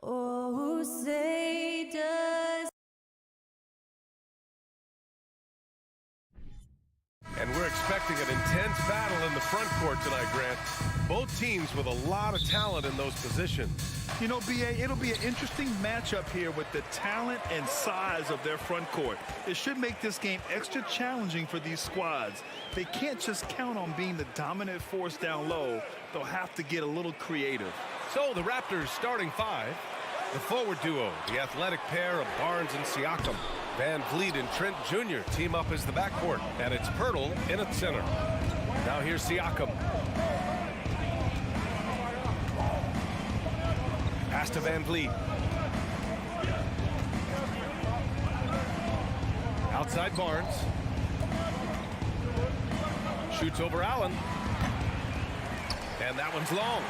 Oh, say does. And we're expecting an intense battle in the front court tonight, Grant. Both teams with a lot of talent in those positions. You know, B.A., it'll be an interesting matchup here with the talent and size of their front court. It should make this game extra challenging for these squads. They can't just count on being the dominant force down low. They'll have to get a little creative. So the Raptors starting five. The forward duo, the athletic pair of Barnes and Siakam. Van Vliet and Trent Jr. team up as the backcourt, and it's Pirtle in at center. Now here's Siakam. Pass to Van Vliet. Outside Barnes. Shoots over Allen. And that one's long.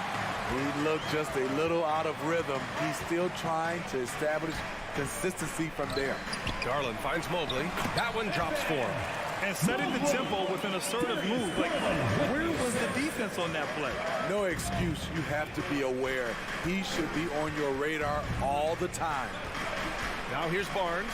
He looked just a little out of rhythm. He's still trying to establish consistency from there. Garland finds Mobley. That one drops for him. And setting the tempo with an assertive move. Like, where was the defense on that play? No excuse. You have to be aware. He should be on your radar all the time. Now here's Barnes.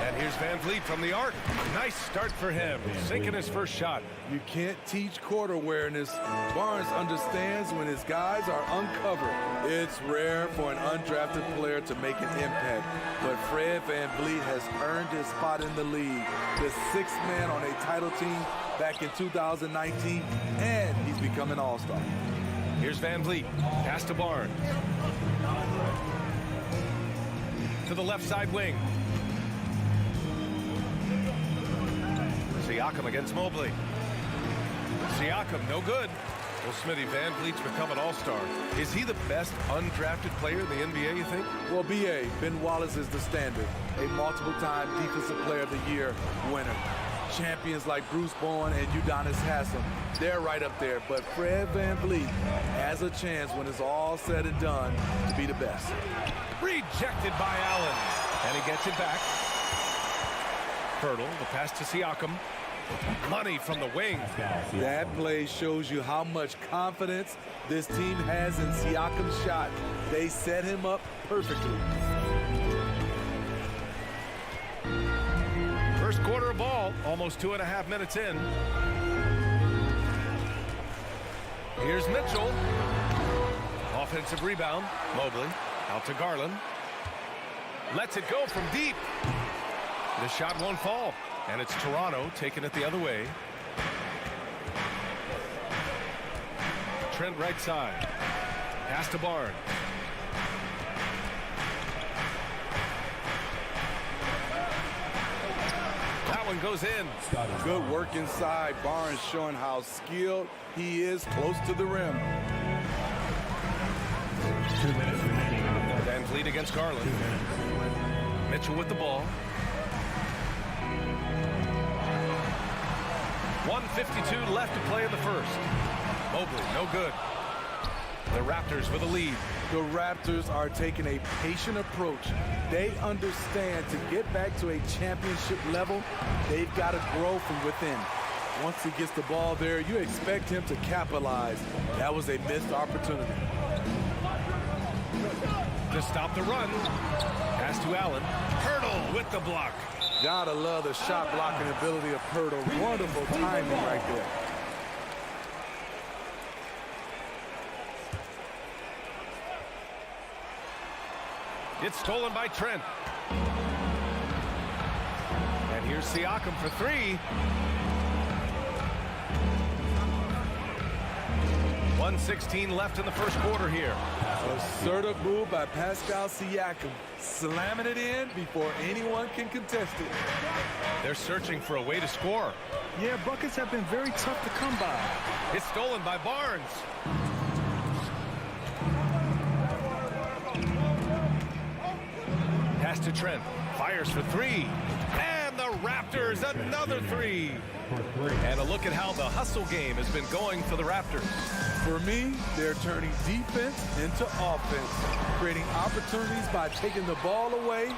And here's Van Vliet from the arc. Nice start for him, sinking his first shot. You can't teach court awareness. Barnes understands when his guys are uncovered. It's rare for an undrafted player to make an impact, but Fred Van Vliet has earned his spot in the league. The sixth man on a title team back in 2019, and he's become an all-star. Here's Van Vliet, pass to Barnes. To the left side wing. Siakam against Mobley. Siakam, no good. Well, Smitty, Van Vliet's become an all-star. Is he the best undrafted player in the NBA, you think? Well, B.A., Ben Wallace is the standard. A multiple-time Defensive Player of the Year winner. Champions like Bruce Bowen and Udonis Haslem, they're right up there. But Fred Van Vliet has a chance when it's all said and done to be the best. Rejected by Allen. And he gets it back. Pirtle, the pass to Siakam. Money from the wing. That play shows you how much confidence this team has in Siakam's shot. They set him up perfectly. First quarter of ball, almost 2.5 minutes in. Here's Mitchell. Offensive rebound. Mobley out to Garland. Lets it go from deep. The shot won't fall, and it's Toronto taking it the other way. Trent right side. Pass to Barnes. That one goes in. Good work inside. Barnes showing how skilled he is close to the rim. 2 minutes remaining. Van Vliet against Garland. Mitchell with the ball. 1:52 left to play in the first. Mobley, no good. The Raptors with a lead. The Raptors are taking a patient approach. They understand to get back to a championship level, they've got to grow from within. Once he gets the ball there, you expect him to capitalize. That was a missed opportunity. To stop the run. Pass to Allen. Pirtle with the block. Gotta love the shot blocking ability of Pirtle. Wonderful timing right there. It's stolen by Trent. And here's Siakam for three. 1:16 left in the first quarter here. Assertive move by Pascal Siakam. Slamming it in before anyone can contest it. They're searching for a way to score. Yeah, buckets have been very tough to come by. It's stolen by Barnes. Pass to Trent. Fires for three. And the Raptors, another three. And a look at how the hustle game has been going for the Raptors. For me, they're turning defense into offense, creating opportunities by taking the ball away.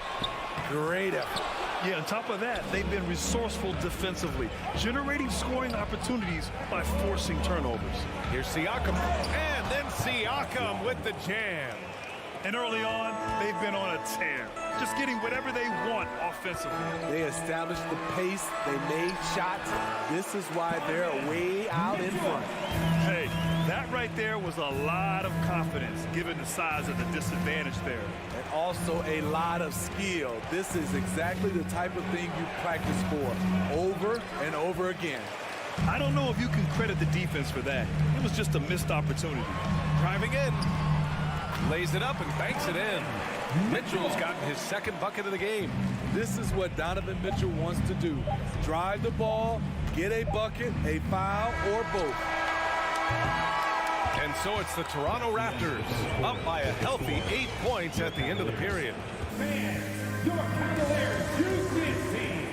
Great effort. Yeah, on top of that, they've been resourceful defensively, generating scoring opportunities by forcing turnovers. Here's Siakam, and then Siakam with the jam. And early on, they've been on a tear, just getting whatever they want offensively. They established the pace, they made shots. This is why they're way out in front. Hey, that right there was a lot of confidence, given the size of the disadvantage there. And also a lot of skill. This is exactly the type of thing you practice for over and over again. I don't know if you can credit the defense for that. It was just a missed opportunity. Driving in. Lays it up and banks it in. Mitchell's gotten his second bucket of the game. This is what Donovan Mitchell wants to do. Drive the ball, get a bucket, a foul, or both. And so it's the Toronto Raptors up by a healthy 8 points at the end of the period. Fans, your Cavaliers use this team.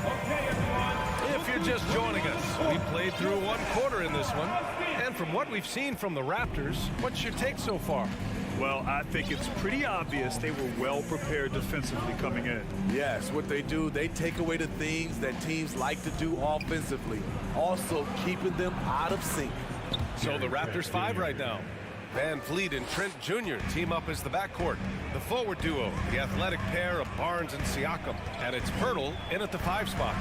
Okay, everyone. If you're just joining us, we played through one quarter in this one. And from what we've seen from the Raptors, what's your take so far? Well, I think it's pretty obvious they were well prepared defensively coming in. Yes, what they do, they take away the things that teams like to do offensively, also keeping them out of sync. So the Raptors 5 right now. Van Vliet and Trent Jr. team up as the backcourt. The forward duo, the athletic pair of Barnes and Siakam. And it's Pirtle in at the 5 spot.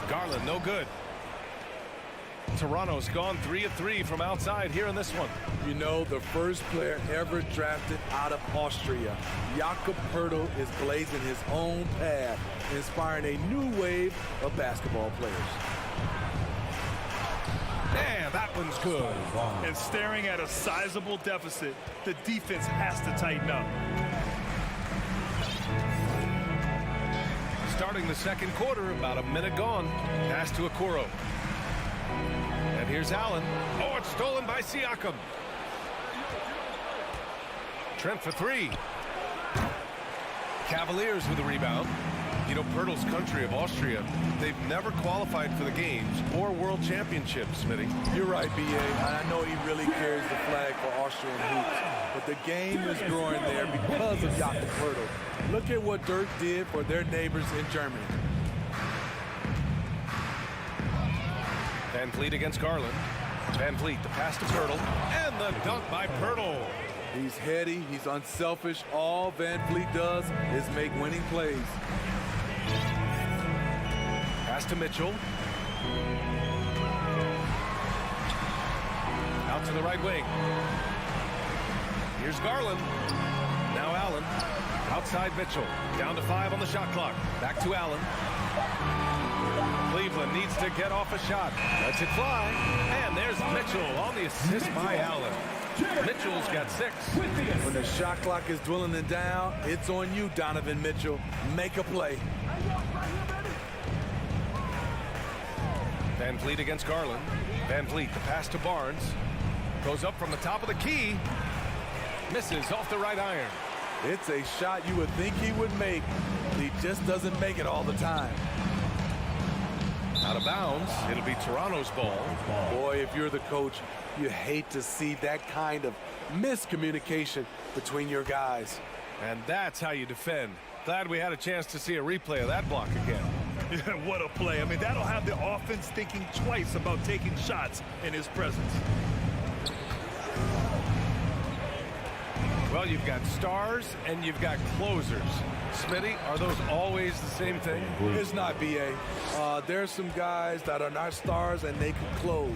Garland, no good. Toronto's gone 3 of 3 from outside here in this one. You know, the first player ever drafted out of Austria, Jakob Pirtle, is blazing his own path, inspiring a new wave of basketball players. Man, that one's good. And staring at a sizable deficit, the defense has to tighten up. Starting the second quarter, about a minute gone. Pass to Okoro. And here's Allen. Oh, it's stolen by Siakam. Trent for 3. Cavaliers with a rebound. You know, Pirtle's country of Austria, they've never qualified for the games or world championships, Smitty. You're right, B.A. I know he really carries the flag for Austrian hoops, but the game is growing there because of Jakob Pirtle. Look at what Dirk did for their neighbors in Germany. Van Vliet against Garland. Van Vliet, the pass to Pirtle, and the dunk by Pirtle. He's heady, he's unselfish. All Van Vliet does is make winning plays. Pass to Mitchell. Out to the right wing. Here's Garland. Now Allen. Outside Mitchell. Down to 5 on the shot clock. Back to Allen. Cleveland needs to get off a shot. Lets it fly. And there's Mitchell on the assist by Allen. Mitchell's got 6. When the shot clock is dwindling down, it's on you, Donovan Mitchell. Make a play. Van Vliet against Garland. Van Vliet, the pass to Barnes. Goes up from the top of the key. Misses off the right iron. It's a shot you would think he would make. He just doesn't make it all the time. Out of bounds. It'll be Toronto's ball. Boy, if you're the coach, you hate to see that kind of miscommunication between your guys. And that's how you defend. Glad we had a chance to see a replay of that block again. Yeah, what a play. I mean, that'll have the offense thinking twice about taking shots in his presence. Well, you've got stars and you've got closers. Smitty, are those always the same thing? It's not, B.A. There's some guys that are not stars and they can close.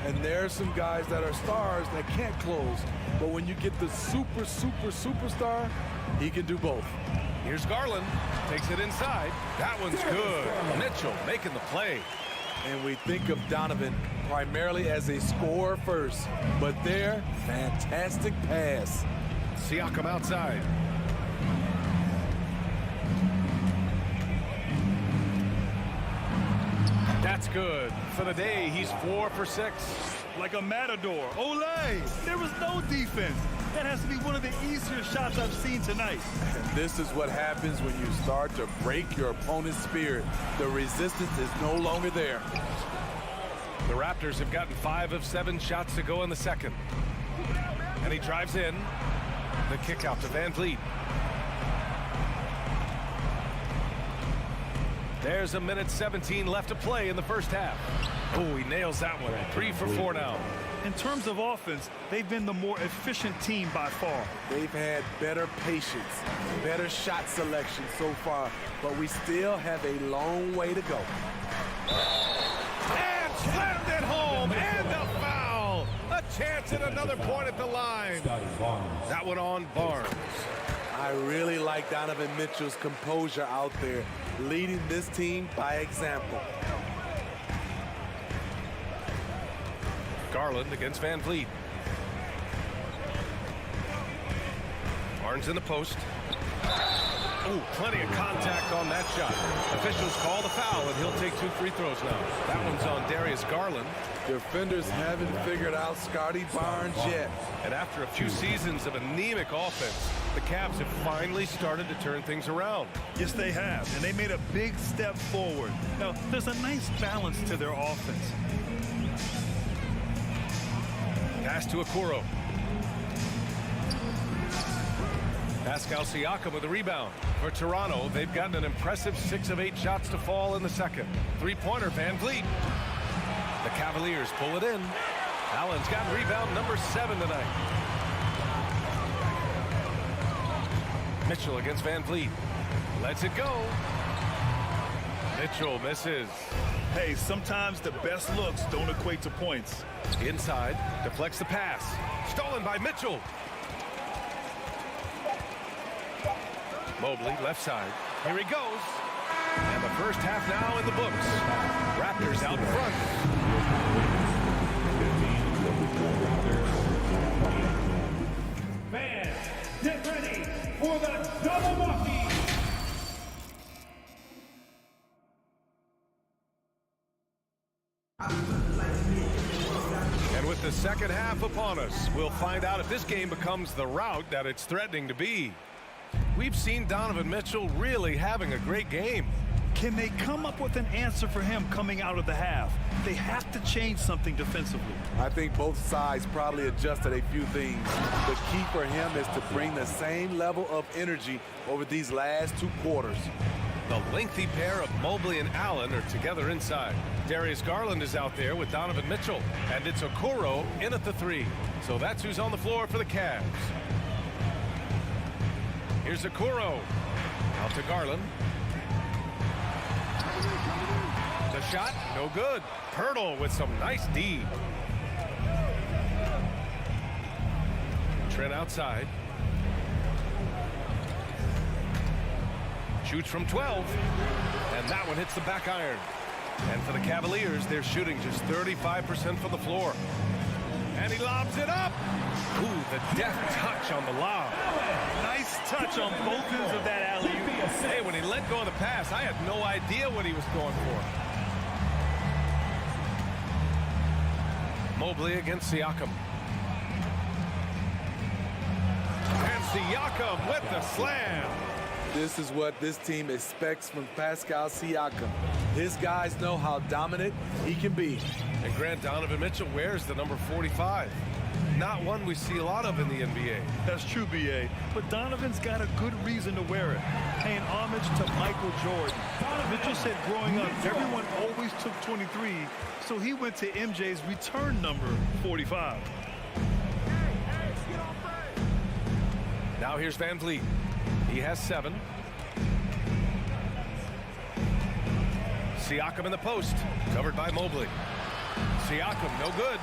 And there's some guys that are stars that can't close. But when you get the superstar, he can do both. Here's Garland. Takes it inside. That one's good. Mitchell making the play. And we think of Donovan primarily as a scorer first. But there, fantastic pass. Siakam outside. That's good. For the day, he's 4 for 6. Like a matador. Olay! There was no defense. That has to be one of the easier shots I've seen tonight. And this is what happens when you start to break your opponent's spirit. The resistance is no longer there. The Raptors have gotten 5 of 7 shots to go in the second. And he drives in. The kick out to Van Vliet. There's a minute 17 left to play in the first half. Oh, he nails that one. 3 for 4 now. In terms of offense, they've been the more efficient team by far. They've had better patience, better shot selection so far, but we still have a long way to go. And slammed it home, and a foul. A chance at another point at the line. That one on Barnes. I really like Donovan Mitchell's composure out there, leading this team by example. Garland against Van Vliet. Barnes in the post. Oh, plenty of contact on that shot. Officials call the foul, and he'll take 2 free throws now. That one's on Darius Garland. Defenders haven't figured out Scotty Barnes yet. And after a few seasons of anemic offense, the Cavs have finally started to turn things around. Yes, they have, and they made a big step forward. Now, there's a nice balance to their offense. Pass to Okoro. Pascal Siakam with a rebound. For Toronto, they've gotten an impressive 6 of 8 shots to fall in the second. 3-pointer, Van Vliet. The Cavaliers pull it in. Allen's got rebound number 7 tonight. Mitchell against Van Vliet. Lets it go. Mitchell misses. Hey, sometimes the best looks don't equate to points. Inside, deflects the pass. Stolen by Mitchell. Mobley, left side. Here he goes. And the first half now in the books. Raptors out in front. Fans, get ready for the double monkey. And with the second half upon us, we'll find out if this game becomes the rout that it's threatening to be. We've seen Donovan Mitchell really having a great game. Can they come up with an answer for him coming out of the half? They have to change something defensively. I think both sides probably adjusted a few things. The key for him is to bring the same level of energy over these last 2 quarters. The lengthy pair of Mobley and Allen are together inside. Darius Garland is out there with Donovan Mitchell. And it's Okoro in at the 3. So that's who's on the floor for the Cavs. Here's Okoro. Out to Garland. The shot, no good. Pirtle with some nice D. Trent outside. Shoots from 12. And that one hits the back iron. And for the Cavaliers, they're shooting just 35% from the floor. And he lobs it up. Ooh, the deft touch on the lob. Nice touch on both ends of that alley-oop. Hey, when he let go of the pass, I had no idea what he was going for. Mobley against Siakam. And Siakam with the slam. This is what this team expects from Pascal Siakam. His guys know how dominant he can be. And Grant, Donovan Mitchell wears the number 45. Not one we see a lot of in the NBA. That's true, B.A. But Donovan's got a good reason to wear it. Paying homage to Michael Jordan. Mitchell said growing up, everyone always took 23, so he went to MJ's return number 45. Now here's Van Vliet. He has 7. Siakam in the post, covered by Mobley. Siakam, no good.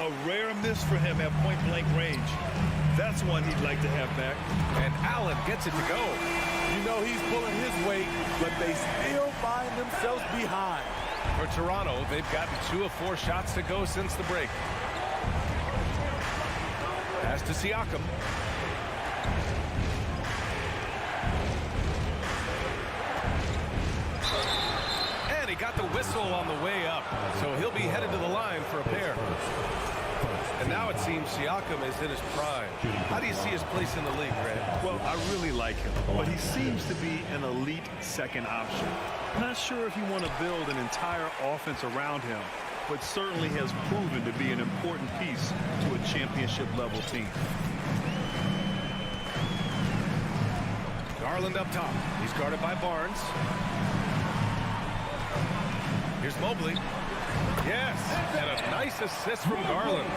A rare miss for him at point-blank range. That's one he'd like to have back. And Allen gets it to go. You know he's pulling his weight, but they still find themselves behind. For Toronto, they've gotten 2 of 4 shots to go since the break. Pass to Siakam. And he got the whistle on the way up, so he'll be headed to the line for a pair. And And now it seems Siakam is in his prime. How do you see his place in the league, Grant? Well, I really like him, but he seems to be an elite second option. Not sure if you want to build an entire offense around him, but certainly has proven to be an important piece to a championship-level team. Garland up top. He's guarded by Barnes. Here's Mobley. Yes, and a nice assist from Garland.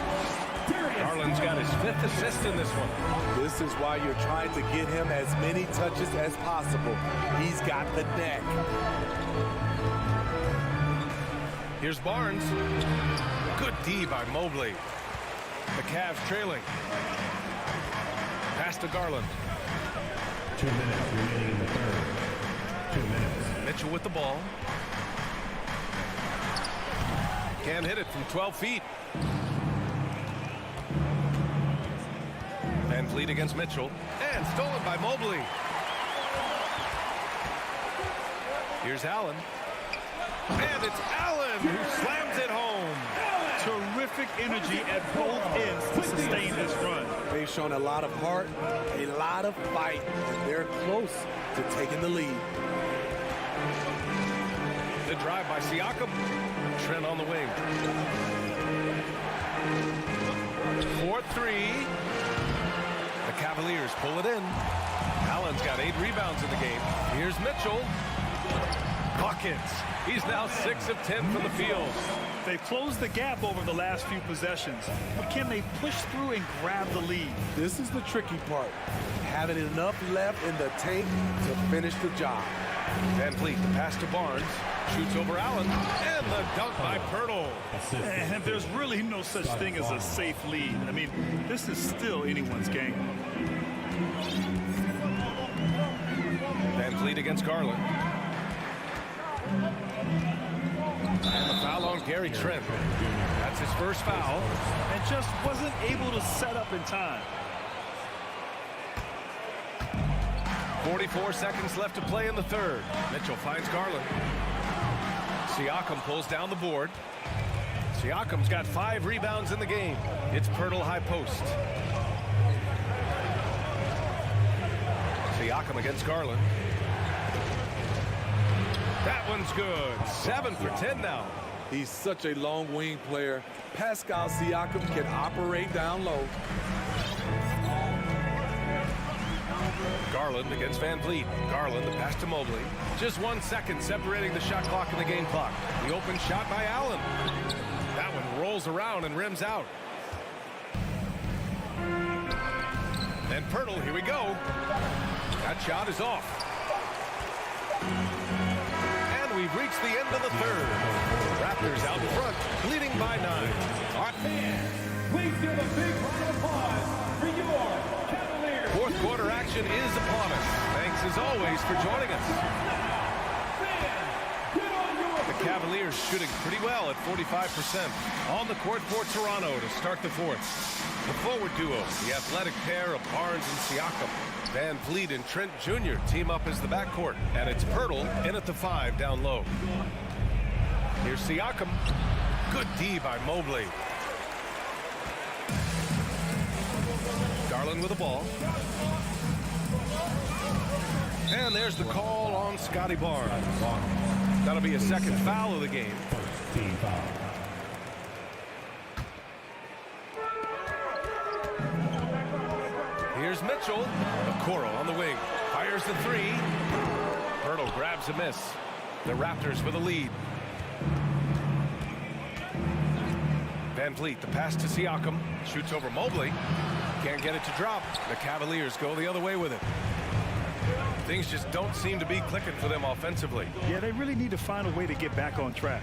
Garland's got his 5th assist in this one. This is why you're trying to get him as many touches as possible. He's got the neck. Here's Barnes. Good D by Mobley. The Cavs trailing. Pass to Garland. 2 minutes remaining in the third. 2 minutes. Mitchell with the ball. Can't hit it from 12 feet. Van Vliet against Mitchell. And stolen by Mobley. Here's Allen. And it's Allen who slams it home. Terrific energy at both ends to sustain this run. They've shown a lot of heart, a lot of fight, and they're close to taking the lead. The drive by Siakam. Trent on the wing. 4-3. The Cavaliers pull it in. Allen's got 8 rebounds in the game. Here's Mitchell. Buckets. He's now 6 of 10 from the field. They've closed the gap over the last few possessions, but can they push through and grab the lead? This is the tricky part. Having enough left in the tank to finish the job. Van Vliet, the pass to Barnes. Shoots over Allen. And the dunk by Pirtle. And there's really no such thing as a safe lead. I mean, this is still anyone's game. Van Vliet against Garland. And the foul on Gary Trent. That's his first foul. And just wasn't able to set up in time. 44 seconds left to play in the third. Mitchell finds Garland. Siakam pulls down the board. Siakam's got 5 rebounds in the game. It's Pirtle high post. Siakam against Garland. That one's good. 7 for 10 now. He's such a long wing player. Pascal Siakam can operate down low. Garland against Van Vliet. Garland, the pass to Mobley. Just 1 second separating the shot clock and the game clock. The open shot by Allen. That one rolls around and rims out. And Pirtle, here we go. That shot is off. And we've reached the end of the third. Raptors out in front, leading by 9. All right. Please give a big round of applause for your Cavaliers. Fourth quarter action is upon us. Thanks as always for joining us. The Cavaliers shooting pretty well at 45%. On the court for Toronto to start the fourth. The forward duo, the athletic pair of Barnes and Siakam. Van Vliet and Trent Jr. team up as the backcourt. And it's Pirtle in at the 5 down low. Here's Siakam. Good D by Mobley. Garland with the ball. And there's the call on Scotty Barnes. That'll be a second foul of the game. Team foul. Here's Mitchell. Okoro on the wing. Fires the 3. Pirtle grabs a miss. The Raptors with a lead. Van Vliet, the pass to Siakam. Shoots over Mobley. Can't get it to drop. The Cavaliers go the other way with it. Things just don't seem to be clicking for them offensively. Yeah, they really need to find a way to get back on track.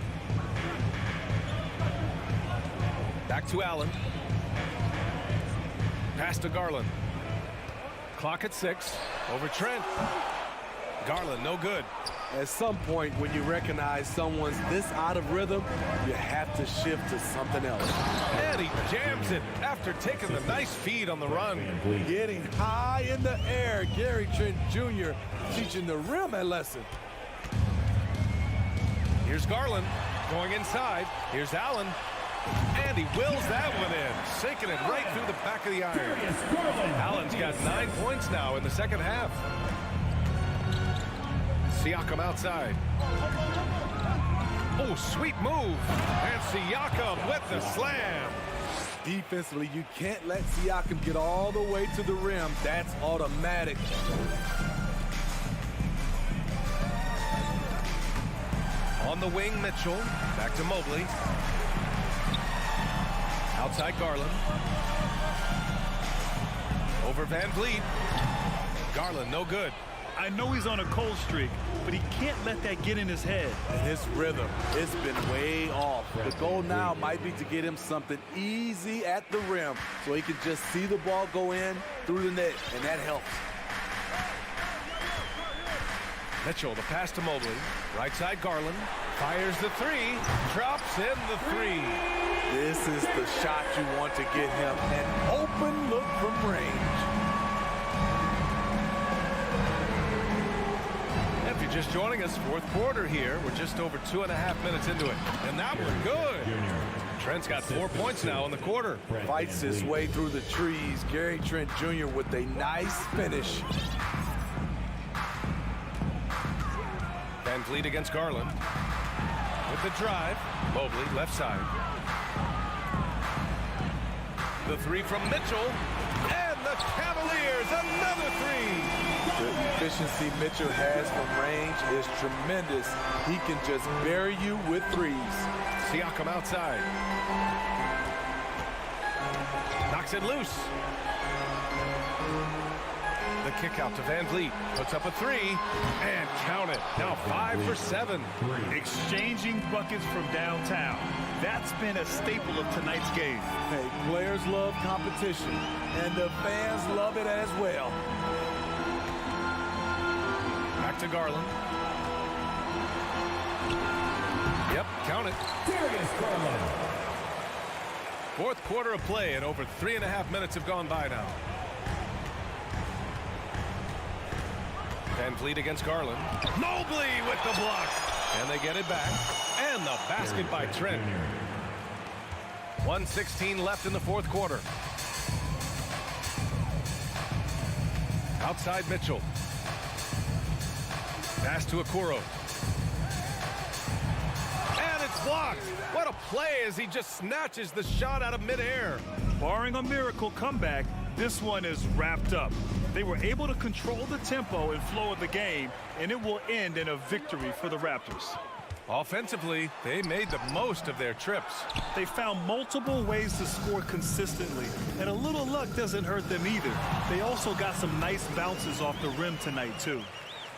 Back to Allen. Pass to Garland. Clock at 6. Over Trent. Garland, no good. At some point, when you recognize someone's this out of rhythm, you have to shift to something else. And he jams it after taking the nice feed on the run. Getting high in the air, Gary Trent Jr. teaching the rim a lesson. Here's Garland going inside. Here's Allen. And he wills that one in, sinking it right through the back of the iron. Allen's got 9 points now in the second half. Siakam outside. Oh, sweet move. And Siakam with the slam. Defensively, you can't let Siakam get all the way to the rim. That's automatic. On the wing, Mitchell. Back to Mobley. Outside Garland. Over Van Vliet. Garland, no good. I know he's on a cold streak, but he can't let that get in his head. And his rhythm, it's been way off. The goal now might be to get him something easy at the rim so he can just see the ball go in through the net, and that helps. Mitchell, the pass to Mobley. Right side, Garland. Fires the three. Drops in the three. This is the shot you want to get him. An open look from range. If you're just joining us, fourth quarter here. We're just over 2.5 minutes into it. And that one good. Trent's got 4 points now in the quarter. Fights his way through the trees. Gary Trent Jr. with a nice finish. Van Vliet against Garland. With the drive. Mobley, left side. The three from Mitchell. And the Cavaliers, another three. The efficiency Mitchell has from range is tremendous. He can just bury you with threes. Siakam outside. Knocks it loose. The kick out to Van Vliet. Puts up a three. And count it. Now 5 for 7. Exchanging buckets from downtown. That's been a staple of tonight's game. Hey, players love competition, and the fans love it as well. Back to Garland. Yep, count it. Fourth quarter of play, and over 3.5 minutes have gone by now. Van Vliet against Garland. Mobley with the block. And they get it back. And the basket by Trent. 1:16 left in the fourth quarter. Outside Mitchell. Pass to Okoro. And it's blocked. What a play as he just snatches the shot out of midair. Barring a miracle comeback, this one is wrapped up. They were able to control the tempo and flow of the game, and it will end in a victory for the Raptors. Offensively, they made the most of their trips. They found multiple ways to score consistently, and a little luck doesn't hurt them either. They also got some nice bounces off the rim tonight, too.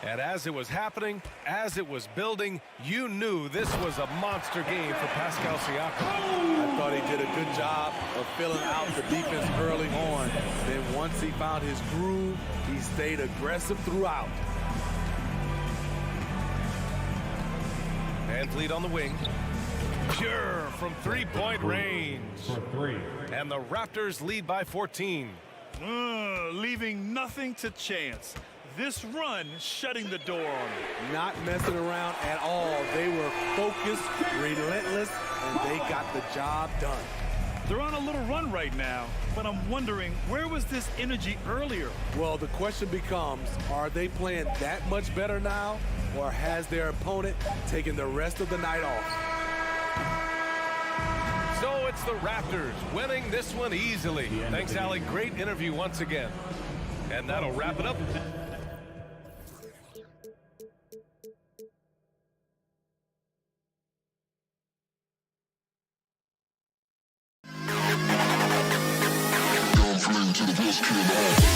And as it was happening, as it was building, you knew this was a monster game for Pascal Siakam. I thought he did a good job of filling out the defense early on. Then once he found his groove, he stayed aggressive throughout. Van Vliet on the wing. Pure from three-point range. And the Raptors lead by 14. Leaving nothing to chance. This run shutting the door on it. Not messing around at all. They were focused, relentless, and they got the job done. They're on a little run right now, but I'm wondering, where was this energy earlier? Well, the question becomes, are they playing that much better now, or has their opponent taken the rest of the night off? So it's the Raptors winning this one easily. Thanks, Allie. Great interview once again. And that'll wrap it up. To the best kid.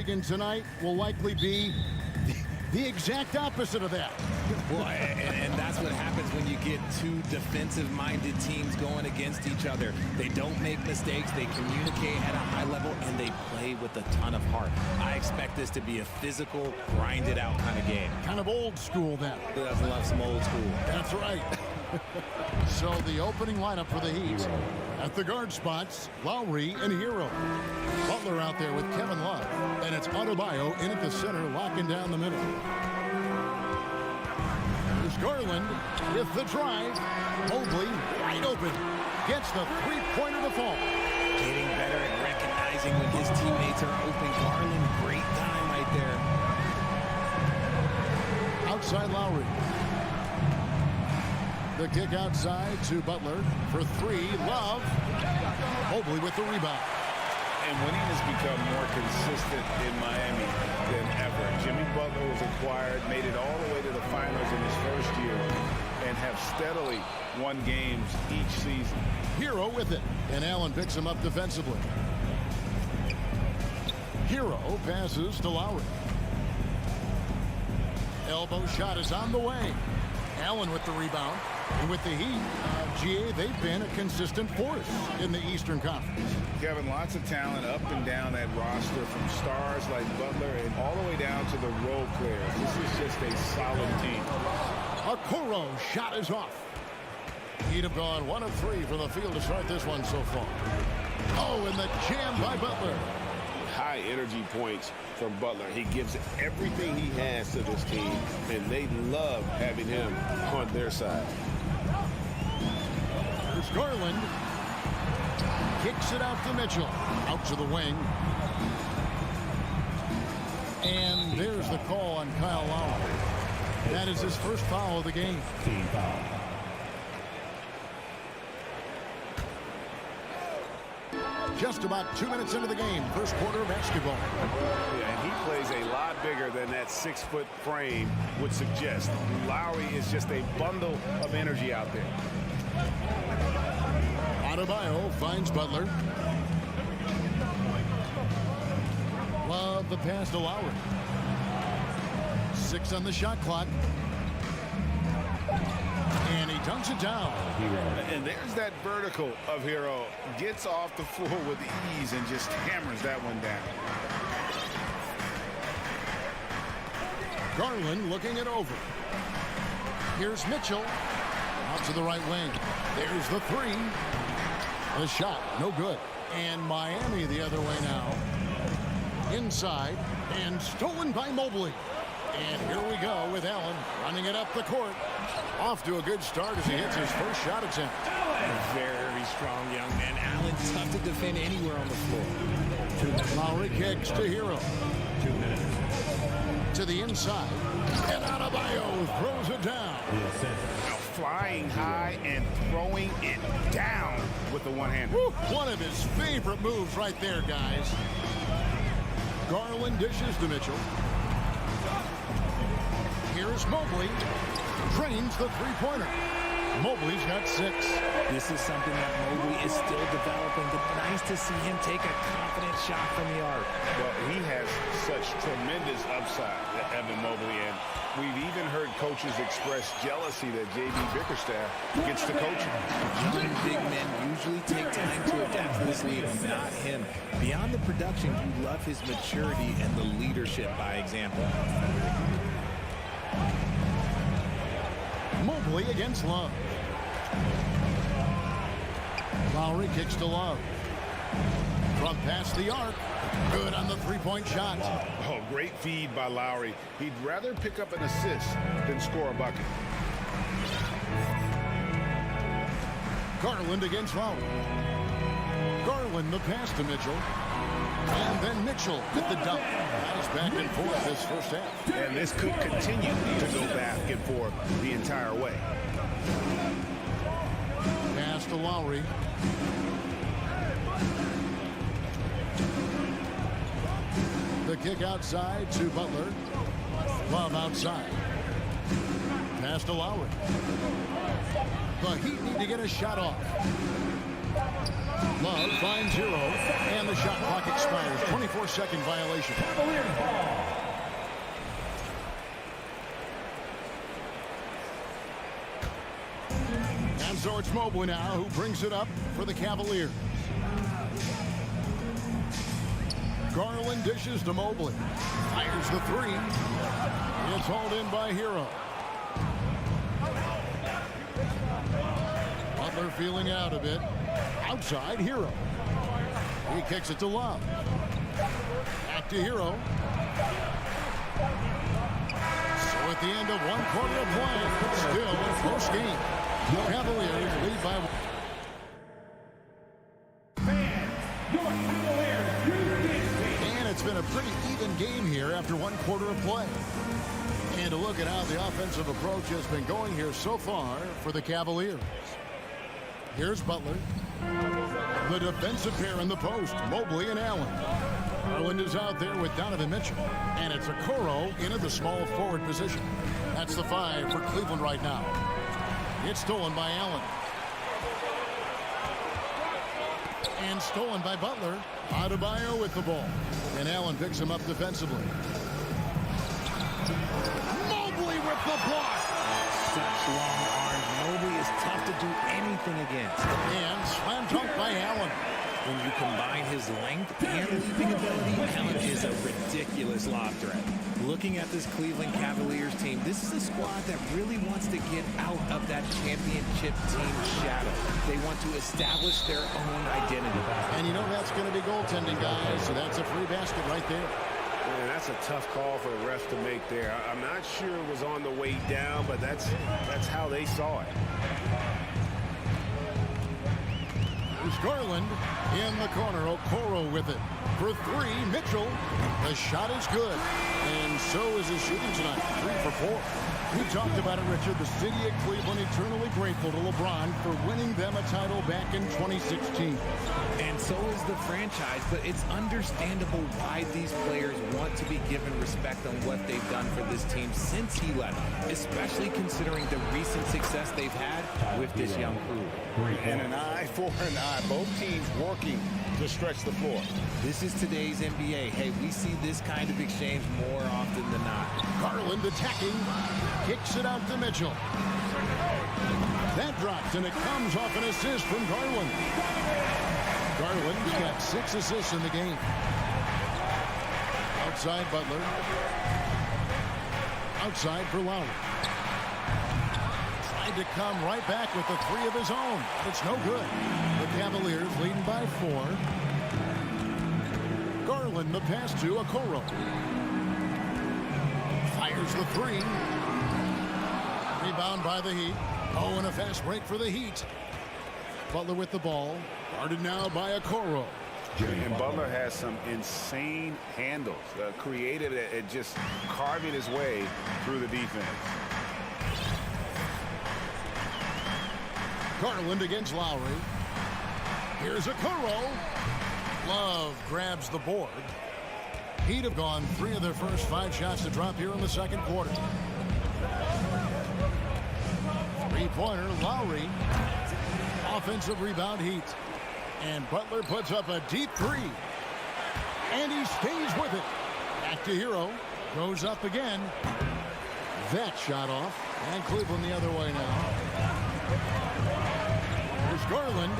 Michigan tonight will likely be the exact opposite of that. Well, and that's what happens when you get two defensive-minded teams going against each other. They don't make mistakes, they communicate at a high level, and they play with a ton of heart. I expect this to be a physical, grinded-out kind of game. Kind of old school then. He doesn't love some old school. That's right. So the opening lineup for the Heat. At the guard spots, Lowry and Hero. Butler out there with Kevin Love. And it's Adebayo in at the center, locking down the middle. Here's Garland with the drive. Mobley wide open. Gets the three-pointer to fall. Getting better at recognizing when his teammates are open. Garland, great time right there. Outside Lowry. The kick outside to Butler for three. Love. Mobley with the rebound. And winning has become more consistent in Miami than ever. Jimmy Butler was acquired, made it all the way to the finals in his first year, and have steadily won games each season. Hero with it, and Allen picks him up defensively. Hero passes to Lowry. Elbow shot is on the way. Allen with the rebound. And with the Heat, GA, they've been a consistent force in the Eastern Conference. Kevin, lots of talent up and down that roster, from stars like Butler and all the way down to the role players. This is just a solid team. Okoro shot is off. Heat have gone 1 of 3 from the field to start this one so far. Oh, and the jam by Butler. High energy points from Butler. He gives everything he has to this team, and they love having him on their side. Here's Garland. Kicks it out to Mitchell. Out to the wing. And there's the call on Kyle Lowry. That is his first foul of the game. Team foul. Just about 2 minutes into the game, first quarter of basketball. Yeah, and he plays a lot bigger than that 6-foot frame would suggest. Lowry is just a bundle of energy out there. Adebayo finds Butler. Love the pass to Lowry. 6 on the shot clock. And he dunks it down. And there's that vertical of Hero. Gets off the floor with ease and just hammers that one down. Garland looking it over. Here's Mitchell. Out to the right wing. There's the three. The shot, no good. And Miami the other way now. Inside. And stolen by Mobley. And here we go with Allen running it up the court. Off to a good start as he hits his first shot attempt. A very strong young man. Allen, tough to defend anywhere on the floor. Lowry kicks to Hero. 2 minutes. To the inside. And Adebayo throws it down. Now flying high and throwing it down with the one-hander. One of his favorite moves right there, guys. Garland dishes to Mitchell. Here's Mobley. Drains the three-pointer. Mobley's got 6. This is something that Mobley is still developing, but nice to see him take a confident shot from the arc. Well, he has such tremendous upside, Evan Mobley, and we've even heard coaches express jealousy that J.B. Bickerstaff gets to coach him. Young big men usually take time to adapt to this league, not him. Beyond the production, you love his maturity and the leadership by example. Mobley against Love. Lowry kicks to Love. From past the arc. Good on the three-point shot. Oh, great feed by Lowry. He'd rather pick up an assist than score a bucket. Garland against Lowry. Garland the pass to Mitchell. And then Mitchell with the dunk. Nice back and forth this first half. And this could continue to go back and forth the entire way. Pass to Lowry. The kick outside to Butler. Love outside. Pass to Lowry. The Heat need to get a shot off. Love finds Hero, and the shot clock expires. 24-second violation. Cavaliers ball. And so it's Mobley now who brings it up for the Cavaliers. Garland dishes to Mobley. Fires the three. It's hauled in by Hero. Butler feeling out a bit. Outside, Hero. He kicks it to Love. Back to Hero. So at the end of one quarter of play, still a close game. The Cavaliers lead by one. And it's been a pretty even game here after one quarter of play. And to look at how the offensive approach has been going here so far for the Cavaliers. Here's Butler. The defensive pair in the post, Mobley and Allen. Garland is out there with Donovan Mitchell. And it's Okoro into the small forward position. That's the 5 for Cleveland right now. It's stolen by Allen. And stolen by Butler. Adebayo with the ball. And Allen picks him up defensively. Mobley with the block. Such long arms. Mobley is tough to do anything against. And slam dunk by Allen. When you combine his length and leaping ability, Allen is a ridiculous lob threat. Looking at this Cleveland Cavaliers team, this is a squad that really wants to get out of that championship team shadow. They want to establish their own identity. And you know that's going to be goaltending, guys. So that's a free basket right there. Man, that's a tough call for the ref to make there. I'm not sure it was on the way down, but that's how they saw it. There's Garland in the corner. Okoro with it. For three, Mitchell. The shot is good. And so is his shooting tonight. 3 for 4. We talked about it, Richard. The city of Cleveland eternally grateful to LeBron for winning them a title back in 2016. And so is the franchise, but it's understandable why these players want to be given respect on what they've done for this team since he left, especially considering the recent success they've had with this young crew. And an eye for an eye. Both teams working to stretch the floor. This is today's NBA. Hey, we see this kind of exchange more often than not. Garland attacking. Kicks it out to Mitchell. That drops, and it comes off an assist from Garland. Garland's got 6 assists in the game. Outside Butler. Outside for Lowry. Tried to come right back with the 3 of his own. It's no good. The Cavaliers leading by 4. Garland the pass to Okoro. Fires the 3. Rebound by the Heat. Oh, and a fast break for the Heat. Butler with the ball. Guarded now by Okoro. And Butler has some insane handles. Creative at just carving his way through the defense. Garland against Lowry. Here's Okoro. Love grabs the board. Heat have gone 3 of their first 5 shots to drop here in the second quarter. 3-pointer, Lowry. Offensive rebound, Heat. And Butler puts up a deep 3. And he stays with it. Back to Hero. Goes up again. That shot off. And Cleveland the other way now. Here's Garland.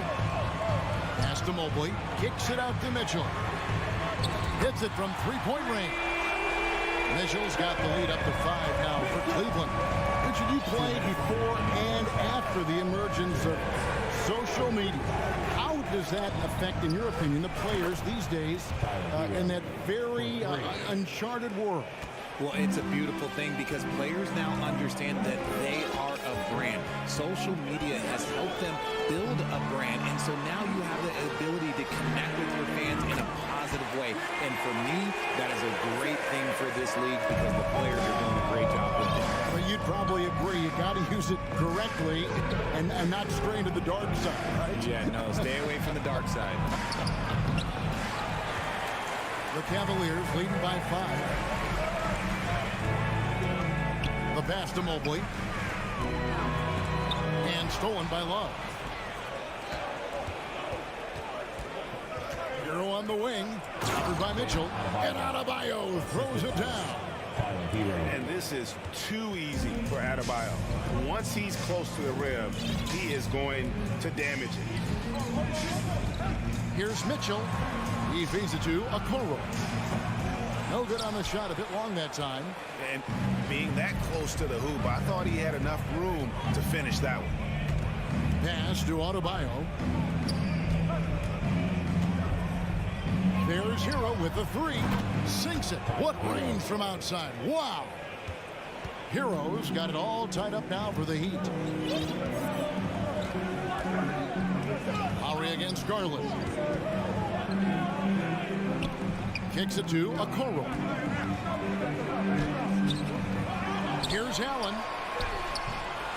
Pass to Mobley. Kicks it out to Mitchell. Hits it from 3-point range. Mitchell's got the lead up to 5 now for Cleveland. Richard, you played before and after the emergence of social media. How does that affect, in your opinion, the players these days in that very uncharted world? Well, it's a beautiful thing because players now understand that they are a brand. Social media has helped them build a brand, and so now you have the ability to connect with your fans in a positive way. And for me, that is a great thing for this league because the players are doing a great job with it. Well, you'd probably agree. You got to use it correctly and not stray into the dark side, right? Yeah, no, stay away from the dark side. The Cavaliers leading by 5. The pass to Mobley. And stolen by Love. Hero on the wing. Covered by Mitchell. And Adebayo throws it down. And this is too easy for Adebayo. Once he's close to the rim, he is going to damage it. Here's Mitchell. He feeds it to Okoro. No good on the shot, a bit long that time. And being that close to the hoop, I thought he had enough room to finish that one. Pass to Adebayo. There's Hero with the three. Sinks it. What range from outside. Wow. Hero's got it all tied up now for the Heat. Lowry against Garland. Kicks it to Okoro. Here's Allen.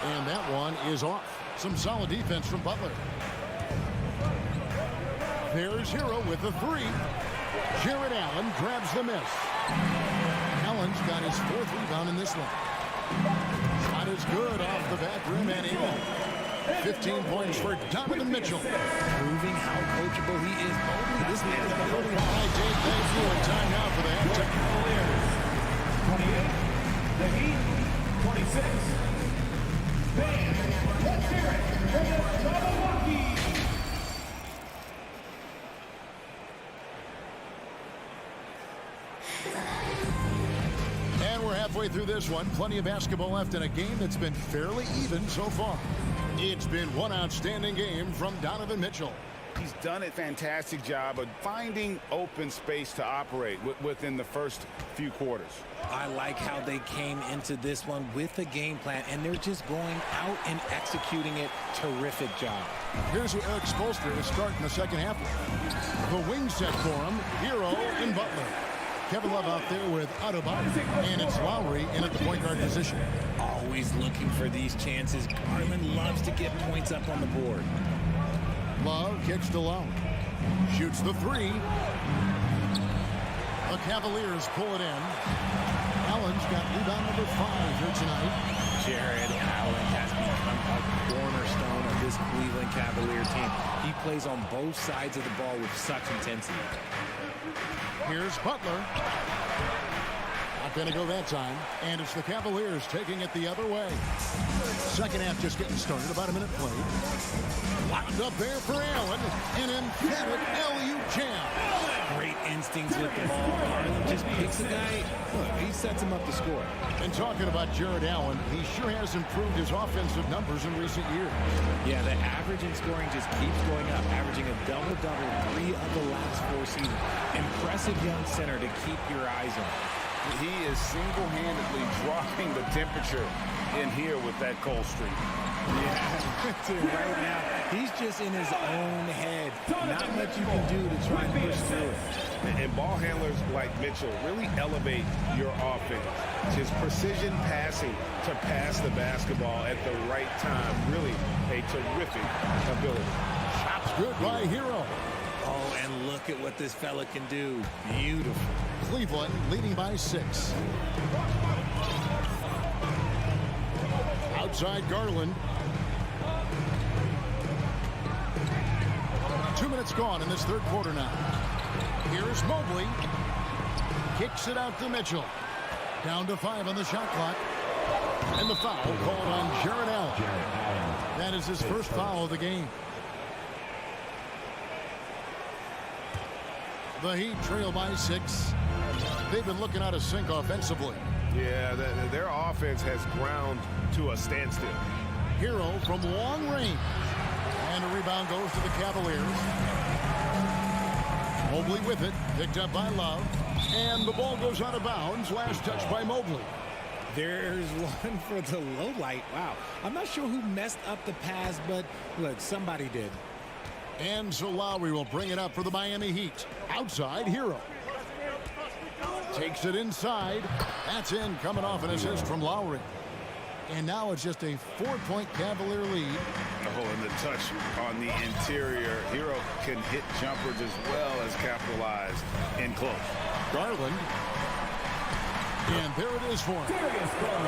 And that one is off. Some solid defense from Butler. There's Hero with the three. Jared Allen grabs the miss. Allen's got his fourth rebound in this one. Shot is good off the back rim and in. 15 points for Donovan Mitchell. Proving how coachable he is. This man is going All right, Jake, thank you. And time now for the halftime. Cavaliers. 28. The Heat. 26. Fans, let's hear it for the Milwaukee. And we're halfway through this one. Plenty of basketball left in a game that's been fairly even so far. It's been one outstanding game from Donovan Mitchell. He's done a fantastic job of finding open space to operate within the first few quarters. I like how they came into this one with a game plan, and they're just going out and executing it. Terrific job. Here's who Eric Spoelstra is starting the second half with. The wing set for him, Hero and Butler. Kevin Love out there with Adebayo, and it's Lowry in at the point guard position. Always looking for these chances. Garland loves to get points up on the board. Love kicks to Lowry. Shoots the three. The Cavaliers pull it in. Allen's got rebound number 5 here tonight. Jared Allen has become a cornerstone of this Cleveland Cavalier team. He plays on both sides of the ball with such intensity. Here's Butler. Not going to go that time. And it's the Cavaliers taking it the other way. Second half just getting started. About a minute played. Locked up there for Allen. An emphatic LU jam. Great instincts with the ball. Garland just picks a guy. Look, he sets him up to score. And talking about Jared Allen, he sure has improved his offensive numbers in recent years. Yeah, the average in scoring just keeps going up, averaging a double-double 3 of the last 4 seasons. Impressive young center to keep your eyes on. He is single-handedly dropping the temperature in here with that cold streak. Yeah, right now, he's just in his own head. Not much you can do to try and push through it. And ball handlers like Mitchell really elevate your offense. His precision passing to pass the basketball at the right time, really a terrific ability. Shots good by Hero. Oh, and look at what this fella can do. Beautiful. Cleveland leading by 6. Outside Garland. 2 minutes gone in this third quarter now. Here's Mobley. Kicks it out to Mitchell. Down to 5 on the shot clock. And the foul called on Jared Allen. That is his first foul of the game. The Heat trail by 6. They've been looking out of sync offensively. Yeah, their offense has ground to a standstill. Hero from long range. And a rebound goes to the Cavaliers. Mobley with it. Picked up by Love. And the ball goes out of bounds. Last touch by Mobley. There's one for the low light. Wow. I'm not sure who messed up the pass, but look, somebody did. And so Lowry will bring it up for the Miami Heat. Outside, Hero. Takes it inside. That's in, coming off an assist from Lowry. And now it's just a 4-point Cavalier lead. Oh, and the touch on the interior. Hero can hit jumpers as well as capitalize in close. Garland. And there it is for him.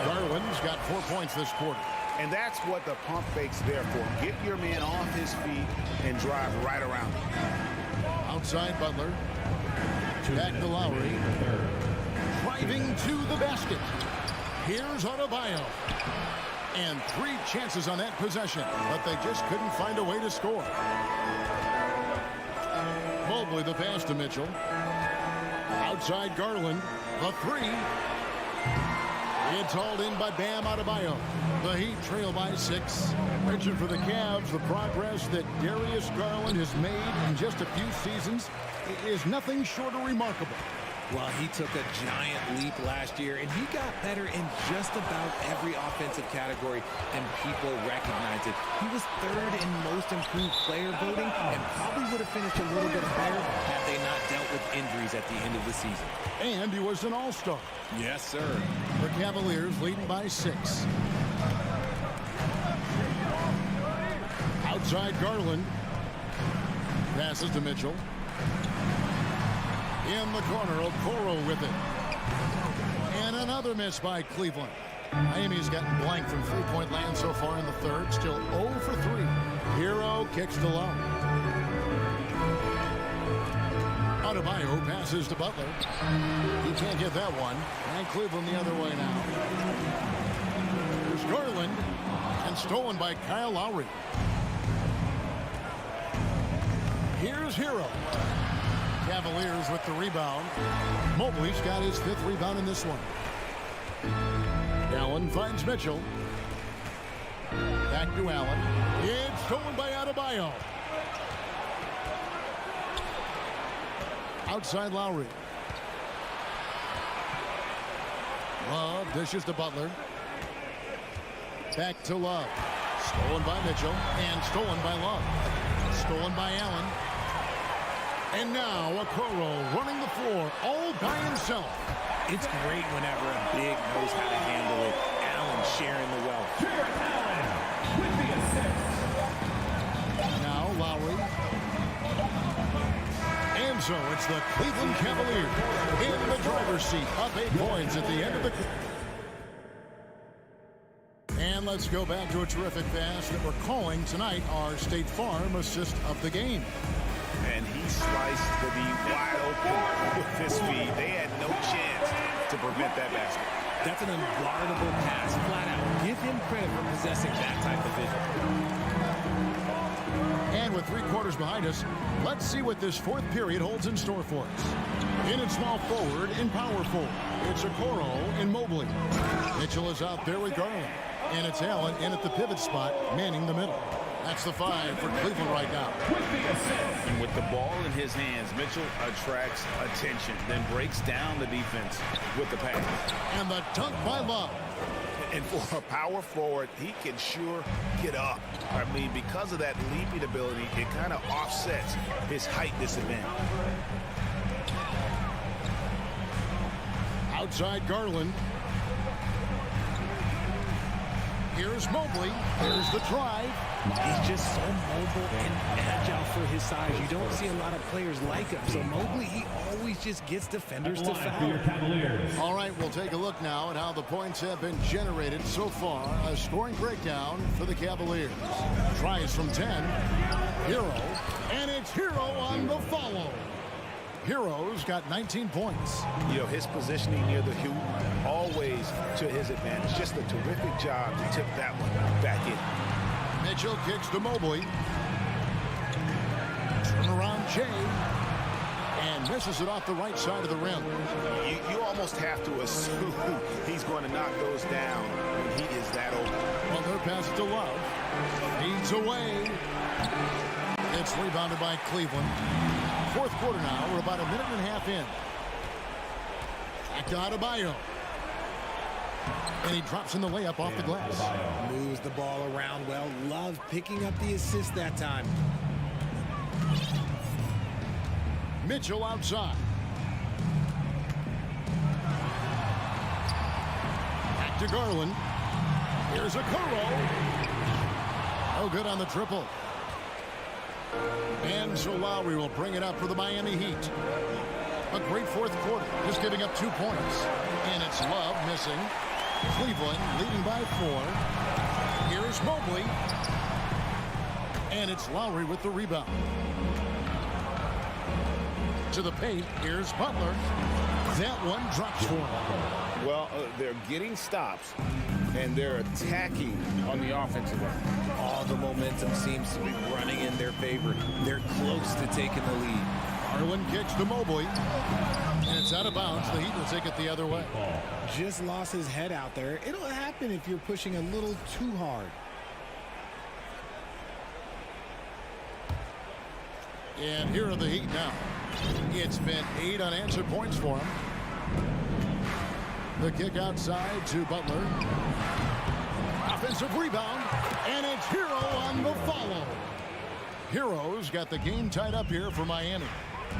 Garland's got 4 points this quarter. And that's what the pump fake's there for. Get your man off his feet and drive right around him. Outside Butler. Back to Lowry. Driving to the basket. Here's Adebayo. And 3 chances on that possession, but they just couldn't find a way to score. Mobley the pass to Mitchell. Outside Garland. The 3. It's hauled in by Bam Adebayo. The Heat trail by 6. Richard, for the Cavs, the progress that Darius Garland has made in just a few seasons is nothing short of remarkable. Well, he took a giant leap last year, and he got better in just about every offensive category, and people recognize it. He was 3rd in most improved player voting, and probably would have finished a little bit higher had they not dealt with injuries at the end of the season. And he was an all-star. Yes, sir. The Cavaliers leading by 6. Outside Garland. Passes to Mitchell. In the corner, Okoro with it. And another miss by Cleveland. Miami's gotten blank from three-point land so far in the third. Still 0 for 3. Hero kicks to low. Adebayo passes to Butler. He can't get that one. And Cleveland the other way now. There's Garland. And stolen by Kyle Lowry. Here's Hero. Cavaliers with the rebound. Mobley's got his 5th rebound in this one. Allen finds Mitchell. Back to Allen. It's stolen by Adebayo. Outside Lowry. Love dishes to Butler. Back to Love. Stolen by Mitchell and stolen by Love. Stolen by Allen. And now Okoro running the floor all by himself. It's great whenever a big knows how to handle it. Allen sharing the wealth. Jarrett Allen with the assist. Now Lowry. And so it's the Cleveland Cavaliers in the driver's seat, up 8 points at the end of the... And let's go back to a terrific pass that we're calling tonight our State Farm assist of the game. And he sliced the D wide open with his speed. They had no chance to prevent that basket. That's an unguardable pass, flat out. Give him credit for possessing that type of vision. And with 3 quarters behind us, let's see what this 4th period holds in store for us. In at small forward and power forward, it's Okoro and Mobley. Mitchell is out there with Garland. And it's Allen in at the pivot spot, manning the middle. That's the 5 for Cleveland right now. And with the ball in his hands, Mitchell attracts attention, then breaks down the defense with the pass. And the dunk by Love. And for a power forward, he can sure get up. I mean, because of that leaping ability, it kind of offsets his height disadvantage. Outside Garland. Here's Mobley. Here's the drive. He's just so mobile and agile for his size. You don't see a lot of players like him. So Mobley, he always just gets defenders to foul. All right, we'll take a look now at how the points have been generated so far. A scoring breakdown for the Cavaliers. Tries from 10. Hero. And it's Hero on the follow. Hero's got 19 points. You know, his positioning near the hoop, always to his advantage. Just a terrific job to tip that one back in. Mitchell kicks to Mobley. Turn around Jay. And misses it off the right side of the rim. You almost have to assume he's going to knock those down when he is that open. Well, their pass to Love. Feeds away. It's rebounded by Cleveland. 4th quarter now. We're about a minute and a half in. Back to Adebayo. And he drops in the layup off the glass. Moves the ball around well. Love picking up the assist that time. Mitchell outside. Back to Garland. Here's Okoro. Oh, good on the triple. And so Lowry will bring it up for the Miami Heat. A great 4th quarter, just giving up 2 points. And it's Love missing. Cleveland leading by 4. Here's Mobley. And it's Lowry with the rebound. into the paint. Here's Butler. That one drops for him. Well, they're getting stops, and they're attacking on the offensive end. All the momentum seems to be running in their favor. They're close to taking the lead. Garland kicks to Mobley. And it's out of bounds. The Heat will take it the other way. Just lost his head out there. It'll happen if you're pushing a little too hard. And here are the Heat now. It's been 8 unanswered points for him. The kick outside to Butler. Offensive rebound. And it's Hero on the follow. Hero's got the game tied up here for Miami.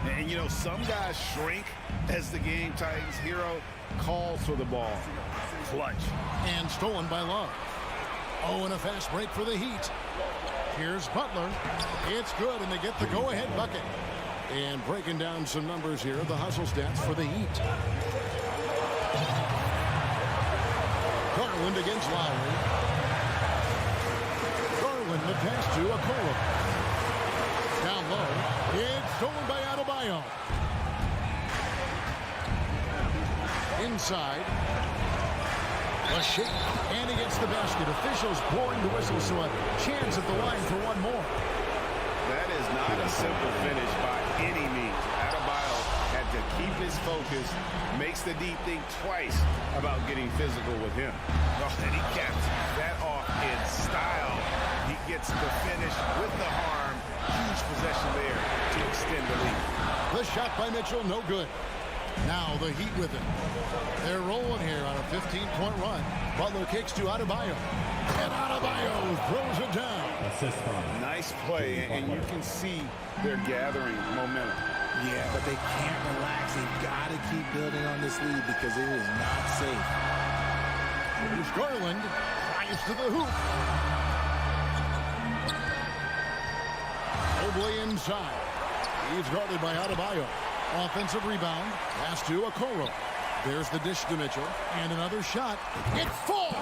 And, you know, some guys shrink as the game tightens. Hero calls for the ball. Clutch. And stolen by Love. Oh, and a fast break for the Heat. Here's Butler. It's good, and they get the go-ahead bucket. And breaking down some numbers here, the hustle stats for the Heat. Garland against Lowry. Garland, the pass to Okoro. Down low. It's stolen by Adebayo. Inside. A shake, and he gets the basket. Officials blowing the whistle, so a chance at the line for one more. That is not a simple finish by any means. Adebayo had to keep his focus, makes the D think twice about getting physical with him. Oh, and he caps that off in style. He gets the finish with the harm. Huge possession there to extend the lead. The shot by Mitchell, no good. Now the Heat with it. They're rolling here on a 15-point run. Butler kicks to Adebayo. And Adebayo throws it down. Nice play, and you can see they're gathering momentum. Yeah, but they can't relax. They've got to keep building on this lead because it is not safe. Here's Garland. Flies to the hoop. Mobley inside. He's guarded by Adebayo. Offensive rebound. Pass to Okoro. There's the dish to Mitchell. And another shot. It falls.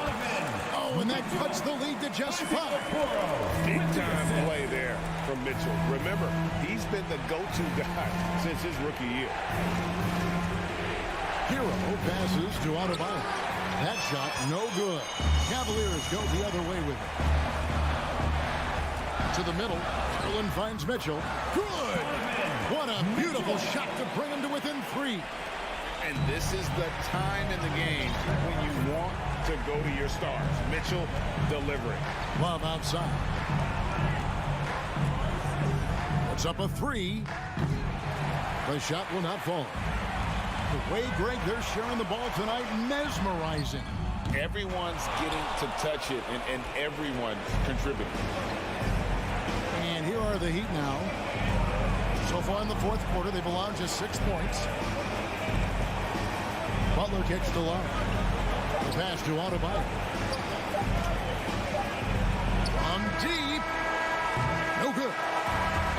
Oh, and that cuts the lead to just 5. Big-time play there from Mitchell. Remember, he's been the go-to guy since his rookie year. Hero passes to Adebayo. That shot, no good. Cavaliers go the other way with it. To the middle. Garland finds Mitchell. Good! What a beautiful shot to bring him to within 3. And this is the time in the game when you want to go to your stars. Mitchell delivering. Love outside. Puts up a 3. The shot will not fall. The way, Greg, they're sharing the ball tonight, mesmerizing. Everyone's getting to touch it, and everyone contributing. And here are the Heat now. So far in the fourth quarter, they've allowed just 6 points. Butler kicks to Love. The pass to Adebayo. From deep. No good.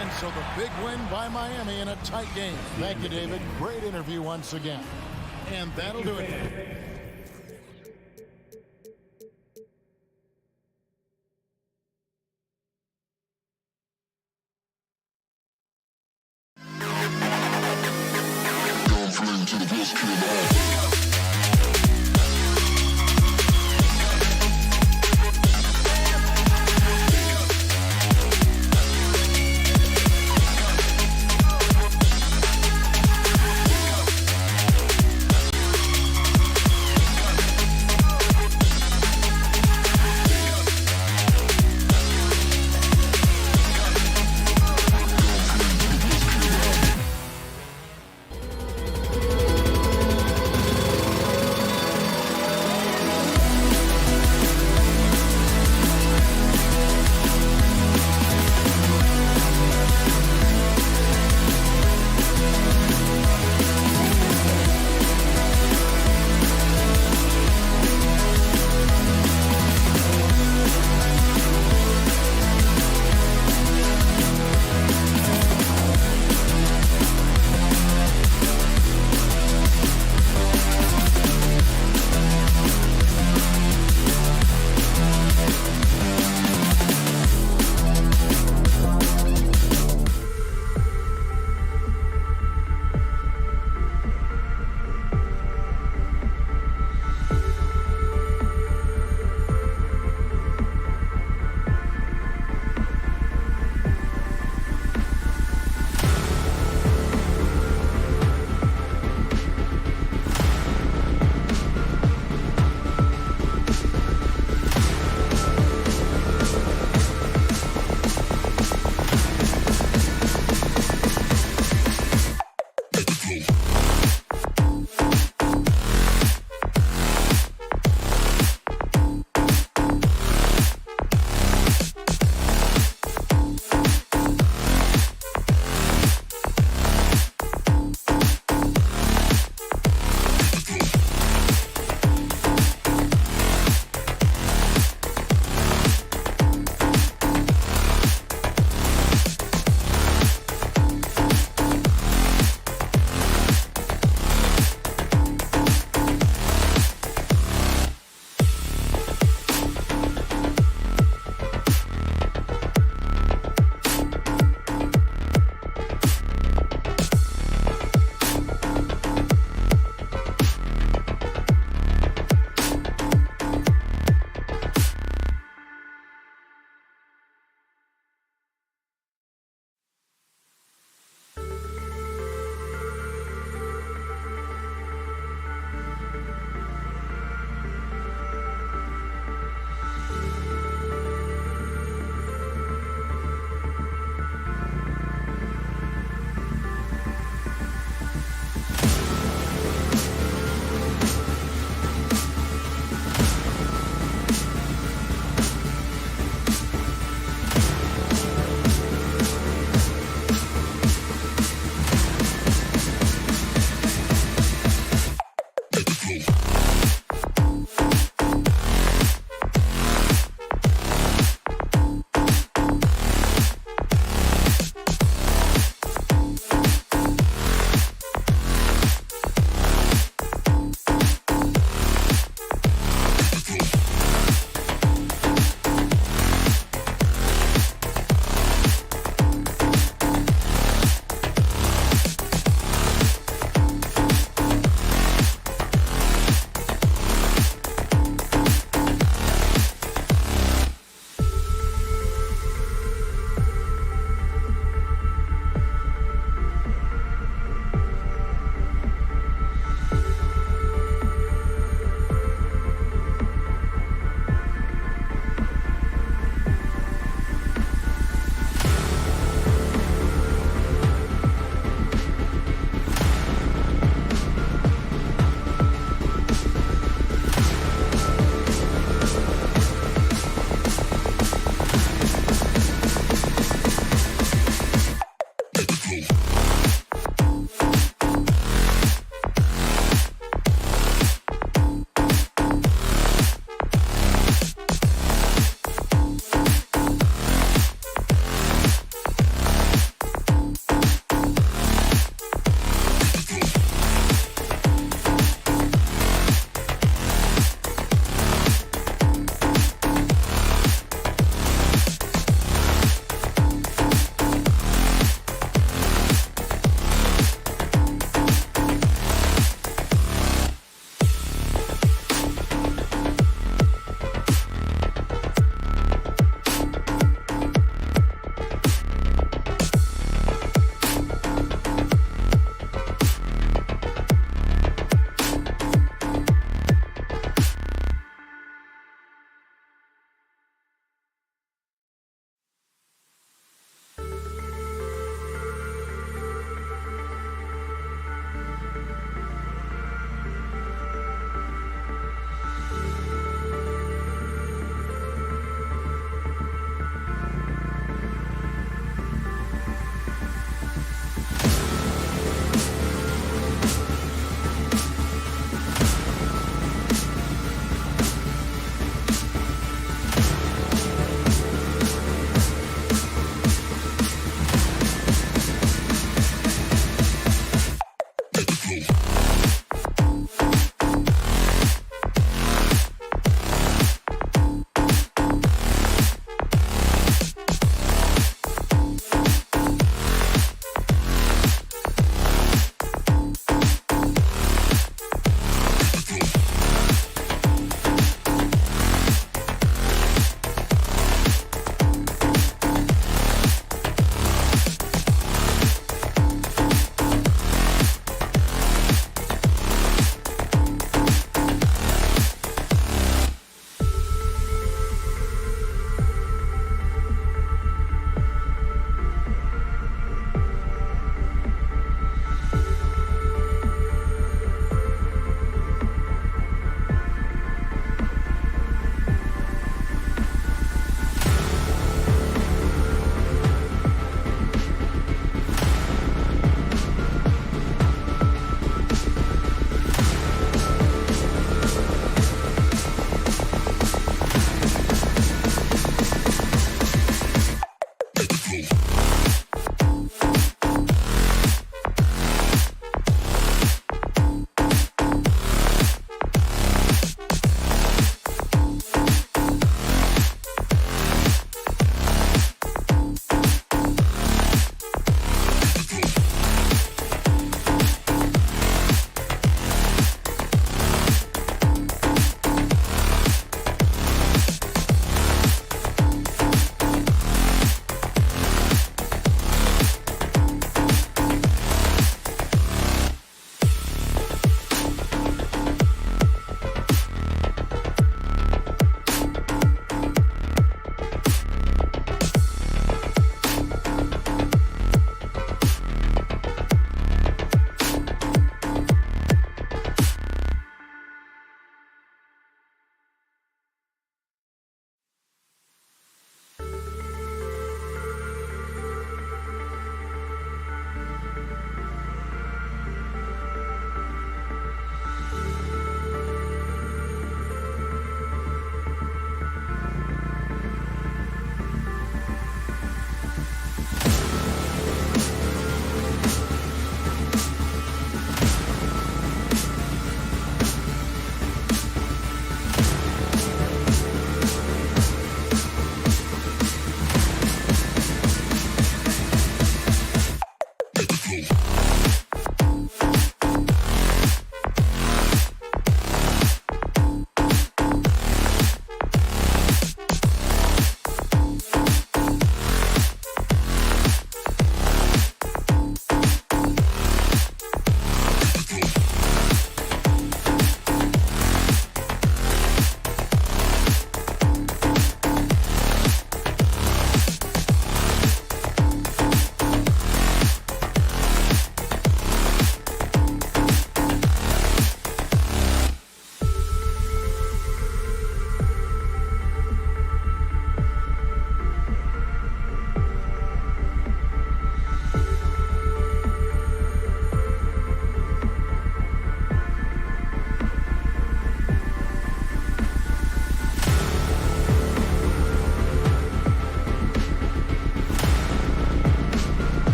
And so the big win by Miami in a tight game. Thank you, David. Great interview once again. And that'll do it.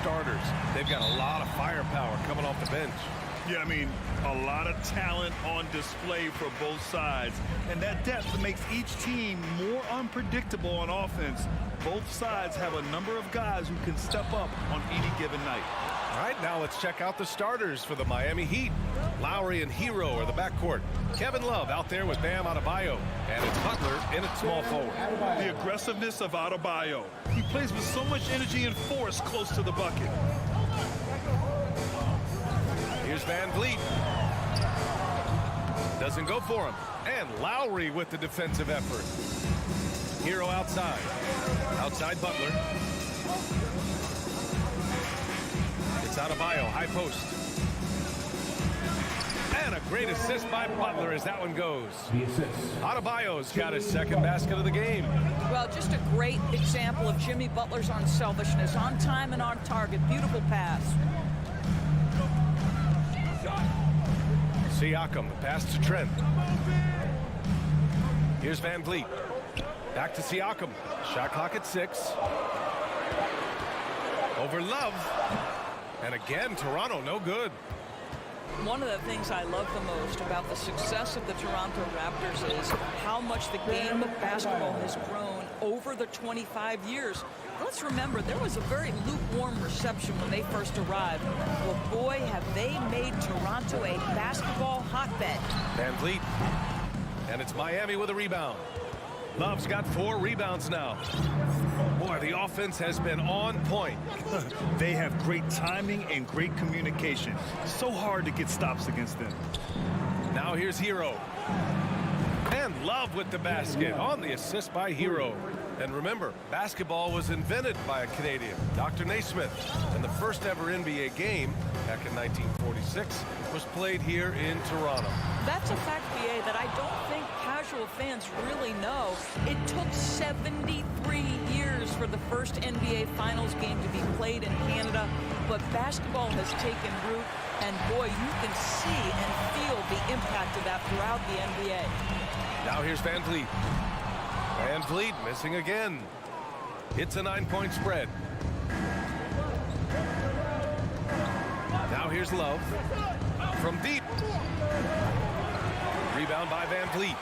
starters. They've got a lot of firepower coming off the bench. Yeah, I mean, a lot of talent on display for both sides. And that depth makes each team more unpredictable on offense. Both sides have a number of guys who can step up on any given night. All right, now let's check out the starters for the Miami Heat. Lowry and Hero are the backcourt. Kevin Love out there with Bam Adebayo. And it's Butler in at small forward. The aggressiveness of Adebayo. He plays with so much energy and force close to the bucket. Here's Van Vliet. Doesn't go for him. And Lowry with the defensive effort. Hero outside. Outside Butler. It's Adebayo, high post. And a great assist by Butler as that one goes. Adebayo's got his second basket of the game. Well, just a great example of Jimmy Butler's unselfishness. On time and on target. Beautiful pass. Siakam, the pass to Trent. Here's Van Vliet. Back to Siakam. Shot clock at 6. Over Love. And again, Toronto, no good. One of the things I love the most about the success of the Toronto Raptors is how much the game of basketball has grown over the 25 years. Let's remember, there was a very lukewarm reception when they first arrived. Well, boy, have they made Toronto a basketball hotbed. Van Vliet. And it's Miami with a rebound. Love's got 4 rebounds now. Boy, the offense has been on point. They have great timing and great communication. So hard to get stops against them. Now here's Hero. And Love with the basket on the assist by Hero. And remember, basketball was invented by a Canadian, Dr. Naismith. And the first ever NBA game, back in 1946, was played here in Toronto. That's a fact, BA, that I don't think casual fans really know. It took 73 years for the first NBA Finals game to be played in Canada, but basketball has taken root, and boy, you can see and feel the impact of that throughout the NBA. Now here's Van Vliet. Van Vliet missing again. It's a 9-point spread. Now here's Love. From deep. Rebound by Van Vliet.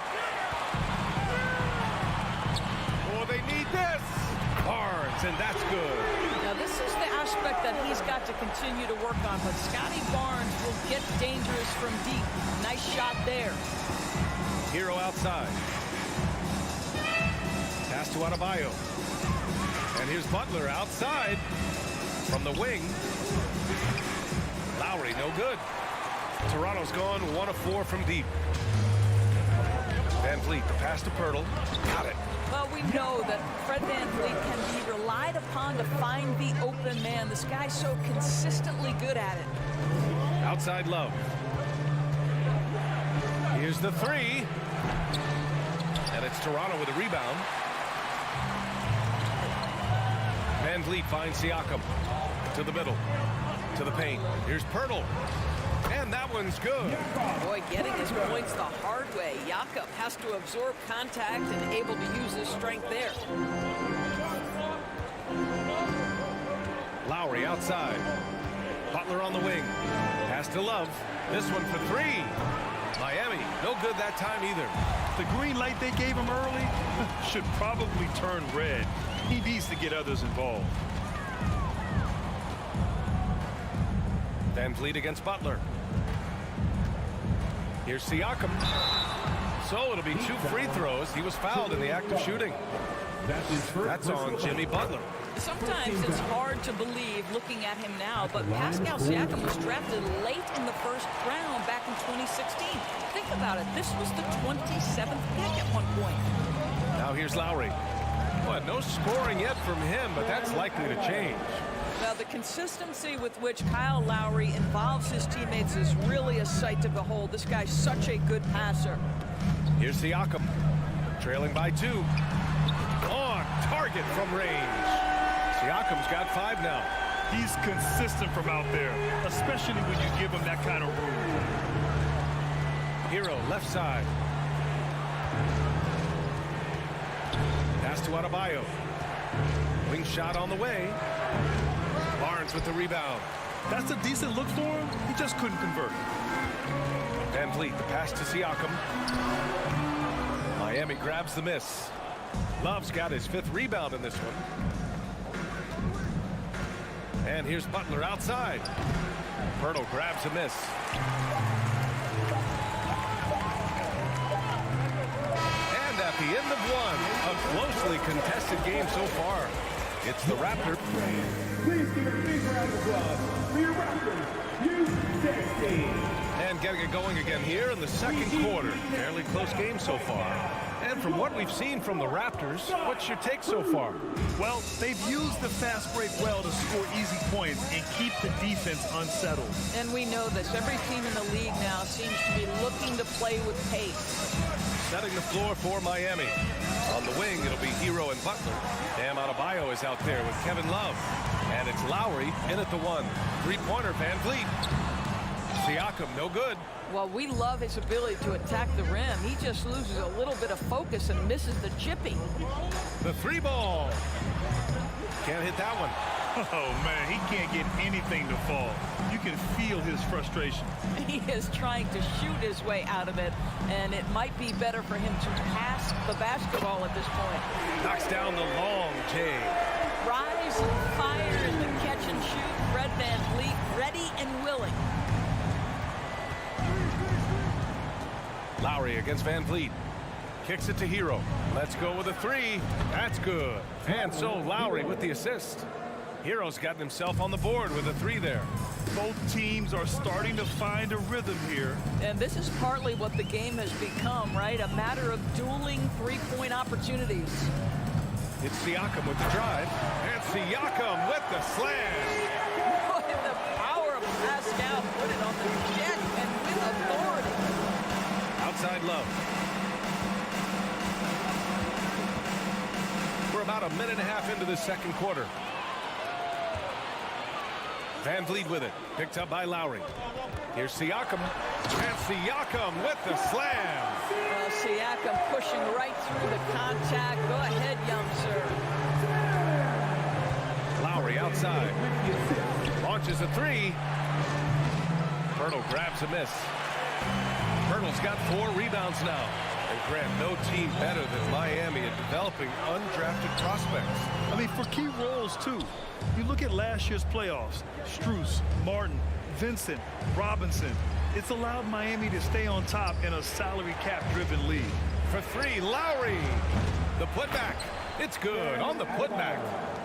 Oh, they need this. Barnes, and that's good. Now, this is the aspect that he's got to continue to work on, but Scotty Barnes will get dangerous from deep. Nice shot there. Hero outside. Pass to Adebayo. And here's Butler outside from the wing. Lowry, no good. Toronto's gone 1 of 4 from deep. Van Vliet, the pass to Pirtle. Got it. Well, we know that Fred Van Vliet can be relied upon to find the open man. This guy's so consistently good at it. Outside Love. Here's the 3. And it's Toronto with a rebound. Van Vliet finds Siakam to the middle, to the paint. Here's Pirtle. And that one's good. Boy, getting his points the hard way. Jakob has to absorb contact and able to use his strength there. Lowry outside. Butler on the wing. Pass to Love. This one for 3. Miami, no good that time either. The green light they gave him early should probably turn red. He needs to get others involved. Van Vliet against Butler. Here's Siakam. So it'll be 2 free throws. He was fouled in the act of shooting. That's on Jimmy Butler. Sometimes it's hard to believe looking at him now, but Pascal Siakam was drafted late in the first round back in 2016. Think about it. This was the 27th pick at one point. Now here's Lowry. Well, no scoring yet from him, but that's likely to change. Now, the consistency with which Kyle Lowry involves his teammates is really a sight to behold. This guy's such a good passer. Here's Siakam, trailing by 2. On target from range. Siakam's got 5 now. He's consistent from out there, especially when you give him that kind of room. Hero left side. Pass to Adebayo. Wing shot on the way. Barnes with the rebound. That's a decent look for him. He just couldn't convert. Van Vliet, the pass to Siakam. Miami grabs the miss. Love's got his 5th rebound in this one. And here's Butler outside. Pirtle grabs a miss. And at the end of one, a closely contested game so far. It's the Raptors. Please give a big round of applause for your Raptors, U16. And getting it going again here in the second quarter. Fairly close game so far. And from what we've seen from the Raptors, what's your take so far? Well, they've used the fast break well to score easy points and keep the defense unsettled. And we know this. Every team in the league now seems to be looking to play with pace. Setting the floor for Miami. On the wing, it'll be Hero and Butler. Bam Adebayo is out there with Kevin Love. And it's Lowry in at the 1. 3-pointer, Van Vliet. Siakam, no good. Well, we love his ability to attack the rim. He just loses a little bit of focus and misses the chippy. The 3-ball. Can't hit that one. Oh, man, he can't get anything to fall. You can feel his frustration. He is trying to shoot his way out of it, and it might be better for him to pass the basketball at this point. Knocks down the long J. Rise and fire in the catch and shoot. Fred Van Vliet ready and willing. Lowry against Van Vliet. Kicks it to Hero. Let's go with a 3. That's good. And so Lowry with the assist. Hero's gotten himself on the board with a 3 there. Both teams are starting to find a rhythm here. And this is partly what the game has become, right? A matter of dueling 3-point opportunities. It's Siakam with the drive. And Siakam with the slam. Boy, the power of Pascal put it on the jet and with authority. Outside Love. We're about a minute and a half into the second quarter. Van Vliet with it. Picked up by Lowry. Here's Siakam. And Siakam with the slam. Well, Siakam pushing right through the contact. Go ahead, young sir. Lowry outside. Launches a 3. Pirtle grabs a miss. Pirtle's got 4 rebounds now. And Grant, no team better than Miami at developing undrafted prospects. I mean, for key roles, too. You look at last year's playoffs. Strus, Martin, Vincent, Robinson. It's allowed Miami to stay on top in a salary cap-driven league. For 3, Lowry. The putback. It's good on the putback.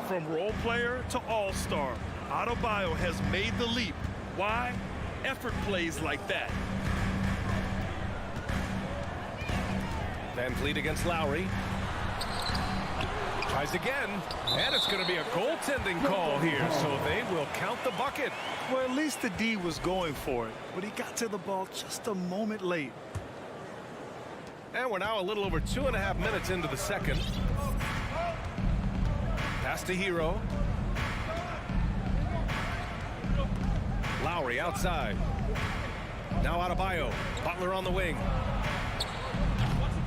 From role player to all-star, Adebayo has made the leap. Why? Effort plays like that. Van Vliet against Lowry. Tries again, and it's going to be a goaltending call here, so they will count the bucket. Well, at least the D was going for it, but he got to the ball just a moment late. And we're now a little over 2.5 minutes into the second. Pass to Hero. Lowry outside. Now Adebayo. Butler on the wing.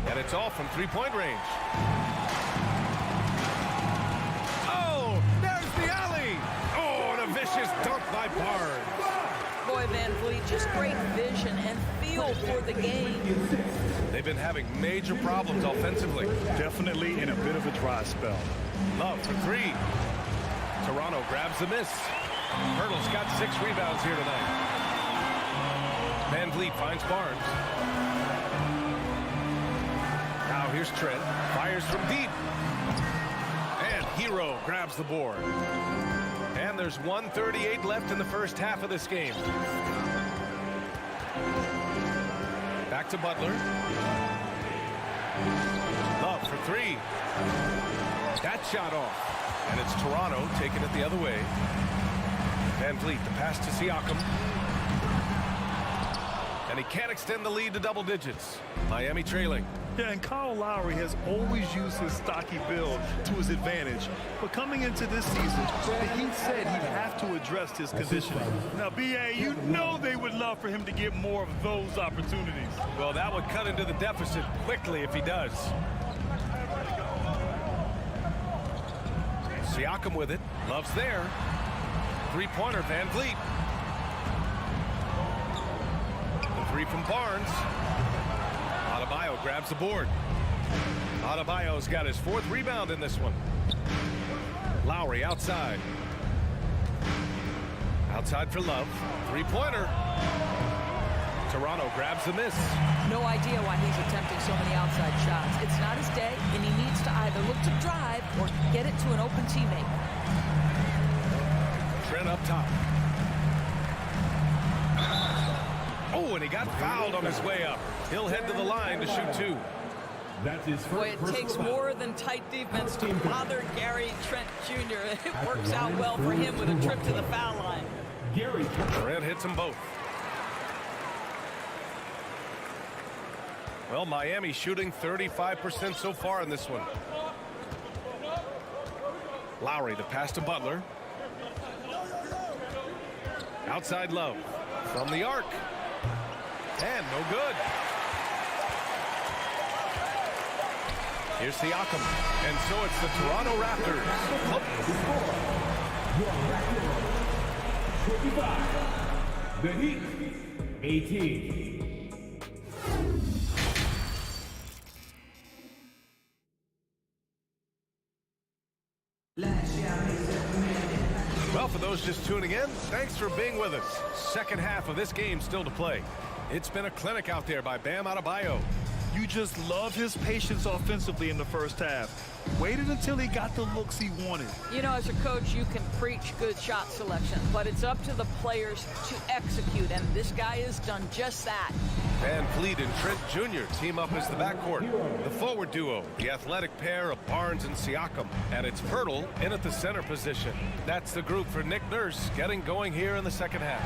And it's all from 3-point range. Oh, there's the alley. Oh, and a vicious dunk by Barnes. Boy, Van Vliet, just great vision and feel for the game. They've been having major problems offensively. Definitely in a bit of a dry spell. Love for 3. Toronto grabs the miss. Pirtle's got 6 rebounds here tonight. Van Vliet finds Barnes. Now here's Trent. Fires from deep. And Hero grabs the board. And there's 1:38 left in the first half of this game. Back to Butler. Love for 3. That shot off. And it's Toronto taking it the other way. Van Vliet, the pass to Siakam. And he can't extend the lead to double digits. Miami trailing. Yeah, and Kyle Lowry has always used his stocky build to his advantage. But coming into this season, the Heat said he'd have to address his conditioning. Now, B.A., you know they would love for him to get more of those opportunities. Well, that would cut into the deficit quickly if he does. Siakam with it. Love's there. Three-pointer, Van Vliet. The three from Barnes. Adebayo grabs the board. Adebayo's got his 4th rebound in this one. Lowry outside. Outside for Love. Three-pointer. Toronto grabs the miss. No idea why he's attempting so many outside shots. It's not his day, and he needs to either look to drive or get it to an open teammate. Trent up top. Oh, and he got fouled on his way up. He'll head to the line to shoot 2. That's his first. Boy, it takes more than tight defense to bother Gary Trent Jr. It works out well for him with a trip to the foul line. Gary Trent hits them both. Well, Miami shooting 35% so far in this one. Lowry, the pass to Butler. Outside Love. From the arc. And no good. Here's Siakam. And so it's the Toronto Raptors. 25. The Heat, 18. Well, for those just tuning in, thanks for being with us. Second half of this game still to play. It's been a clinic out there by Bam Adebayo. You just love his patience offensively in the first half. Waited until he got the looks he wanted. You know, as a coach, you can preach good shot selection, but it's up to the players to execute, and this guy has done just that. Van Vliet and Trent Jr. team up as the backcourt. The forward duo, the athletic pair of Barnes and Siakam. And it's Pirtle in at the center position. That's the group for Nick Nurse getting going here in the second half.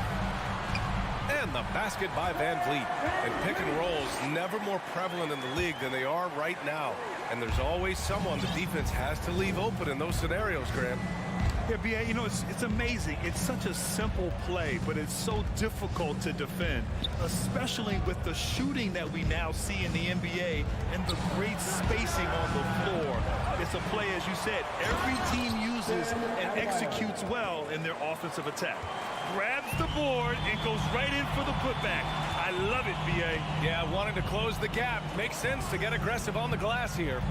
And the basket by Van Vliet. And pick and rolls never more prevalent in the league than they are right now. And there's always someone the defense has to leave open in those scenarios, Graham. Yeah, B.A., you know, it's amazing. It's such a simple play, but it's so difficult to defend, especially with the shooting that we now see in the NBA and the great spacing on the floor. It's a play, as you said, every team uses and executes well in their offensive attack. Grabs the board and goes right in for the putback. I love it, B.A. Yeah, wanting to close the gap. Makes sense to get aggressive on the glass here.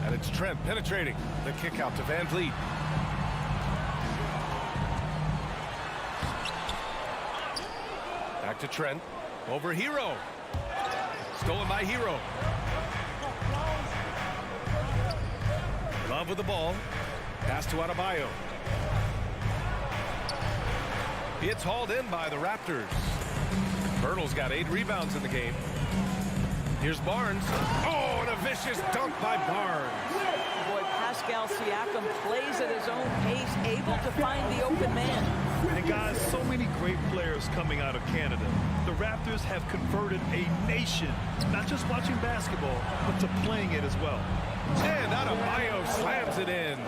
And it's Trent penetrating. The kick out to Van Vliet. Back to Trent. Over Hero. Stolen by Hero. Love with the ball. Pass to Adebayo. It's hauled in by the Raptors. Pirtle's got 8 rebounds in the game. Here's Barnes. Oh, and a vicious dunk by Barnes. Boy, Pascal Siakam plays at his own pace, able to find the open man. And guys, so many great players coming out of Canada. The Raptors have converted a nation, not just watching basketball, but to playing it as well. And Adebayo slams it in.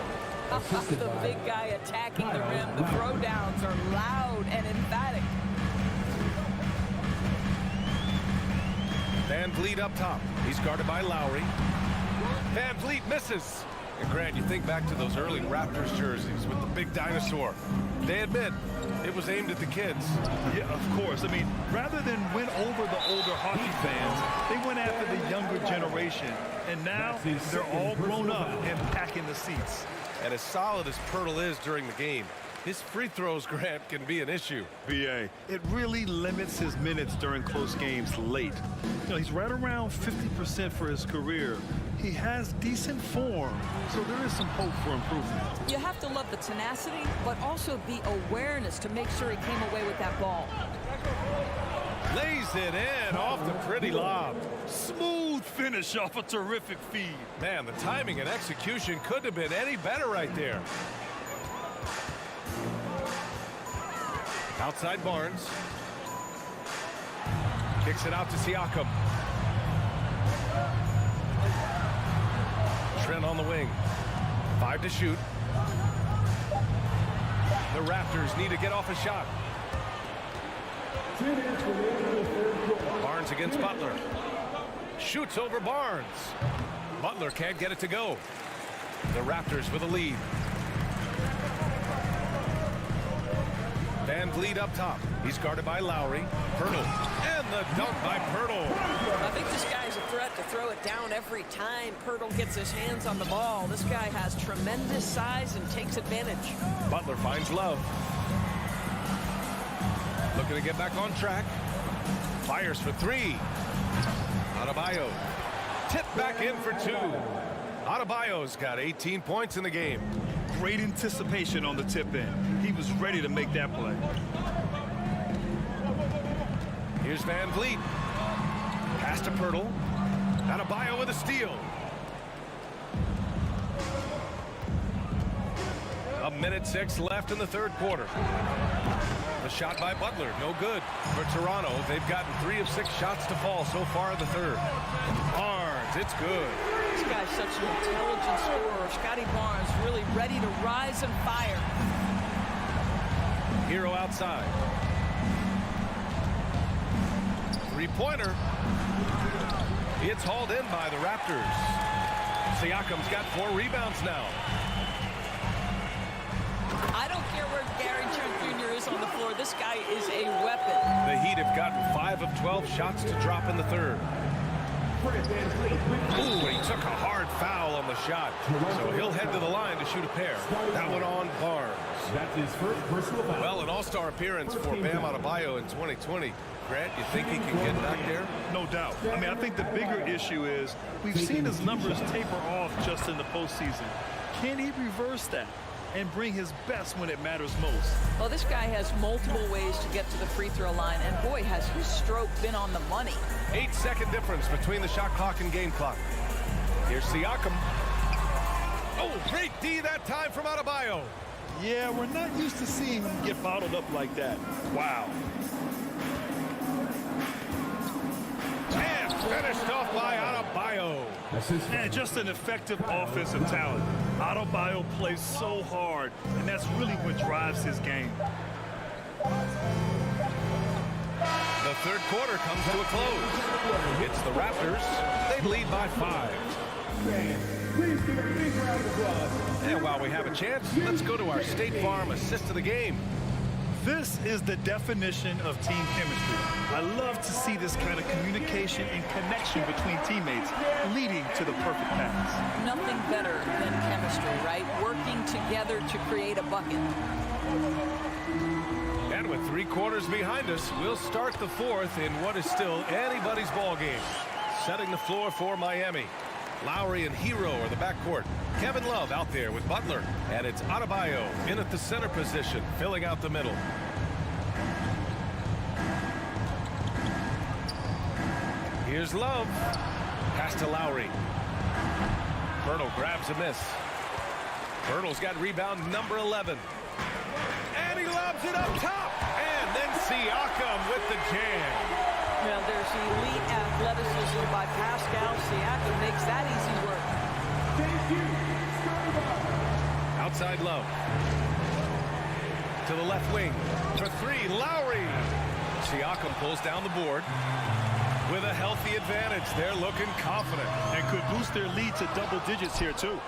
The big guy attacking the rim. The throwdowns are loud and emphatic. Van Vliet up top. He's guarded by Lowry. Van Vliet misses. And Grant, you think back to those early Raptors jerseys with the big dinosaur. They admit it was aimed at the kids. Yeah, of course. I mean, rather than win over the older hockey fans, they went after the younger generation. And now they're all grown up and packing the seats. And as solid as Pirtle is during the game, his free throws, Grant, can be an issue. B.A., it really limits his minutes during close games late. You know, he's right around 50% for his career. He has decent form, so there is some hope for improvement. You have to love the tenacity, but also the awareness to make sure he came away with that ball. Lays it in off the pretty lob. Smooth finish off a terrific feed. Man, the timing and execution couldn't have been any better right there. Outside Barnes. Kicks it out to Siakam. Trent on the wing. 5 to shoot. The Raptors need to get off a shot. Barnes against Butler. Shoots over Barnes. Butler can't get it to go. The Raptors with a lead. Vliet up top. He's guarded by Lowry. Pirtle. And the dunk by Pirtle. I think this guy's a threat to throw it down every time Pirtle gets his hands on the ball. This guy has tremendous size and takes advantage. Butler finds Love. Looking to get back on track. Fires for three. Adebayo. Tipped back in for two. Adebayo's got 18 points in the game. Great anticipation on the tip in. He was ready to make that play. Here's Van Vliet. Pass to Pirtle. Adebayo with a steal. A minute 6 left in the third quarter. The shot by Butler, no good. For Toronto, they've gotten 3 of 6 shots to fall so far in the third. Barnes, it's good. This guy's such an intelligent scorer. Scotty Barnes really ready to rise and fire. Hero outside. Three-pointer. It's hauled in by the Raptors. Siakam's got 4 rebounds now. I don't care where Gary Trent Jr. is on the floor. This guy is a weapon. The Heat have gotten 5 of 12 shots to drop in the third. Ooh, he took a hard foul on the shot. So he'll head to the line to shoot a pair. That one on Barnes. That's his first personal foul. Well, an all-star appearance for Bam Adebayo in 2020. Grant, you think he can get back there? No doubt. I mean, I think the bigger issue is we've seen his numbers taper off just in the postseason. Can he reverse that and bring his best when it matters most? Well, this guy has multiple ways to get to the free throw line, and boy, has his stroke been on the money. 8-second difference between the shot clock and game clock. Here's Siakam. Oh, great D that time from Adebayo. Yeah, we're not used to seeing him get bottled up like that. Wow. And finished off by Adebayo. And just an effective offensive talent. Adebayo plays so hard, and that's really what drives his game. The third quarter comes to a close. It's the Raptors. They lead by 5. Please give a big round of applause. And while we have a chance, let's go to our State Farm assist of the game. This is the definition of team chemistry. I love to see this kind of communication and connection between teammates leading to the perfect pass. Nothing better than chemistry, right? Working together to create a bucket. And with 3 quarters behind us, we'll start the fourth in what is still anybody's ball game. Setting the floor for Miami. Lowry and Hero are the backcourt. Kevin Love out there with Butler. And it's Adebayo in at the center position, filling out the middle. Here's Love. Pass to Lowry. Pirtle grabs a miss. Pirtle's got rebound number 11. And he lobs it up top. And then Siakam with the jam. Now there's elite athleticism by Pascal Siakam. Makes that easy work. Thank you. Outside Love. To the left wing. For 3, Lowry. Siakam pulls down the board. With a healthy advantage, they're looking confident. And could boost their lead to double digits here, too.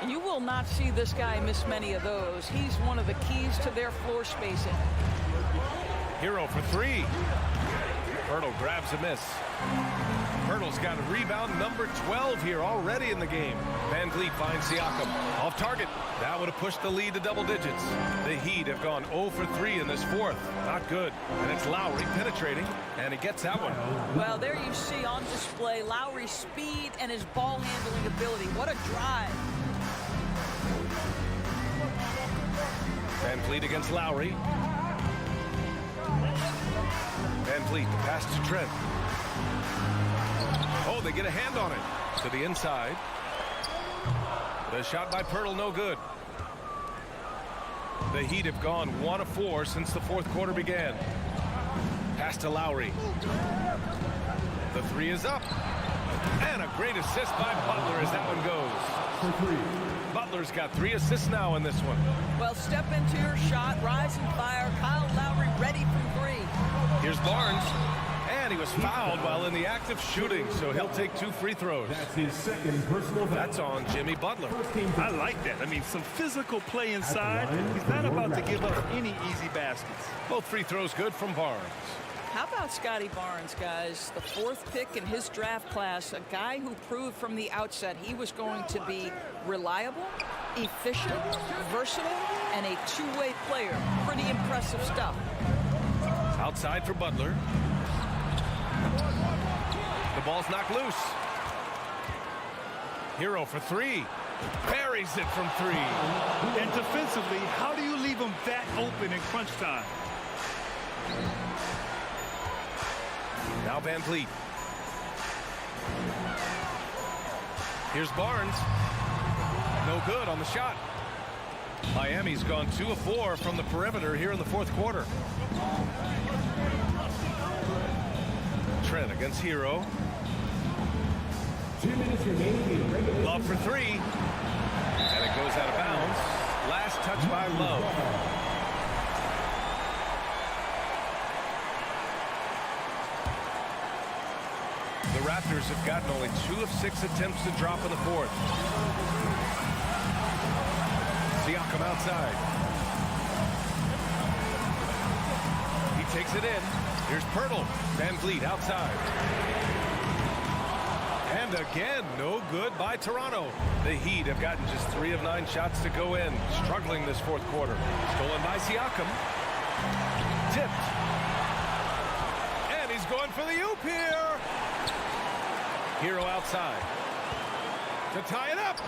You will not see this guy miss many of those. He's one of the keys to their floor spacing. Hero for 3. Pirtle grabs a miss. Pirtle's got a rebound number 12 here already in the game. Van Vliet finds Siakam. Off target. That would have pushed the lead to double digits. The Heat have gone 0 for 3 in this fourth. Not good. And it's Lowry penetrating, and he gets that one. Well, there you see on display Lowry's speed and his ball handling ability. What a drive. Van Vliet against Lowry. Van Vliet, the pass to Trent. Oh, they get a hand on it. To the inside. The shot by Pirtle, no good. The Heat have gone 1 of 4 since the fourth quarter began. Pass to Lowry. The 3 is up. And a great assist by Butler as that one goes. Butler's got 3 assists now in this one. Well, step into your shot, rise and fire. Kyle Lowry ready from 3. Here's Barnes. And he was fouled while in the act of shooting, so he'll take 2 free throws. That's his second personal foul. That's on Jimmy Butler. I like that. I mean, some physical play inside. He's not about to give up any easy baskets. Both free throws good from Barnes. How about Scotty Barnes, guys? The 4th pick in his draft class, a guy who proved from the outset he was going to be reliable, efficient, versatile, and a two-way player. Pretty impressive stuff. Outside for Butler. The ball's knocked loose. Hero for 3. Buries it from 3. And defensively, how do you leave him that open in crunch time? Now Van Vliet. Here's Barnes. No good on the shot. Miami's gone 2 of 4 from the perimeter here in the 4th quarter. Trent against Hero. 2 minutes remaining. Love for 3. And it goes out of bounds. Last touch by Love. The Raptors have gotten only 2 of 6 attempts to drop in the 4th. Siakam outside. He takes it in. Here's Pirtle. Van Vliet outside. And again, no good by Toronto. The Heat have gotten just 3 of 9 shots to go in. Struggling this 4th quarter. Stolen by Siakam. Tipped. And he's going for the oop here. Hero outside. To tie it up.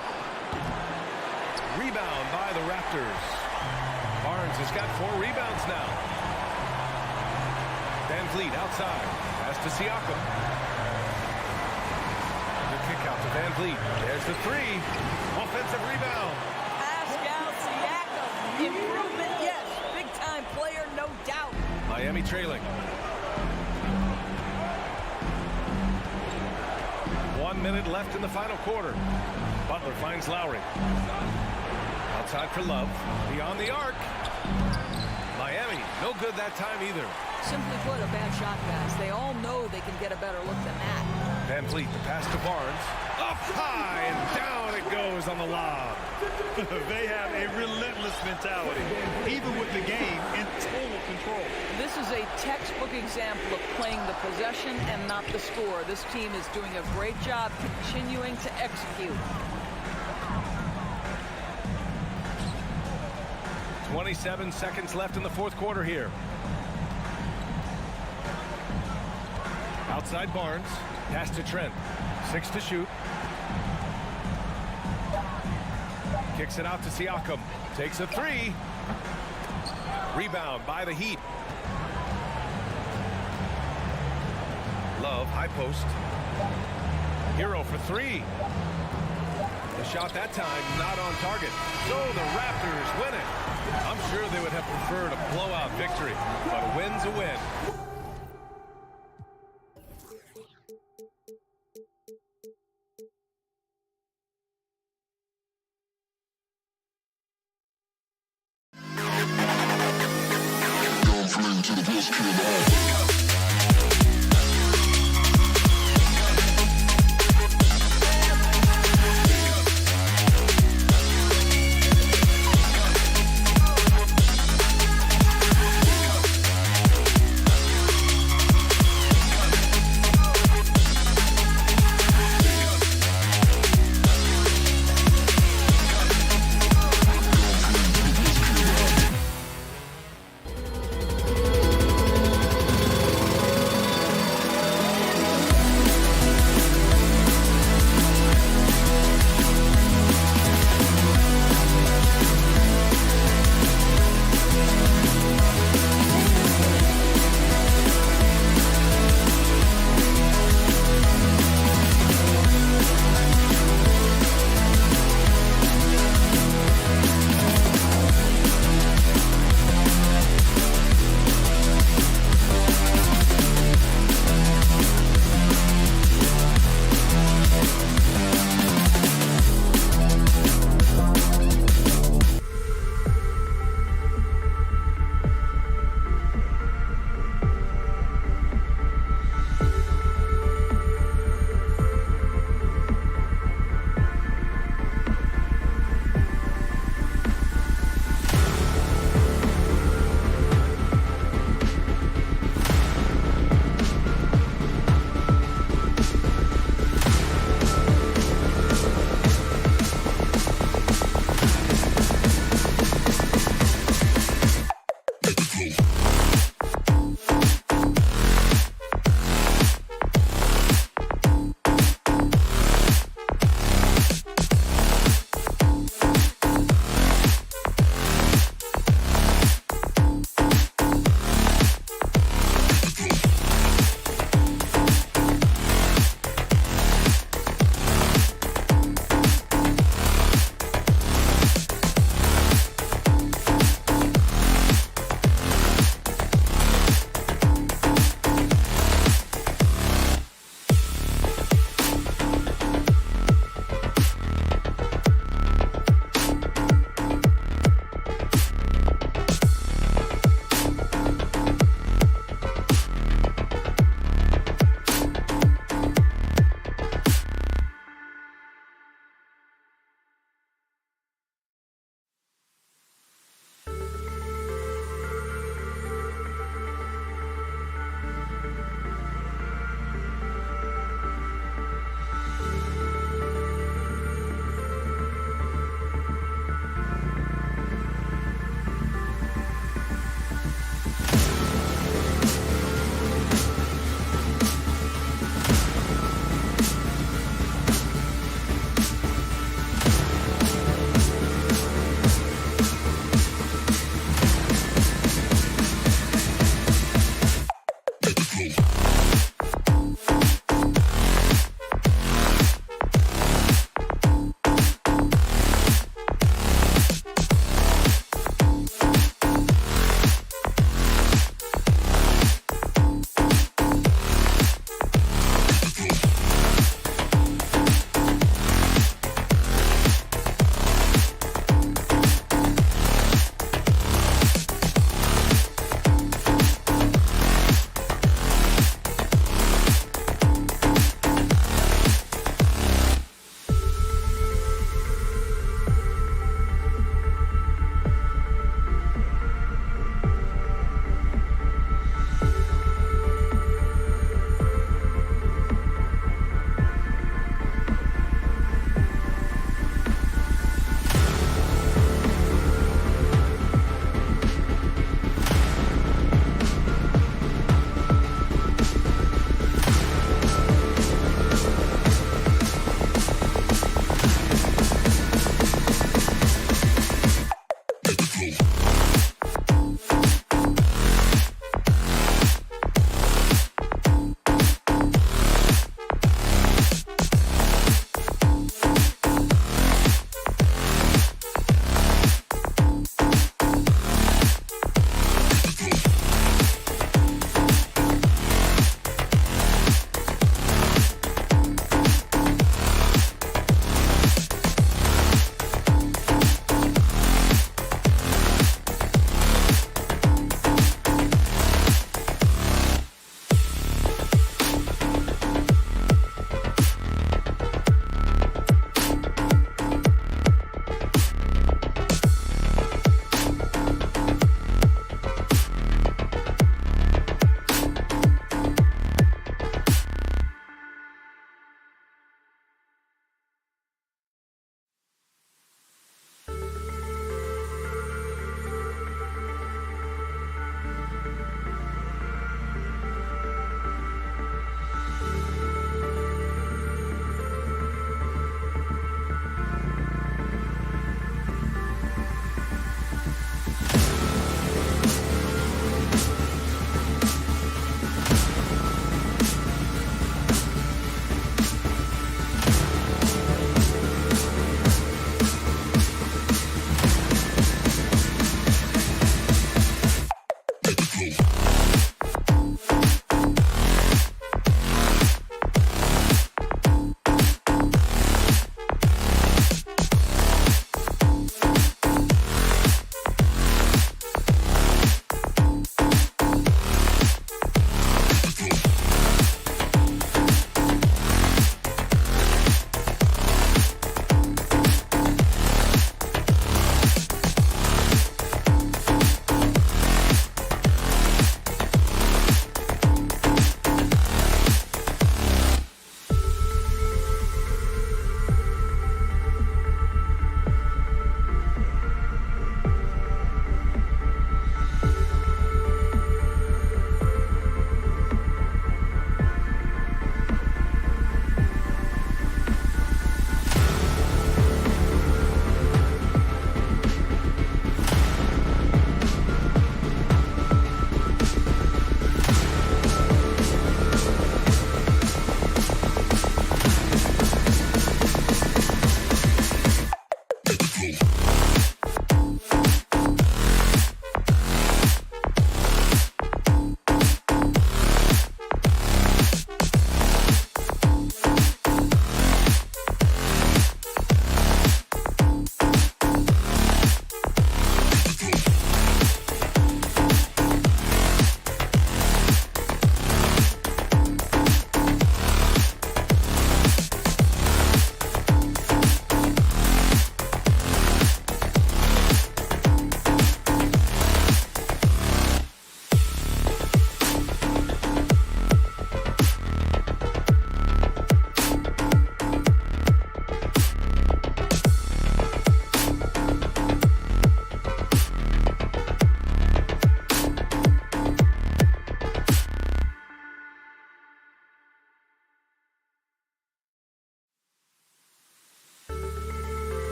Rebound by the Raptors. Barnes has got 4 rebounds now. Van Vliet outside. Pass to Siakam. The kick out to Van Vliet. There's the 3. Offensive rebound. Pascal Siakam. Improvement, yes. Big-time player, no doubt. Miami trailing. 1 minute left in the final quarter. Butler finds Lowry. Outside for Love. Beyond the arc. Miami, no good that time either. Simply put, a bad shot pass. They all know they can get a better look than that. Van Vliet, the pass to Barnes. Up high and down it goes on the lob. They have a relentless mentality, even with the game in total control. This is a textbook example of playing the possession and not the score. This team is doing a great job continuing to execute. 27 seconds left in the 4th quarter here. Outside Barnes. Pass to Trent. 6 to shoot. Kicks it out to Siakam. Takes a 3. Rebound by the Heat. Love, high post. Hero for 3. The shot that time not on target. So the Raptors win it. I'm sure they would have preferred a blowout victory, but a win's a win. To the best kid.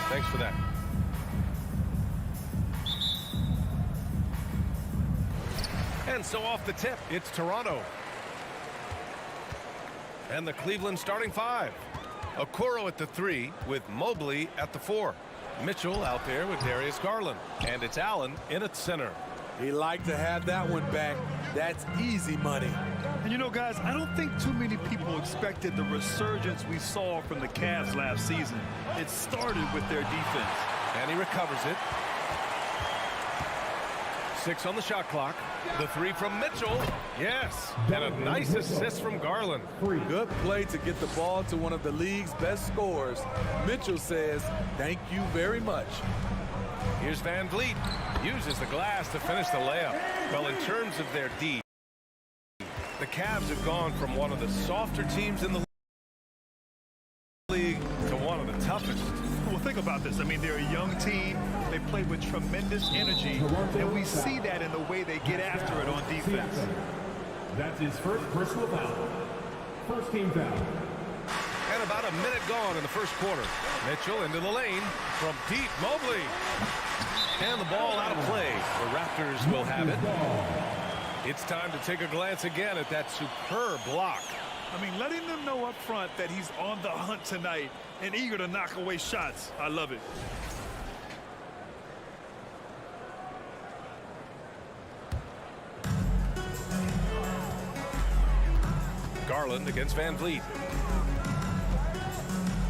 Thanks for that. And so off the tip, it's Toronto. And the Cleveland starting five. Okoro at the 3 with Mobley at the 4. Mitchell out there with Darius Garland. And it's Allen in at center. He liked to have that one back. That's easy money. And you know, guys, I don't think too many people expected the resurgence we saw from the Cavs last season. It started with their defense. And he recovers it. 6 on the shot clock. The 3 from Mitchell. Yes. And a nice assist from Garland. Good play to get the ball to one of the league's best scorers. Mitchell says, thank you very much. Here's Van Vliet. Uses the glass to finish the layup. Well, in terms of their D, the Cavs have gone from one of the softer teams in the league to one of the toughest. Well, think about this. I mean, they're a young team. They play with tremendous energy, and we see that in the way they get after it on defense. That's his first personal foul. First team foul. And about a minute gone in the first quarter. Mitchell into the lane from deep. Mobley. And the ball out of play. The Raptors will have it. It's time to take a glance again at that superb block. I mean, letting them know up front that he's on the hunt tonight and eager to knock away shots. I love it. Garland against Van Vliet.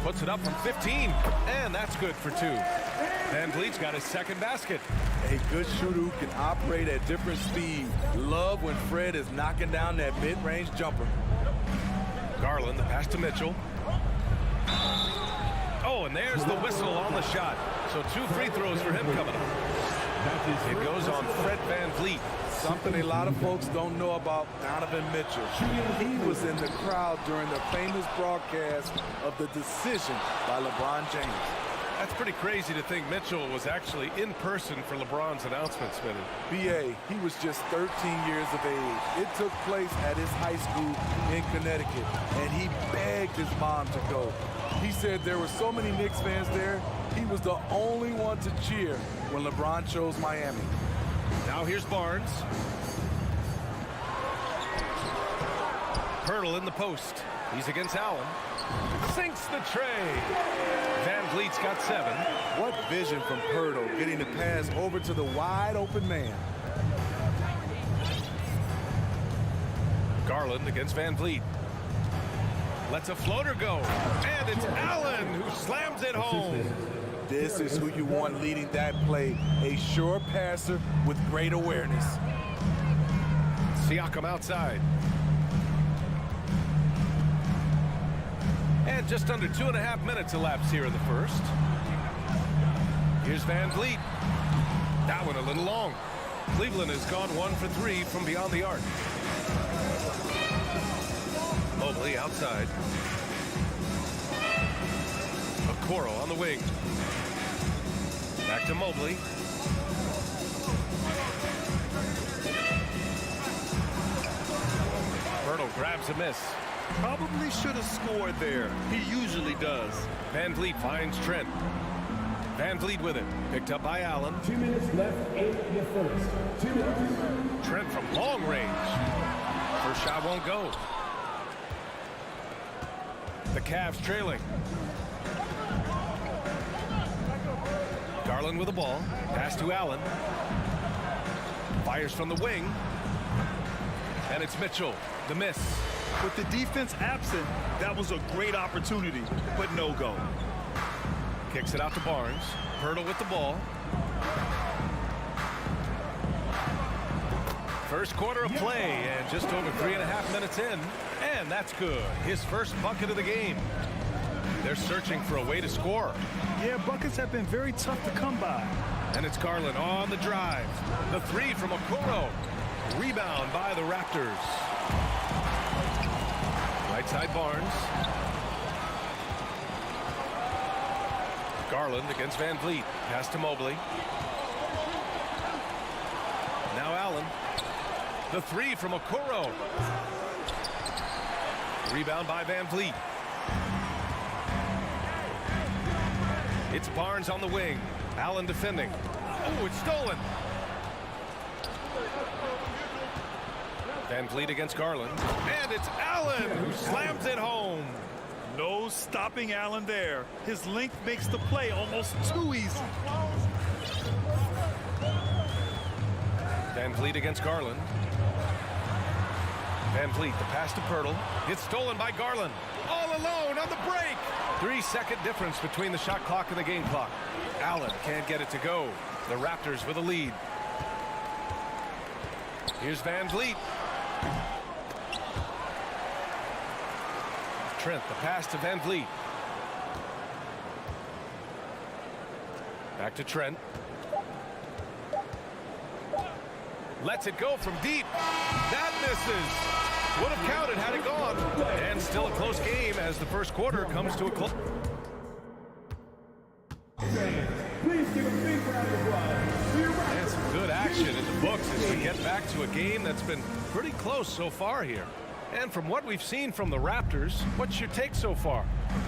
Puts it up from 15, and that's good for 2. Van Vliet's got his second basket. A good shooter who can operate at different speeds. Love when Fred is knocking down that mid-range jumper. Garland, the pass to Mitchell. Oh, and there's the whistle on the shot. So 2 free throws for him coming up. It goes on Fred Van Vliet. Something a lot of folks don't know about Donovan Mitchell. He was in the crowd during the famous broadcast of the decision by LeBron James. That's pretty crazy to think Mitchell was actually in person for LeBron's announcement, Smitty. B.A., he was just 13 years of age. It took place at his high school in Connecticut, and he begged his mom to go. He said there were so many Knicks fans there, he was the only one to cheer when LeBron chose Miami. Now here's Barnes. Hurdle in the post. He's against Allen. Sinks the tray. Van Vliet's got 7. What vision from Hurdle, getting the pass over to the wide open man. Garland against Van Vliet. Lets a floater go. And it's Allen who slams it home. This is who you want leading that play. A sure passer with great awareness. Siakam outside. And just under 2.5 minutes elapsed here in the first. Here's Van Vliet. That one a little long. Cleveland has gone 1 for 3 from beyond the arc. Mobley outside. Okoro on the wing. Back to Mobley. Hurdle grabs a miss. Probably should have scored there. He usually does. Van Vliet finds Trent. Van Vliet with it. Picked up by Allen. 2 minutes left in the first. 2 minutes. Trent from long range. First shot won't go. The Cavs trailing. Garland with the ball. Pass to Allen. Fires from the wing. And it's Mitchell. The miss. With the defense absent, that was a great opportunity, but no go. Kicks it out to Barnes. Hurdle with the ball. First quarter of play, and just over 3.5 minutes in, and that's good. His first bucket of the game. They're searching for a way to score. Yeah, buckets have been very tough to come by. And it's Garland on the drive. The 3 from Okoro. Rebound by the Raptors. Right side Barnes. Garland against Van Vliet. Pass to Mobley. Now Allen. The 3 from Okoro. Rebound by Van Vliet. It's Barnes on the wing. Allen defending. Oh, it's stolen. Van Vliet against Garland. And it's Allen who slams it home. No stopping Allen there. His length makes the play almost too easy. Van Vliet against Garland. Van Vliet, the pass to Pirtle. It's stolen by Garland. All alone on the break. 3-second difference between the shot clock and the game clock. Allen can't get it to go. The Raptors with a lead. Here's Van Vliet. Trent, the pass to Van Vliet. Back to Trent. Lets it go from deep. That misses. Would have counted had it gone. And still a close game as the first quarter comes to a close. Please give a big round of applause. And some good action in the books as we get back to a game that's been pretty close so far here. And from what we've seen from the Raptors, what's your take so far?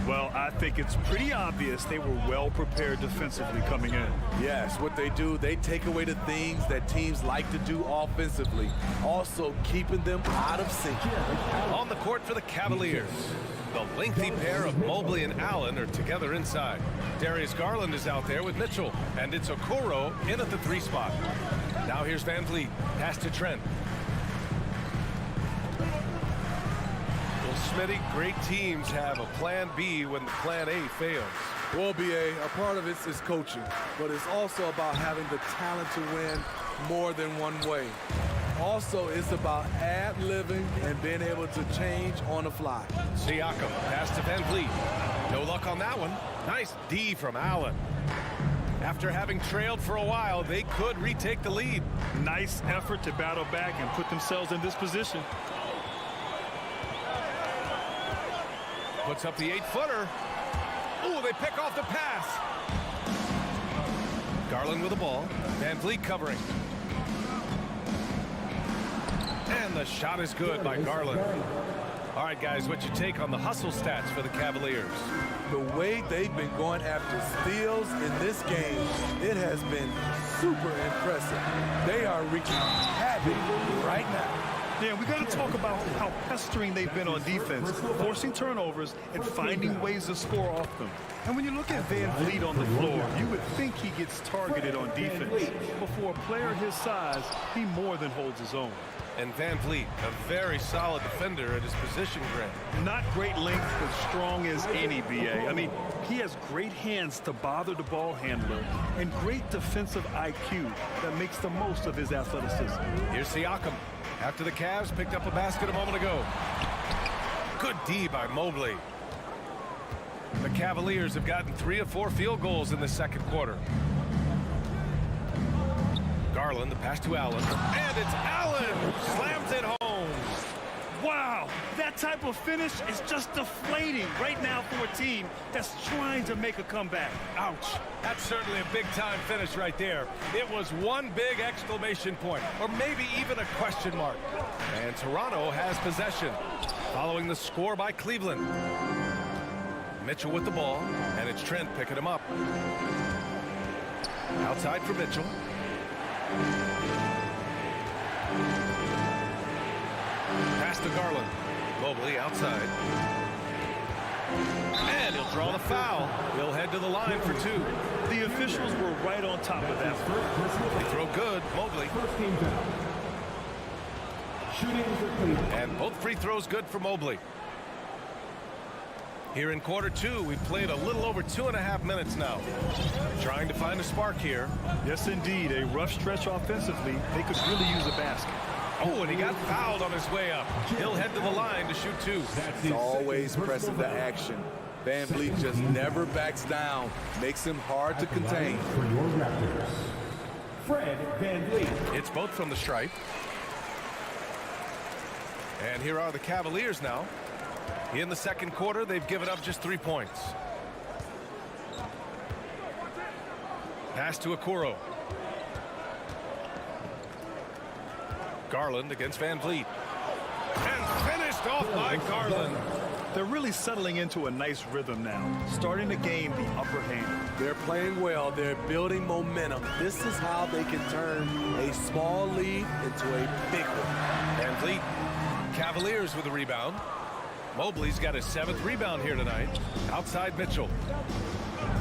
Well, I think it's pretty obvious they were well prepared defensively coming in. Yes, what they do, they take away the things that teams like to do offensively, also keeping them out of sync. On the court for the Cavaliers, the lengthy pair of Mobley and Allen are together inside. Darius Garland is out there with Mitchell, and it's Okoro in at the 3 spot. Now here's Van Vliet, pass to Trent. Smitty, great teams have a plan B when the plan A fails. Well, BA, a part of it is coaching, but it's also about having the talent to win more than one way. Also, it's about ad-libbing and being able to change on the fly. Siakam, pass to Van Vliet. No luck on that one. Nice D from Allen. After having trailed for a while, they could retake the lead. Nice effort to battle back and put themselves in this position. Puts up the 8-footer. Ooh, they pick off the pass. Garland with the ball. Van Vliet covering. And the shot is good by Garland. All right, guys, what's your take on the hustle stats for the Cavaliers? The way they've been going after steals in this game, it has been super impressive. They are wreaking havoc right now. Yeah, we got to talk about how pestering they've been on defense, forcing turnovers and finding ways to score off them. And when you look at Van Vliet on the floor, you would think he gets targeted on defense. But for a player his size, he more than holds his own. And Van Vliet, a very solid defender at his position, Grant. Not great length, but strong as any, BA. I mean, he has great hands to bother the ball handler and great defensive IQ that makes the most of his athleticism. Here's Siakam. After the Cavs picked up a basket a moment ago. Good D by Mobley. The Cavaliers have gotten 3 of 4 field goals in the second quarter. Garland, the pass to Allen. And it's Allen who slams it home. Wow, that type of finish is just deflating right now for a team that's trying to make a comeback. Ouch. That's certainly a big-time finish right there. It was one big exclamation point, or maybe even a question mark. And Toronto has possession, following the score by Cleveland. Mitchell with the ball, and it's Trent picking him up. Outside for Mitchell. Pass to Garland. Mobley outside. And he'll draw the foul. He'll head to the line for 2. The officials were right on top of that. They throw good. Mobley. And both free throws good for Mobley. Here in quarter 2, we've played a little over 2.5 minutes now. Trying to find a spark here. Yes, indeed. A rough stretch offensively. They could really use a basket. Oh, and he got fouled on his way up. He'll head to the line to shoot 2. He's always pressing the action. Van Vliet just never backs down. Makes him hard to contain. For your Raptors, Fred Van Vliet. It's both from the stripe. And here are the Cavaliers now. In the second quarter, they've given up just 3 points. Pass to Okoro. Garland against Van Vliet. And finished off by Garland. They're really settling into a nice rhythm now, starting to gain the upper hand. They're playing well. They're building momentum. This is how they can turn a small lead into a big one. Van Vliet, Cavaliers with a rebound. Mobley's got his 7th rebound here tonight. Outside Mitchell.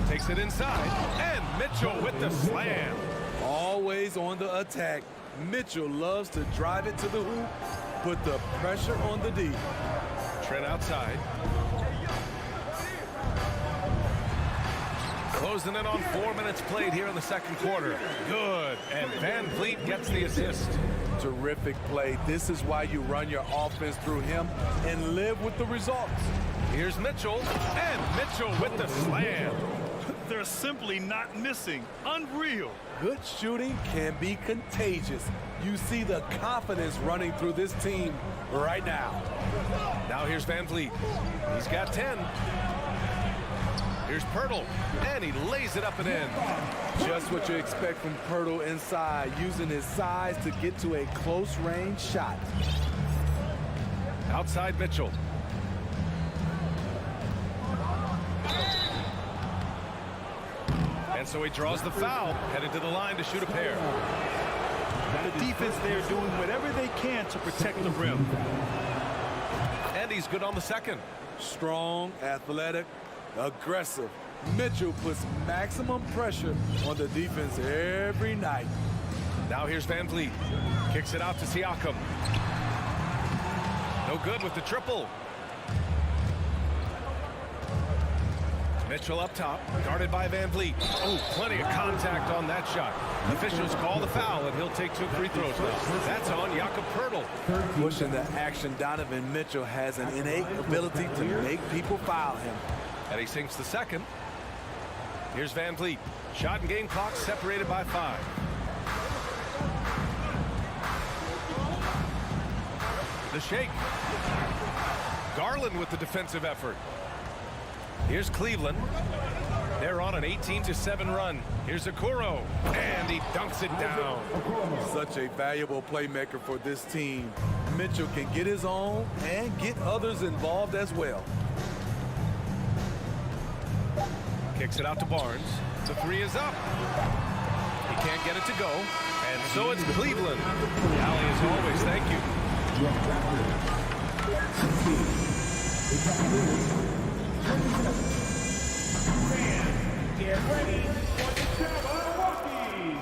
Takes it inside, and Mitchell with the slam. Always on the attack. Mitchell loves to drive it to the hoop, put the pressure on the D. Trent outside. Closing in on 4 minutes played here in the second quarter. Good, and Van Vliet gets the assist. Terrific play. This is why you run your offense through him and live with the results. Here's Mitchell, and Mitchell with the slam. They're simply not missing. Unreal. Good shooting can be contagious. You see the confidence running through this team right now. Now here's Van Vliet. He's got 10. Here's Pirtle, and he lays it up and in. Just what you expect from Pirtle inside, using his size to get to a close-range shot. Outside Mitchell. And so he draws the foul, headed to the line to shoot a pair. The defense there doing whatever they can to protect the rim. And he's good on the second. Strong, athletic, aggressive. Mitchell puts maximum pressure on the defense every night. Now here's Van Vliet. Kicks it out to Siakam. No good with the triple. Mitchell up top, guarded by Van Vliet. Oh, plenty of contact on that shot. Officials call the foul, and he'll take 2 free throws now. That's on Jakob Pirtle. Pushing the action, Donovan Mitchell has an innate ability to make people foul him. And he sinks the second. Here's Van Vliet. Shot and game clock separated by 5. The shake. Garland with the defensive effort. Here's Cleveland. They're on an 18-7 run. Here's Okoro, and he dunks it down. Such a valuable playmaker for this team. Mitchell can get his own and get others involved as well. Kicks it out to Barnes. The 3 is up. He can't get it to go, and so it's Cleveland. Allie, as always, thank you. Get ready for the Cavaliers.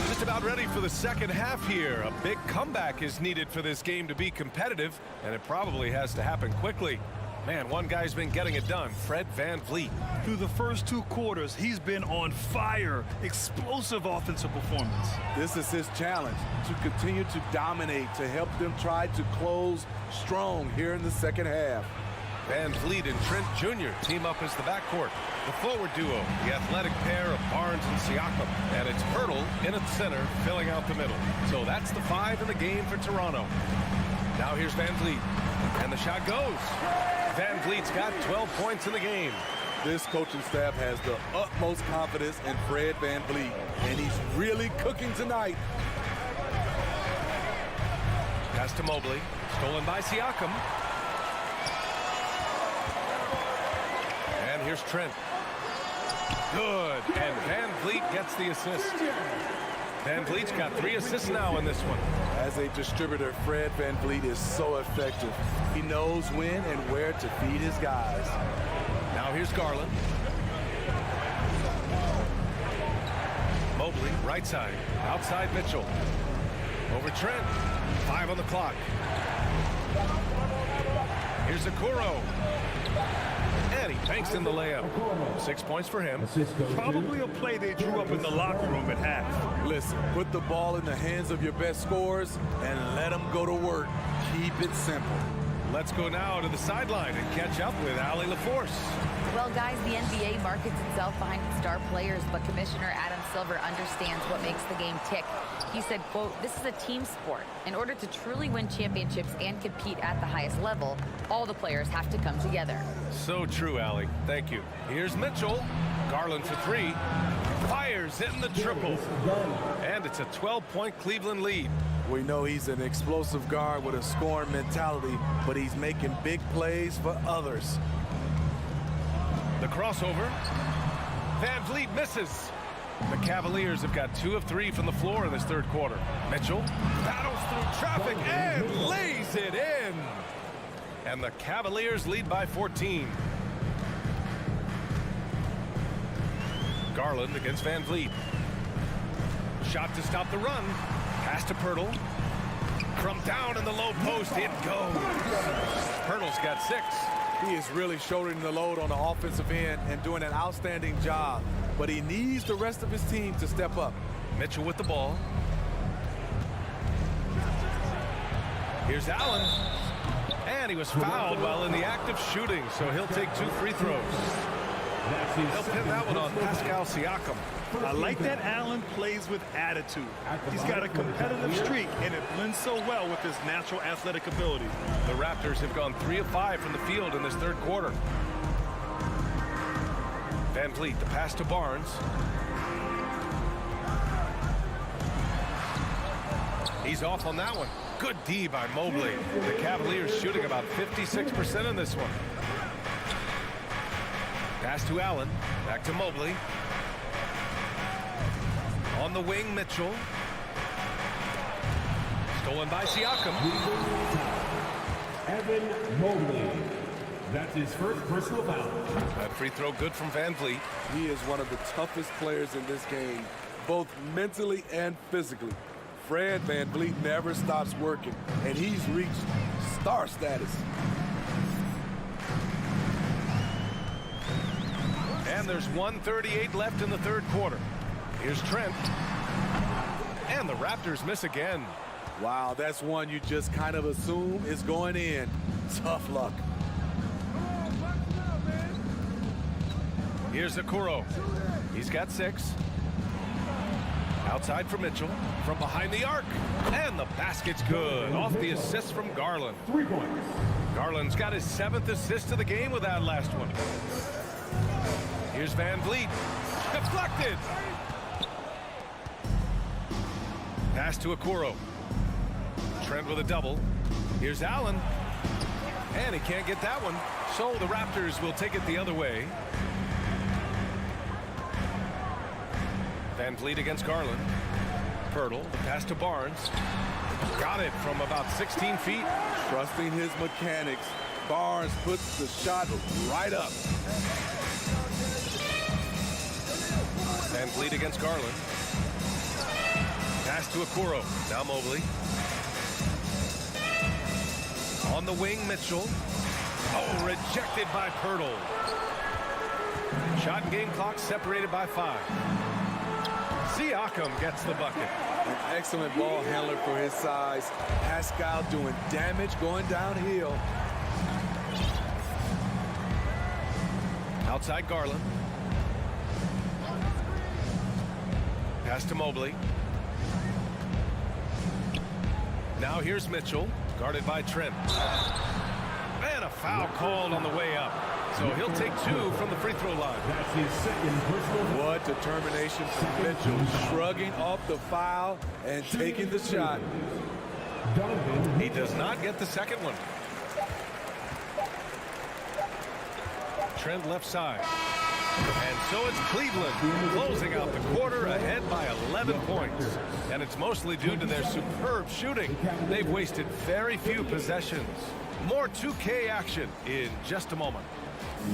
Just about ready for the second half here. A big comeback is needed for this game to be competitive, and it probably has to happen quickly. Man, one guy's been getting it done, Fred Van Vliet. Through the first 2 quarters, he's been on fire. Explosive offensive performance. This is his challenge, to continue to dominate, to help them try to close strong here in the second half. Van Vliet and Trent Jr. team up as the backcourt. The forward duo, the athletic pair of Barnes and Siakam. And it's Pirtle in at the center, filling out the middle. So that's the 5 in the game for Toronto. Now here's Van Vliet, and the shot goes. Van Vliet's got 12 points in the game. This coaching staff has the utmost confidence in Fred Van Vliet, and he's really cooking tonight. Pass to Mobley, stolen by Siakam. And here's Trent. Good, and Van Vliet gets the assist. Van Vliet's got 3 assists now in this one. As a distributor, Fred Van Vliet is so effective. He knows when and where to feed his guys. Now here's Garland. Mobley, right side. Outside Mitchell. Over Trent. 5 on the clock. Here's Okoro. And he banks in the layup. 6 points for him. Probably a play they drew up in the locker room at half. Listen, put the ball in the hands of your best scorers and let them go to work. Keep it simple. Let's go now to the sideline and catch up with Allie LaForce. Well, guys, the NBA markets itself behind its star players, but Commissioner Adam Silver understands what makes the game tick. He said, quote, "This is a team sport. In order to truly win championships and compete at the highest level, all the players have to come together." So true, Allie. Thank you. Here's Mitchell. Garland for 3. Fires, hitting the triple. And it's a 12-point Cleveland lead. We know he's an explosive guard with a scoring mentality, but he's making big plays for others. The crossover. Van Vliet misses. The Cavaliers have got 2 of 3 from the floor in this third quarter. Mitchell battles through traffic and lays it in. And the Cavaliers lead by 14. Garland against Van Vliet. Shot to stop the run. Pass to Pirtle. From down in the low post, it goes. Pirtle's got 6. He is really shouldering the load on the offensive end and doing an outstanding job. But he needs the rest of his team to step up. Mitchell with the ball. Here's Allen. And he was fouled while in the act of shooting, so he'll take 2 free throws. They'll pin that one on Pascal Siakam. I like that Allen plays with attitude. He's got a competitive streak, and it blends so well with his natural athletic ability. The Raptors have gone 3 of 5 from the field in this third quarter. Van Vliet, the pass to Barnes. He's off on that one. Good D by Mobley. The Cavaliers shooting about 56% in this one. Pass to Allen. Back to Mobley. On the wing, Mitchell. Stolen by Siakam. Evan Mobley. That's his first personal foul. That free throw good from Van Vliet. He is one of the toughest players in this game, both mentally and physically. Fred Van Vliet never stops working, and he's reached star status. And there's 1:38 left in the third quarter. Here's Trent. And the Raptors miss again. Wow, that's one you just kind of assume is going in. Tough luck. Here's Okoro. He's got 6. Outside for Mitchell. From behind the arc. And the basket's good. Off the assist from Garland. 3 points. Garland's got his 7th assist of the game with that last one. Here's Van Vliet. Deflected. Pass to Okoro. Trent with a double. Here's Allen. And he can't get that one. So the Raptors will take it the other way. Van Vliet against Garland. Pirtle, the pass to Barnes. Got it from about 16 feet. Trusting his mechanics, Barnes puts the shot right up. Van Vliet against Garland. Pass to Okoro. Now Mobley. On the wing, Mitchell. Oh, rejected by Pirtle. Shot and game clock separated by 5. Siakam gets the bucket. An excellent ball handler for his size. Pascal doing damage going downhill. Outside Garland. Pass to Mobley. Now here's Mitchell, guarded by Trent. And a foul called on the way up. So he'll take 2 from the free throw line. That's his second personal. What determination from Mitchell, shrugging off the foul and taking the shot. He does not get the second one. Trent left side. And so it's Cleveland closing out the quarter ahead by 11 points. And it's mostly due to their superb shooting. They've wasted very few possessions. More 2K action in just a moment.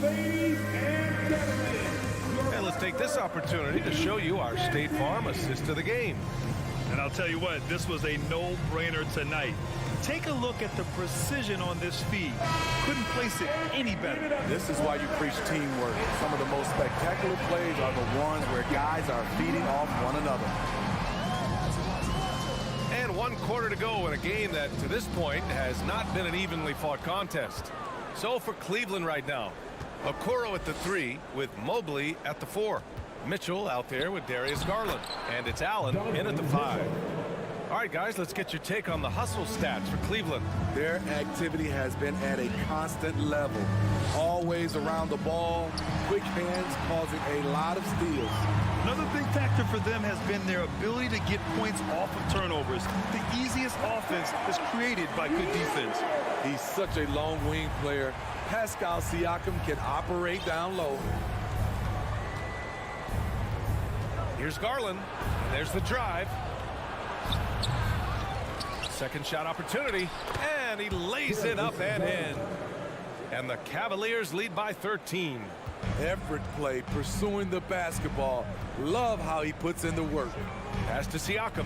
Ladies and gentlemen. And let's take this opportunity to show you our State Farm assist of the game. And I'll tell you what, this was a no-brainer tonight. Take a look at the precision on this feed. Couldn't place it any better. This is why you preach teamwork. Some of the most spectacular plays are the ones where guys are feeding off one another. And 1 quarter to go in a game that, to this point, has not been an evenly fought contest. So for Cleveland right now, Okoro at the 3 with Mobley at the 4. Mitchell out there with Darius Garland. And it's Allen in at the 5. All right, guys, let's get your take on the hustle stats for Cleveland. Their activity has been at a constant level. Always around the ball, quick hands causing a lot of steals. Another big factor for them has been their ability to get points off of turnovers. The easiest offense is created by good defense. He's such a long wing player. Pascal Siakam can operate down low. Here's Garland, and there's the drive. Second shot opportunity, and he lays it up and in. And the Cavaliers lead by 13. Effort play, pursuing the basketball. Love how he puts in the work. Pass to Siakam.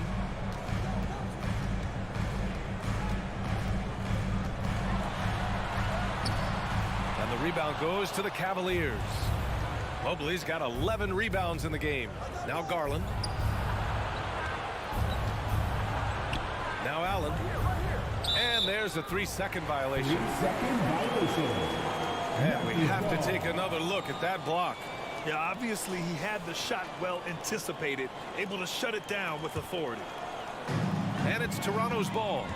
And the rebound goes to the Cavaliers. Mobley's got 11 rebounds in the game. Now Garland. Now Allen. And there's a 3-second violation. 3-second violation. And we have to take another look at that block. Yeah, obviously he had the shot well anticipated, able to shut it down with authority. And it's Toronto's ball.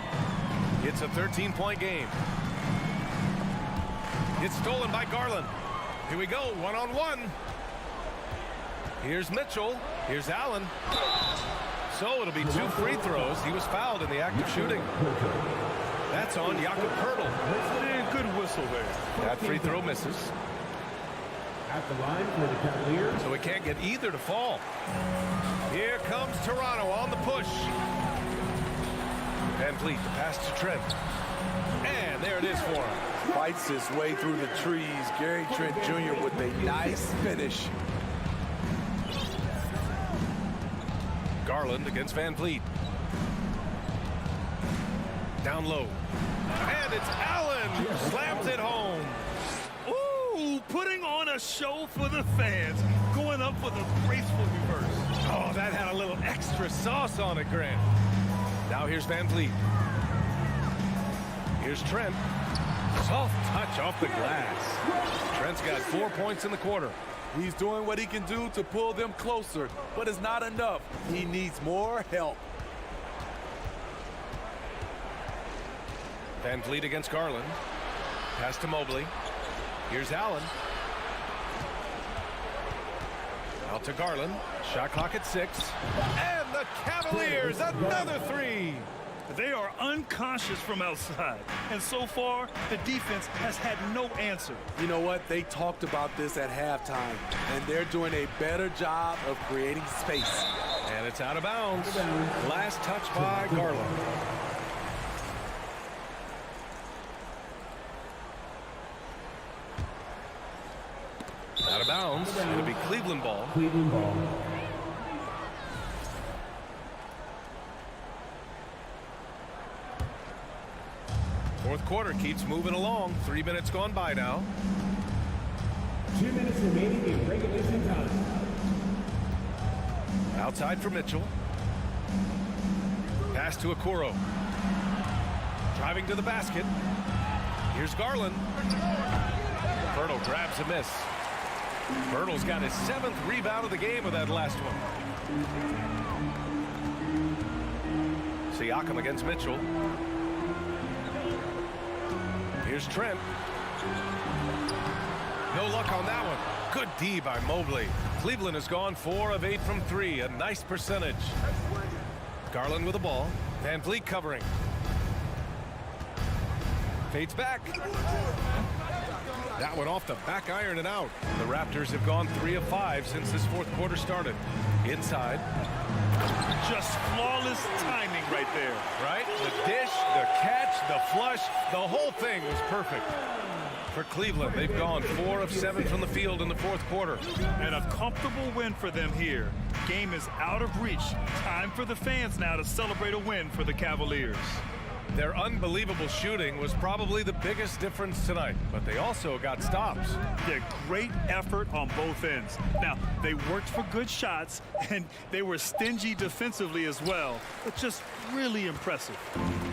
It's a 13-point game. It's stolen by Garland. Here we go, one-on-one. Here's Mitchell. Here's Allen. So it'll be 2 free throws. He was fouled in the act of shooting. That's on Jakob Poeltl. Good whistle there. That free throw misses. At the line for the Cavaliers. So we can't get either to fall. Here comes Toronto on the push. Van Vliet, the pass to Trent. And there it is for him. Fights his way through the trees. Gary Trent Jr. with a nice finish. Garland against Van Vliet. Down low. And it's Allen who slams it home. Ooh, putting on a show for the fans. Going up with a graceful reverse. Oh, that had a little extra sauce on it, Grant. Now here's Van Vliet. Here's Trent. Soft touch off the glass. Trent's got 4 points in the quarter. He's doing what he can do to pull them closer, but it's not enough. He needs more help. Van Vliet against Garland. Pass to Mobley. Here's Allen. Out to Garland. Shot clock at 6. And the Cavaliers, another 3. They are unconscious from outside. And so far, the defense has had no answer. You know what? They talked about this at halftime, and they're doing a better job of creating space. And it's out of bounds. Last touch by Garland. Out of bounds. It'll be Cleveland ball. Cleveland ball. Fourth quarter keeps moving along. 3 minutes gone by now. 2 minutes remaining in regulation time. Outside for Mitchell. Pass to Okoro. Driving to the basket. Here's Garland. Poeltl grabs a miss. Poeltl's got his 7th rebound of the game with that last one. Siakam against Mitchell. Here's Trent. No luck on that one. Good D by Mobley. Cleveland has gone 4 of 8 from 3. A nice percentage. Garland with the ball. Van Vliet covering. Fades back. That one off the back iron and out. The Raptors have gone 3 of 5 since this fourth quarter started. Inside. Just flawless timing right there. Right? The dish, the catch, the flush, the whole thing was perfect. For Cleveland, they've gone 4 of 7 from the field in the fourth quarter. And a comfortable win for them here. Game is out of reach. Time for the fans now to celebrate a win for the Cavaliers. Their unbelievable shooting was probably the biggest difference tonight, but they also got stops. Yeah, great effort on both ends. Now, they worked for good shots, and they were stingy defensively as well. It's just really impressive.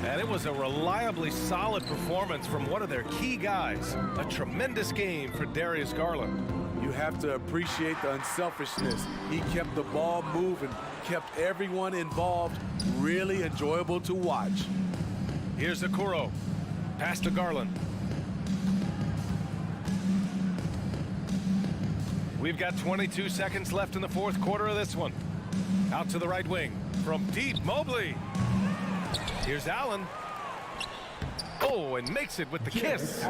And it was a reliably solid performance from one of their key guys. A tremendous game for Darius Garland. You have to appreciate the unselfishness. He kept the ball moving, kept everyone involved. Really enjoyable to watch. Here's Okoro. Pass to Garland. We've got 22 seconds left in the fourth quarter of this one. Out to the right wing. From deep, Mobley. Here's Allen. Oh, and makes it with the kiss.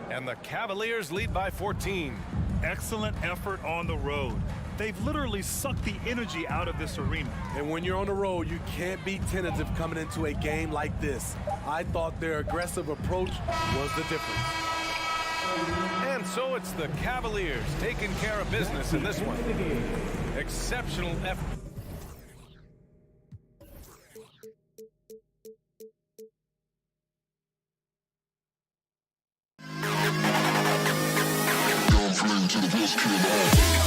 And the Cavaliers lead by 14. Excellent effort on the road. They've literally sucked the energy out of this arena. And when you're on the road, you can't be tentative coming into a game like this. I thought their aggressive approach was the difference. And so it's the Cavaliers taking care of business in this one. Exceptional effort. To the best in the hall.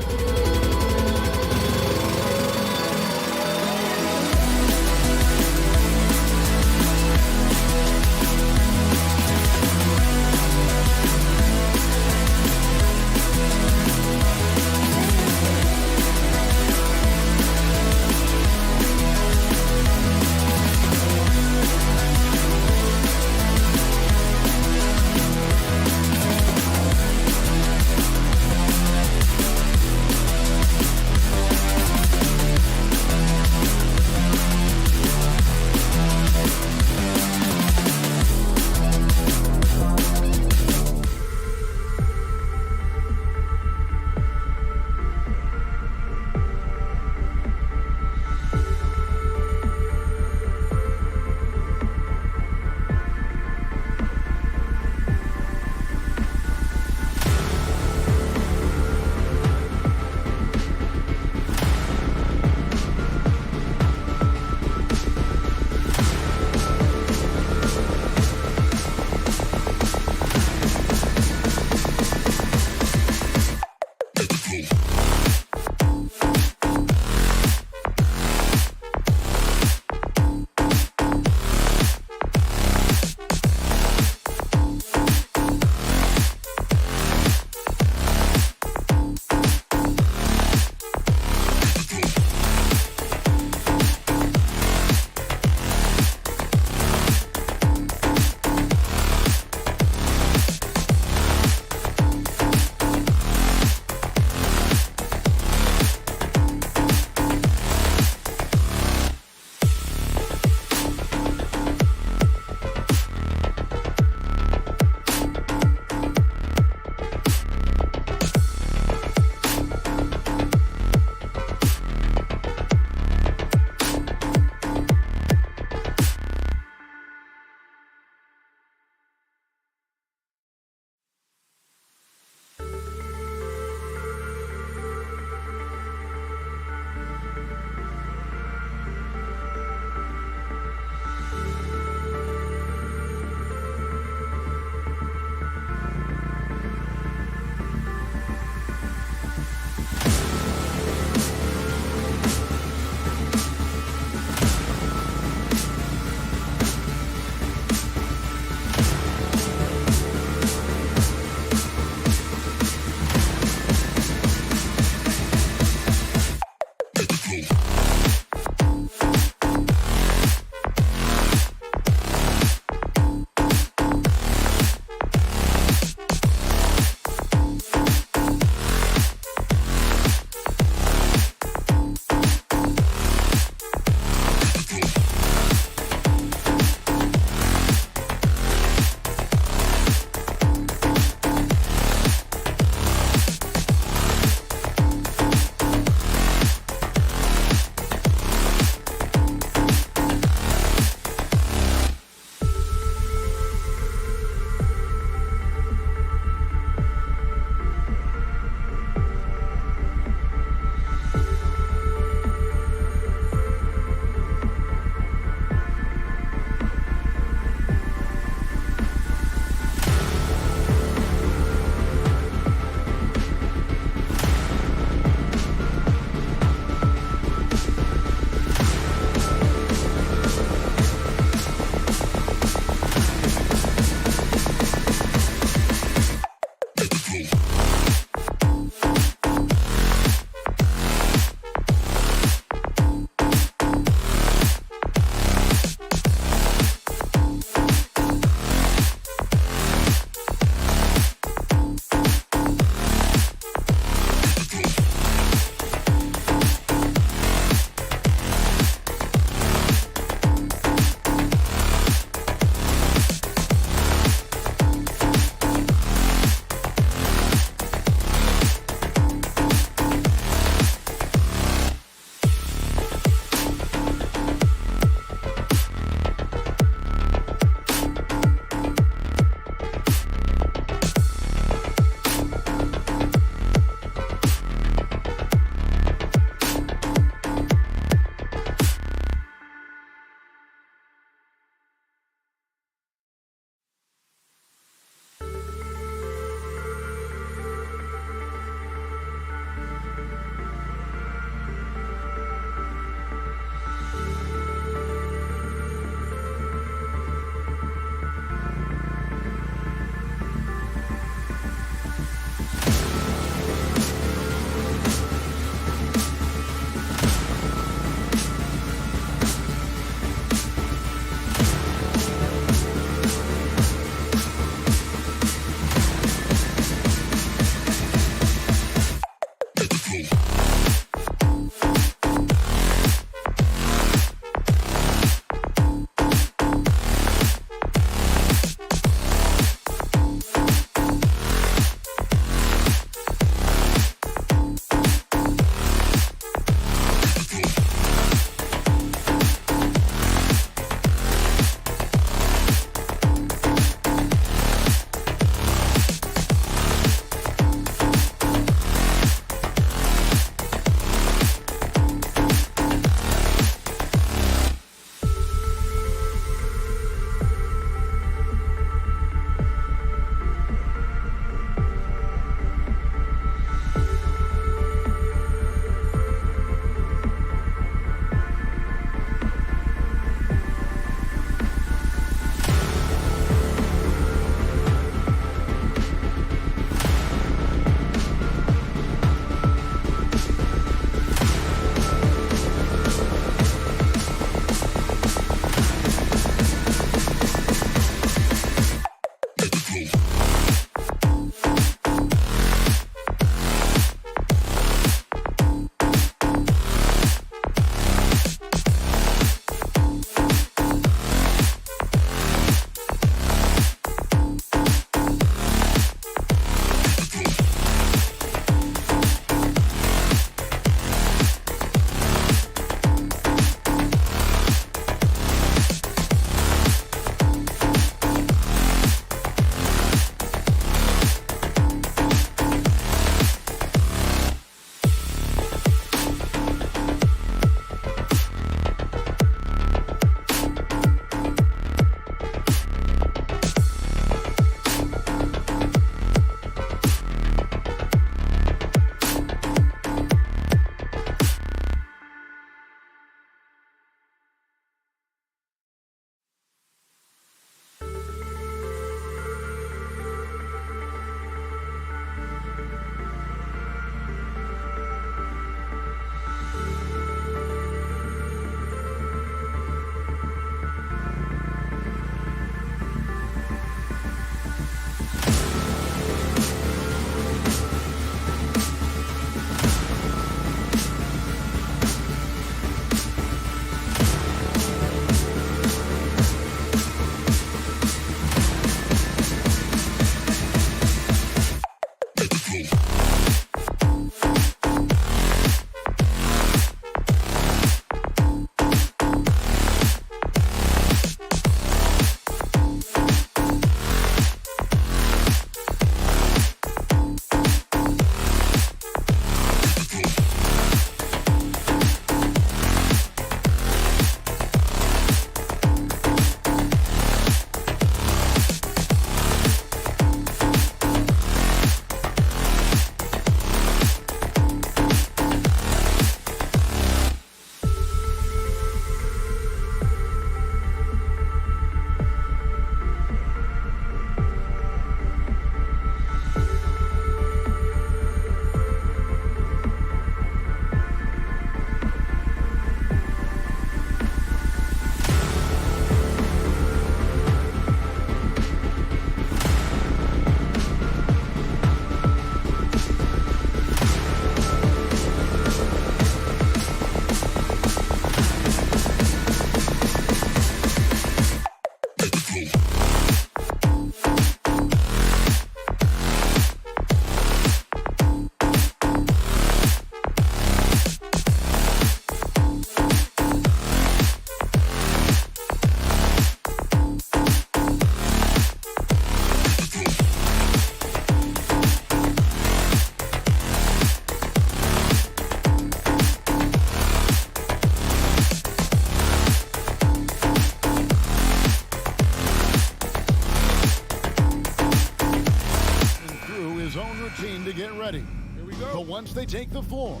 once they take the floor,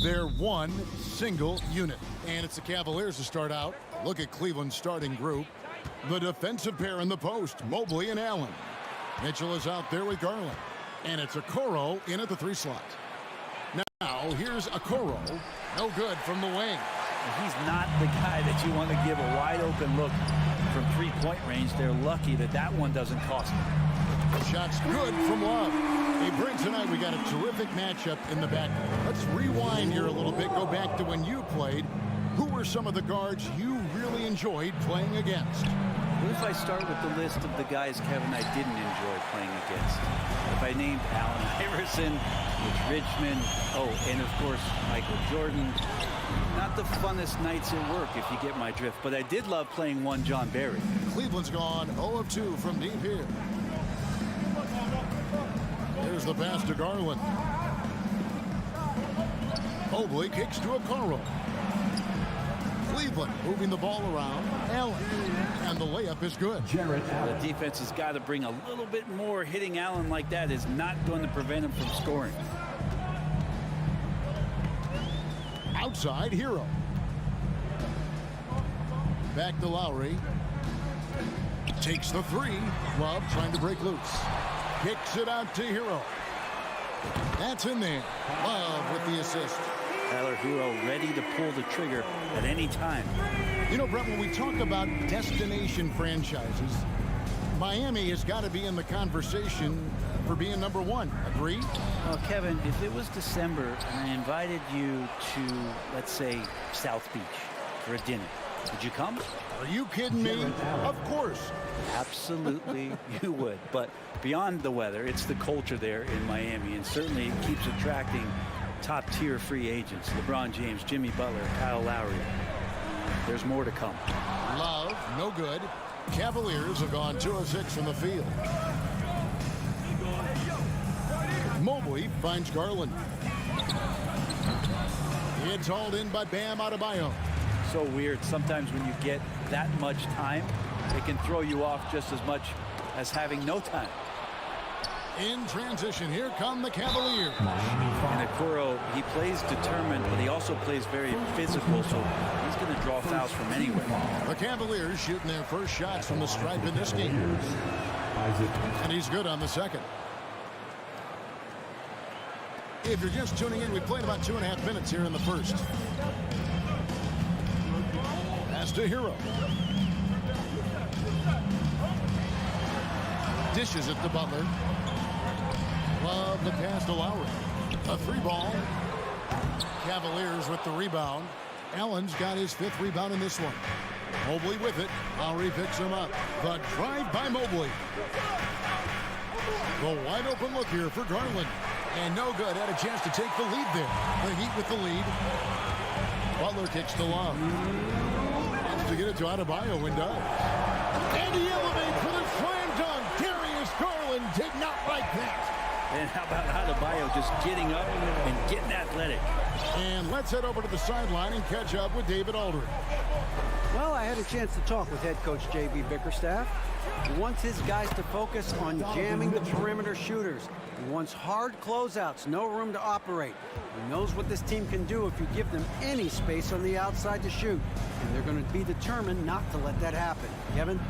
they're one single unit. And it's the Cavaliers to start out. Look at Cleveland's starting group. The defensive pair in the post, Mobley and Allen. Mitchell is out there with Garland. And it's Okoro in at the 3 slot. Now, here's Okoro. No good from the wing. He's not the guy that you want to give a wide open look from 3-point range. They're lucky that that one doesn't cost them. Shot's good from Love. Hey, Brent, tonight we got a terrific matchup in the backcourt. Let's rewind here a little bit. Go back to when you played. Who were some of the guards you really enjoyed playing against? What if I start with the list of the guys, Kevin, I didn't enjoy playing against? If I named Allen Iverson, Mitch Richmond, and of course, Michael Jordan. Not the funnest nights at work, if you get my drift, but I did love playing one John Barry. Cleveland's gone 0 of 2 from deep here. Here's the pass to Garland. Mobley kicks to Okoro. Cleveland moving the ball around. Allen. And the layup is good. The defense has got to bring a little bit more. Hitting Allen like that is not going to prevent him from scoring. Outside, Hero. Back to Lowry. Takes the 3. Love trying to break loose. Kicks it out to Hero. That's in there. Love with the assist. Tyler Hero ready to pull the trigger at any time. You know, Brett, when we talk about destination franchises, Miami has got to be in the conversation for being number 1. Agree? Well, Kevin, if it was December and I invited you to, let's say, South Beach for a dinner, would you come? Are you kidding me? Of course. Absolutely, you would. But beyond the weather, it's the culture there in Miami, and certainly it keeps attracting top-tier free agents. LeBron James, Jimmy Butler, Kyle Lowry. There's more to come. Love, no good. Cavaliers have gone 2 of 6 from the field. Mobley finds Garland. It's hauled in by Bam Adebayo. So weird. Sometimes when you get that much time, it can throw you off just as much as having no time. In transition, here come the Cavaliers. And Okoro, he plays determined, but he also plays very physical, so he's going to draw fouls from anywhere. The Cavaliers shooting their first shots from the stripe in this game. And he's good on the second. If you're just tuning in, we played about 2.5 minutes here in the first. Pass to Hero. Dishes it to Butler. Love the pass to Lowry. A 3-ball. Cavaliers with the rebound. Allen's got his 5th rebound in this one. Mobley with it. Lowry picks him up. The drive by Mobley. The wide open look here for Garland. And no good. Had a chance to take the lead there. The Heat with the lead. Butler kicks to Love. Wants to get it to Adebayo and does. And he elevates with a slam dunk. Darius Garland did not like that. And how about Adebayo just getting up and getting athletic? And let's head over to the sideline and catch up with David Aldridge. Well, I had a chance to talk with head coach J.B. Bickerstaff. He wants his guys to focus on jamming the perimeter shooters. He wants hard closeouts, no room to operate. He knows what this team can do if you give them any space on the outside to shoot. And they're going to be determined not to let that happen. Kevin?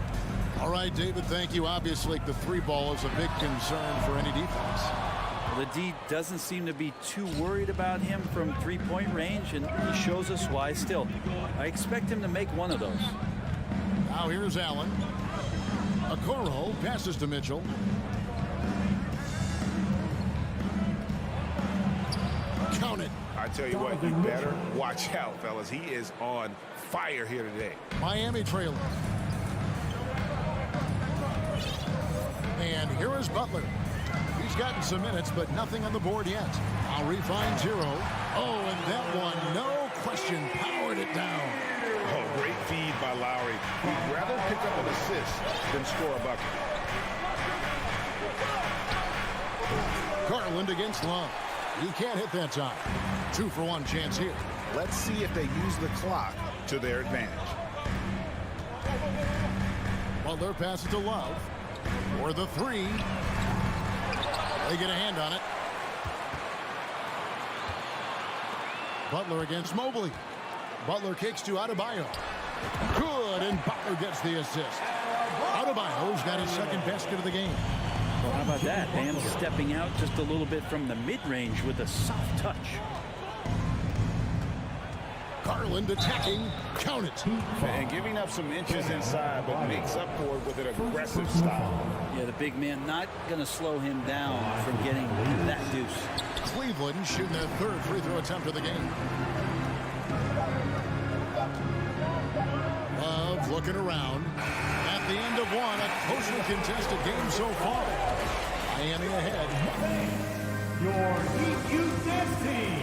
All right, David, thank you. Obviously, the 3-ball is a big concern for any defense. Well, the D doesn't seem to be too worried about him from 3-point range, and he shows us why still. I expect him to make one of those. Now here's Allen. Okoro passes to Mitchell. Count it. I tell you what, you better watch out, fellas. He is on fire here today. Miami trailing. And here is Butler. He's gotten some minutes, but nothing on the board yet. Lowry finds Hero. Oh, and that one, no question, powered it down. Oh, great feed by Lowry. He'd rather pick up an assist than score a bucket. Garland against Love. He can't hit that time. 2-for-1 chance here. Let's see if they use the clock to their advantage. Butler passes to Love. For the 3. They get a hand on it. Butler against Mobley. Butler kicks to Adebayo. Good, and Butler gets the assist. Adebayo's got his second basket of the game. Well, how about that? Bam stepping out just a little bit from the mid-range with a soft touch. Garland attacking. Count it. And giving up some inches inside, but makes up for it with an aggressive style. Yeah, the big man not going to slow him down from getting that deuce. Cleveland shooting their third free throw attempt of the game. Love looking around. At the end of one, a closely contested game so far. Miami ahead. Your Heat team.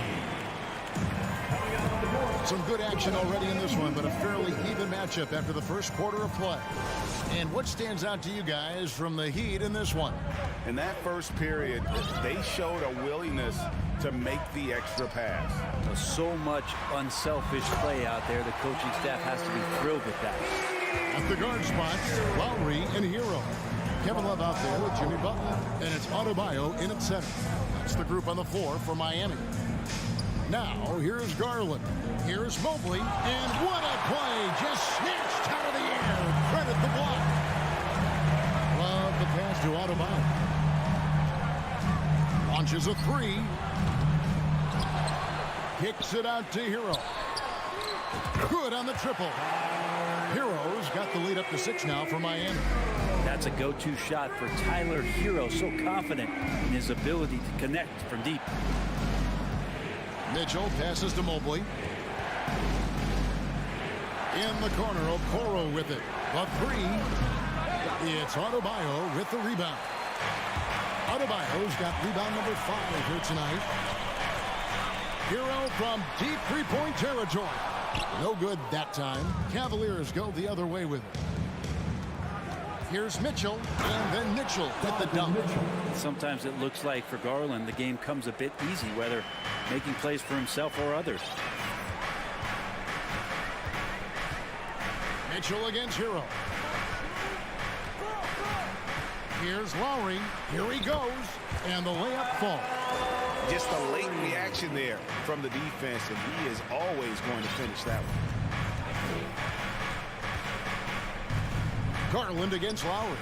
Some good action already in this one, but a fairly even matchup after the first quarter of play. And what stands out to you guys from the Heat in this one? In that first period, they showed a willingness to make the extra pass. So much unselfish play out there. The coaching staff has to be thrilled with that. At the guard spots, Lowry and Hero. Kevin Love out there with Jimmy Butler. And it's Adebayo in at center. That's the group on the floor for Miami. Now, here's Garland. Here's Mobley. And what a play! Just snatched out of the air. Credit the block. Love the pass to Adebayo. Launches a three. Kicks it out to Hero. Good on the triple. Hero's got the lead up to 6 now for Miami. That's a go-to shot for Tyler Hero. So confident in his ability to connect from deep. Mitchell passes to Mobley. In the corner, Okoro with it. A three. It's Adebayo with the rebound. Adebayo's got rebound number 5 here tonight. Hero from deep three-point territory. No good that time. Cavaliers go the other way with it. Here's Mitchell, and then Mitchell with the dunk. Sometimes it looks like for Garland the game comes a bit easy, whether making plays for himself or others. Mitchell against Hero. Here's Lowry. Here he goes. And the layup falls. Just a late reaction there from the defense, and he is always going to finish that one. Garland against Lowry.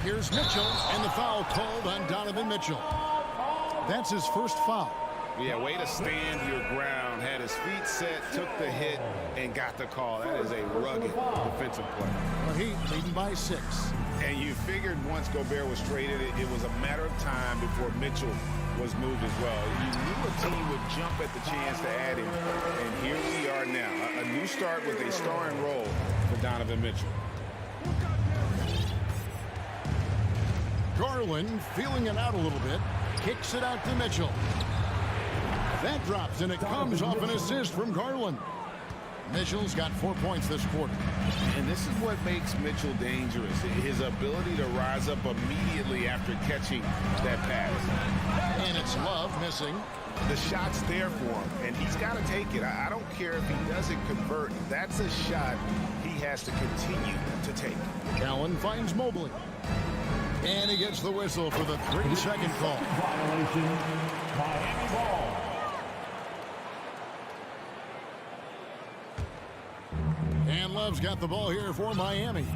Here's Mitchell, and the foul called on Donovan Mitchell. That's his first foul. Yeah, way to stand your ground. Had his feet set, took the hit, and got the call. That is a rugged defensive play. The Heat leading by 6. And you figured once Gobert was traded, it was a matter of time before Mitchell was moved as well. You knew a team would jump at the chance to add him. And here we are now. A new start with a starring role for Donovan Mitchell. Garland feeling it out a little bit. Kicks it out to Mitchell. That drops, and it comes off an assist from Garland. Mitchell's got 4 points this quarter. And this is what makes Mitchell dangerous. His ability to rise up immediately after catching that pass. And it's Love missing. The shot's there for him, and he's got to take it. I don't care if he doesn't convert. That's a shot he has to continue to take. Allen finds Mobley. And he gets the whistle for the 3-second call. Violation, Miami ball. And Love's got the ball here for Miami.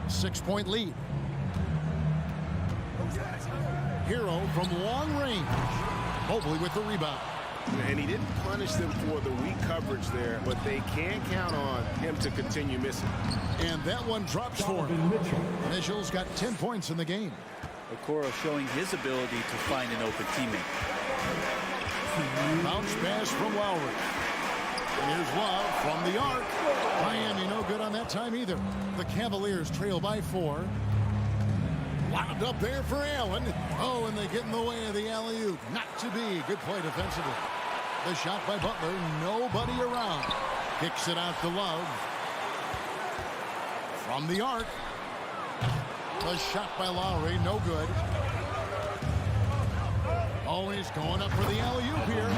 6-point lead. Hero from long range. Mobley with the rebound. And he didn't punish them for the weak coverage there, but they can count on him to continue missing. And that one drops for him. Mitchell's got 10 points in the game. Okoro showing his ability to find an open teammate. Bounce pass from Lowry. Here's Love from the arc. Miami no good on that time either. The Cavaliers trail by 4. Wound up there for Allen. Oh, and they get in the way of the alley-oop. Not to be. Good play defensively. The shot by Butler. Nobody around. Kicks it out to Love. From the arc. The shot by Lowry. No good. Oh, he's going up for the alley-oop here.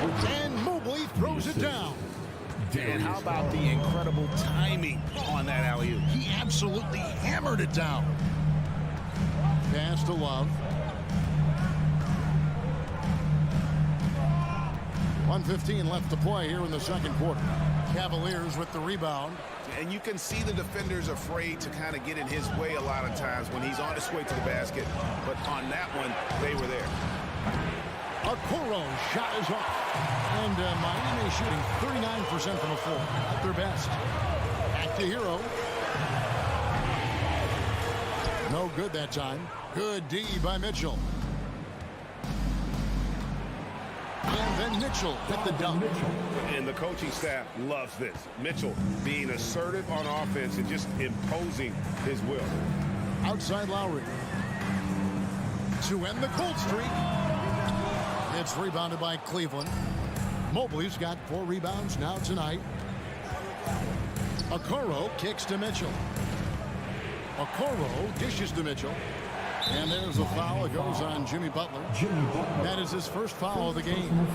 And Mobley throws it down. And how about the incredible timing on that alley-oop? He absolutely hammered it down. Pass to Love. 1:15 left to play here in the second quarter. Cavaliers with the rebound. And you can see the defenders afraid to kind of get in his way a lot of times when he's on his way to the basket. But on that one, they were there. Okoro shot is off. And Miami shooting 39% from the floor. At their best. Back to Hero. No good that time. Good D by Mitchell. And then Mitchell with the dunk. And the coaching staff loves this. Mitchell being assertive on offense and just imposing his will. Outside Lowry. To end the cold streak. It's rebounded by Cleveland. Mobley's got 4 rebounds now tonight. Okoro kicks to Mitchell. Okoro dishes to Mitchell. And there's a foul. It goes on Jimmy Butler. That is his first foul of the game.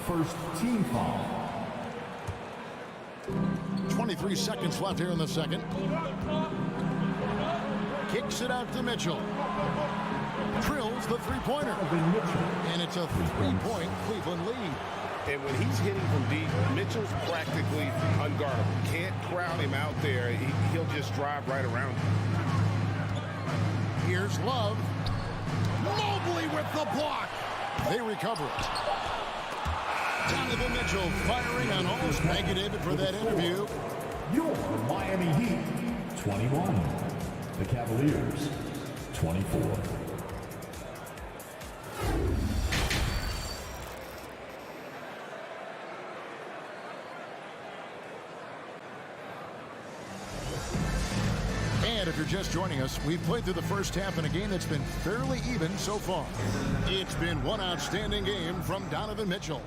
First team foul. 23 seconds left here in the second. Kicks it out to Mitchell. Drills the three-pointer. And it's a 3-point Cleveland lead. And when he's hitting from deep, Mitchell's practically unguardable. Can't crowd him out there. He'll just drive right around him. Here's Love. Mobley with the block. They recover it. Donovan Mitchell firing on almost. Thank you, David, for that interview. Your Miami Heat, 21. The Cavaliers, 24. And if you're just joining us, we've played through the first half in a game that's been fairly even so far. It's been one outstanding game from Donovan Mitchell.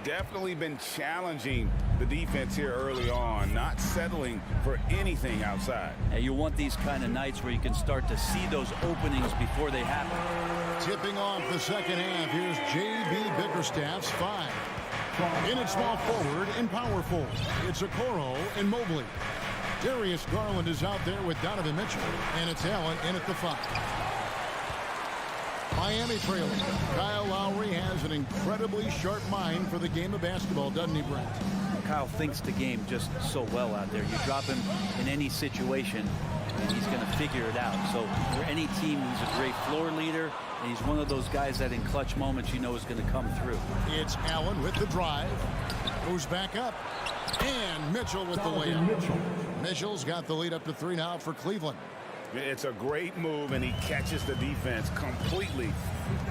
Definitely been challenging the defense here early on, not settling for anything outside. And you want these kind of nights where you can start to see those openings before they happen. Tipping off the second half, here's J.B. Bickerstaff's 5. In at small forward and power forward, it's Okoro and Mobley. Darius Garland is out there with Donovan Mitchell, and it's Allen in at the 5. Miami trailing. Kyle Lowry has an incredibly sharp mind for the game of basketball, doesn't he, Brent? Kyle thinks the game just so well out there. You drop him in any situation, and he's going to figure it out. So for any team, he's a great floor leader, and he's one of those guys that in clutch moments you know is going to come through. It's Allen with the drive. Goes back up. And Mitchell with the layup. Mitchell's got the lead up to 3 now for Cleveland. It's a great move, and he catches the defense completely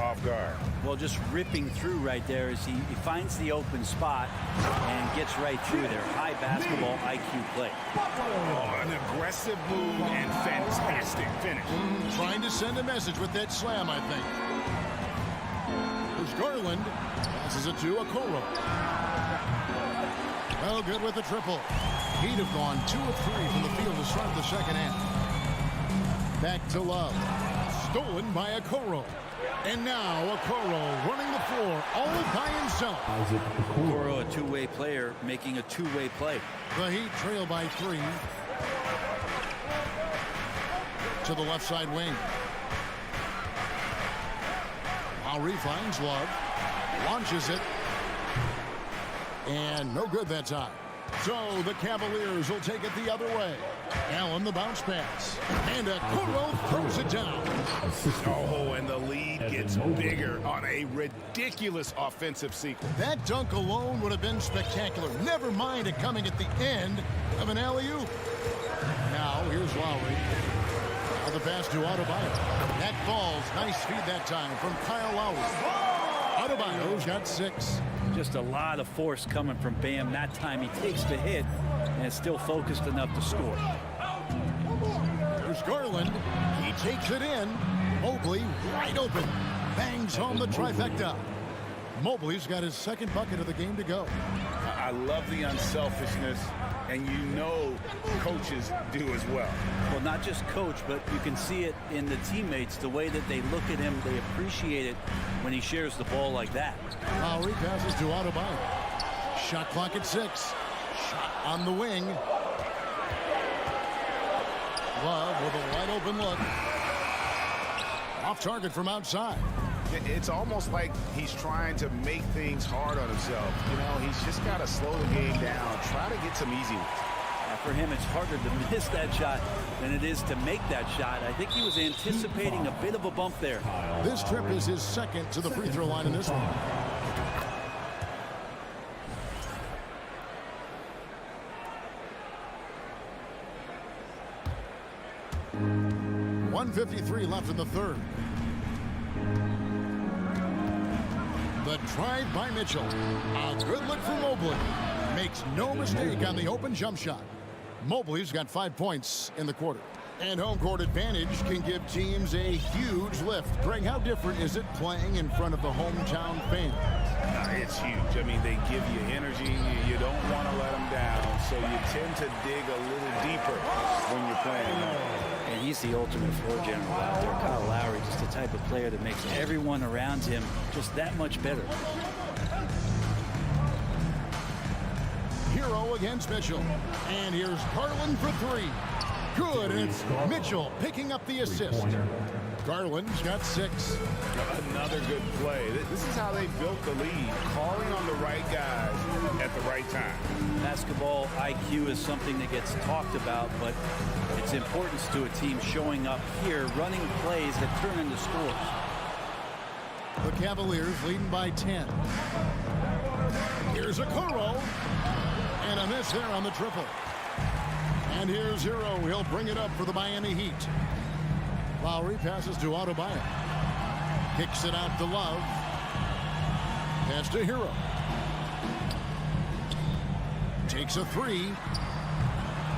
off guard. Well, just ripping through right there as he finds the open spot and gets right through there. High basketball IQ play. Oh, an aggressive move and fantastic finish. Trying to send a message with that slam, I think. There's Garland. Passes it to Okoro. Well, good with the triple. He'd have gone 2 of 3 from the field to start the second half. Back to Love. Stolen by Okoro. And now Okoro running the floor all by himself. Okoro, a two-way player, making a two-way play. The Heat trail by 3. To the left side wing. Lowry finds Love. Launches it. And no good that time. So the Cavaliers will take it the other way. Allen the bounce pass. And Okoro throws it down. Oh, and the lead gets bigger on a ridiculous offensive sequence. That dunk alone would have been spectacular. Never mind it coming at the end of an alley-oop. Now here's Lowry. Now the pass to Adebayo. That falls. Nice feed that time from Kyle Lowry. Adebayo's got 6. Just a lot of force coming from Bam. That time he takes the hit and is still focused enough to score. There's Garland. He takes it in. Mobley wide open. Bangs home the trifecta. Mobley's got his second bucket of the game to go. I love the unselfishness, and you know coaches do as well. Well, not just coach, but you can see it in the teammates, the way that they look at him. They appreciate it when he shares the ball like that. Lowry passes to Adebayo. Shot clock at 6. Shot on the wing. Love with a wide open look. Off target from outside. It's almost like he's trying to make things hard on himself. You know, he's just got to slow the game down, try to get some easy ones. For him, it's harder to miss that shot than it is to make that shot. I think he was anticipating a bit of a bump there. This trip is his second to the free throw line in this one. .153 left in the third. The drive by Mitchell. A good look for Mobley. Makes no mistake on the open jump shot. Mobley's got 5 points in the quarter. And home court advantage can give teams a huge lift. Greg, how different is it playing in front of the hometown fans? It's huge. I mean, they give you energy. You don't want to let them down, so you tend to dig a little deeper when you're playing. And he's the ultimate floor general out there. Kyle Lowry, just the type of player that makes everyone around him just that much better. Hero against Mitchell. And here's Garland for three. Good, and it's Mitchell picking up the assist. Garland's got 6. Another good play. This is how they built the lead, calling on the right guys at the right time. Basketball IQ is something that gets talked about, but its importance to a team showing up here, running plays that turn into scores. The Cavaliers leading by 10. Here's a Okoro. And a miss there on the triple. And here's Hero. He'll bring it up for the Miami Heat. Lowry passes to Adebayo. Kicks it out to Love. Pass to Hero. Takes a 3.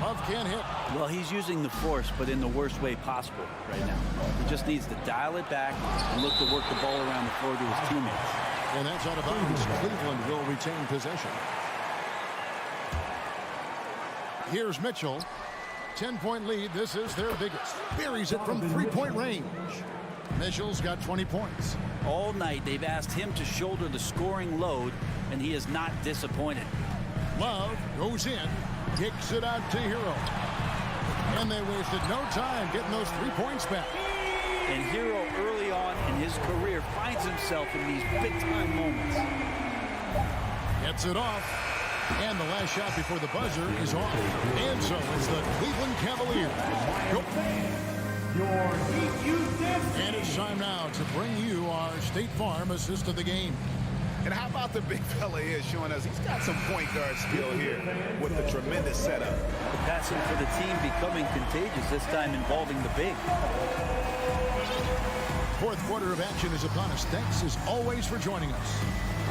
Love can't hit. Well, he's using the force, but in the worst way possible right now. He just needs to dial it back and look to work the ball around the floor to his teammates. And that's out of bounds. Cleveland will retain possession. Here's Mitchell. 10-point lead. This is their biggest. Buries it from 3-point range. Mitchell's got 20 points. All night they've asked him to shoulder the scoring load, and he is not disappointed. Love goes in, kicks it out to Hero. And they wasted no time getting those 3 points back. And Hero early on in his career finds himself in these big-time moments. Gets it off. And the last shot before the buzzer is off. And so it's the Cleveland Cavaliers. And it's time now to bring you our State Farm assist of the game. And how about the big fella here showing us he's got some point guard skill here with the tremendous setup. The passing for the team becoming contagious, this time involving the big. Fourth quarter of action is upon us. Thanks as always for joining us.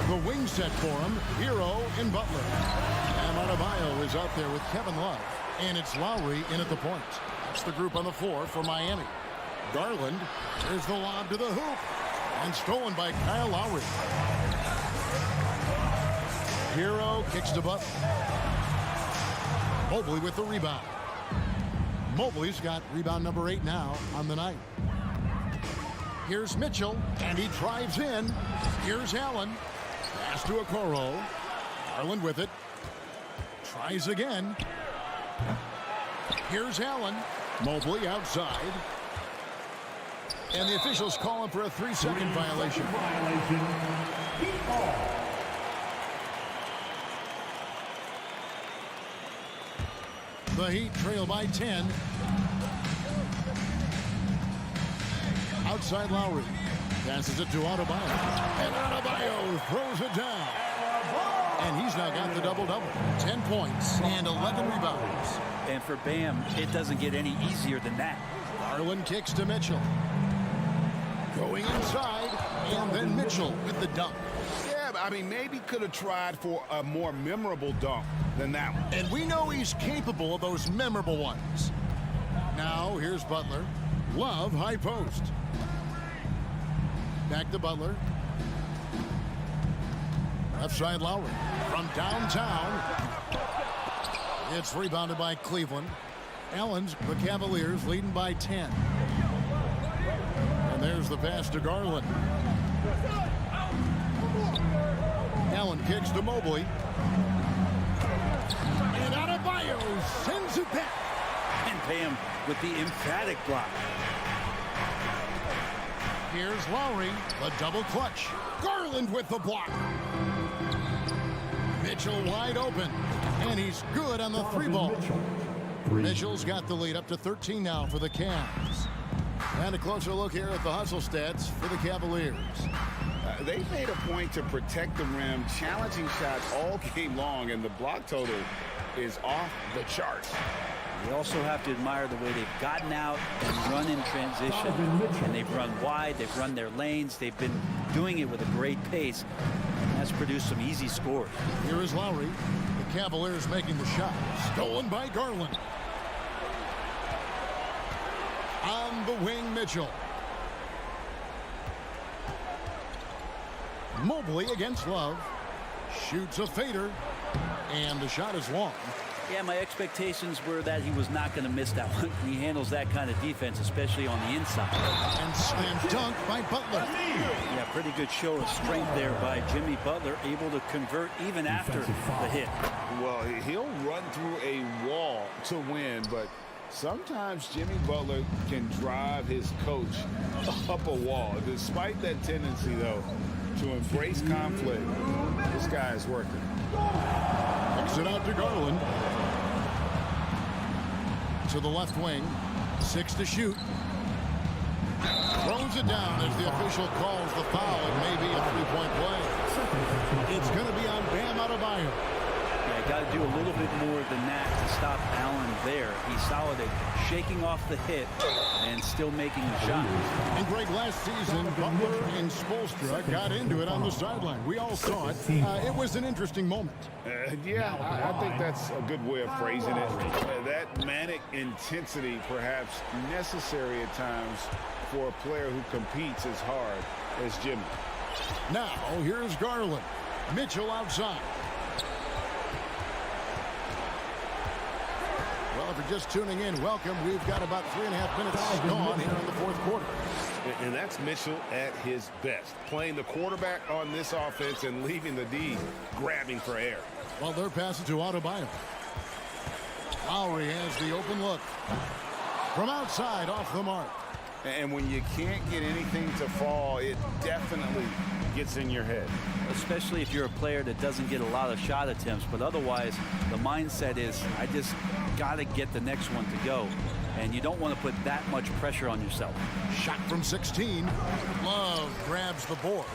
The wing set for him, Hero and Butler. And Adebayo is out there with Kevin Love. And it's Lowry in at the point. That's the group on the floor for Miami. Garland, there's the lob to the hoop. And stolen by Kyle Lowry. Hero kicks to Butler. Mobley with the rebound. Mobley's got rebound number 8 now on the night. Here's Mitchell, and he drives in. Here's Allen. Pass to Okoro. Garland with it. Tries again. Here's Allen. Mobley outside. And the officials call him for a 3-second violation. The Heat trail by 10. Outside Lowry. Passes it to Adebayo. And Adebayo throws it down. And he's now got the double-double. 10 points and 11 rebounds. And for Bam, it doesn't get any easier than that. Garland kicks to Mitchell. Going inside. And then Mitchell with the dunk. Yeah, I mean, maybe could have tried for a more memorable dunk than that one. And we know he's capable of those memorable ones. Now, here's Butler. Love, high post. Back to Butler. Left side Lowry. From downtown. It's rebounded by Cleveland. Allen's the Cavaliers leading by 10. And there's the pass to Garland. Allen kicks to Mobley. And Adebayo sends it back. And Bam with the emphatic block. Here's Lowry, the double clutch. Garland with the block. Mitchell wide open, and he's good on the three ball. Mitchell's got the lead up to 13 now for the Cavs. And a closer look here at the hustle stats for the Cavaliers. They've made a point to protect the rim, challenging shots all game long, and the block total is off the charts. You also have to admire the way they've gotten out and run in transition. And they've run wide, they've run their lanes, they've been doing it with a great pace. And that's produced some easy scores. Here is Lowry. The Cavaliers making the shot. Stolen by Garland. On the wing, Mitchell. Mobley against Love. Shoots a fader. And the shot is long. Yeah, my expectations were that he was not going to miss that one. He handles that kind of defense, especially on the inside. And slam dunk by Butler. Yeah, pretty good show of strength there by Jimmy Butler, able to convert even after the hit. Well, he'll run through a wall to win, but sometimes Jimmy Butler can drive his coach up a wall. Despite that tendency, though, to embrace conflict, this guy is working. Kicks it out to Garland. To the left wing. 6 to shoot. Throws it down as the official calls the foul. It may be a three-point play. It's going to be on Bam Adebayo. Yeah, got to do a little bit more than that to stop Allen there. He's solid at shaking off the hit and still making the shot. And Greg, last season, Butler and Spoelstra got into it on the sideline. We all saw it. It was an interesting moment. Yeah, I think that's a good way of phrasing it. That manic intensity perhaps necessary at times for a player who competes as hard as Jimmy. Now, here's Garland. Mitchell outside. Well, if you're just tuning in, welcome. We've got about 3.5 minutes gone here in the fourth quarter. And that's Mitchell at his best, playing the quarterback on this offense and leaving the D grabbing for air. Well, they're passing to Adebayo. Lowry has the open look. From outside, off the mark. And when you can't get anything to fall, it definitely gets in your head. Especially if you're a player that doesn't get a lot of shot attempts, but otherwise the mindset is I just got to get the next one to go, and you don't want to put that much pressure on yourself. Shot from 16. Love grabs the board.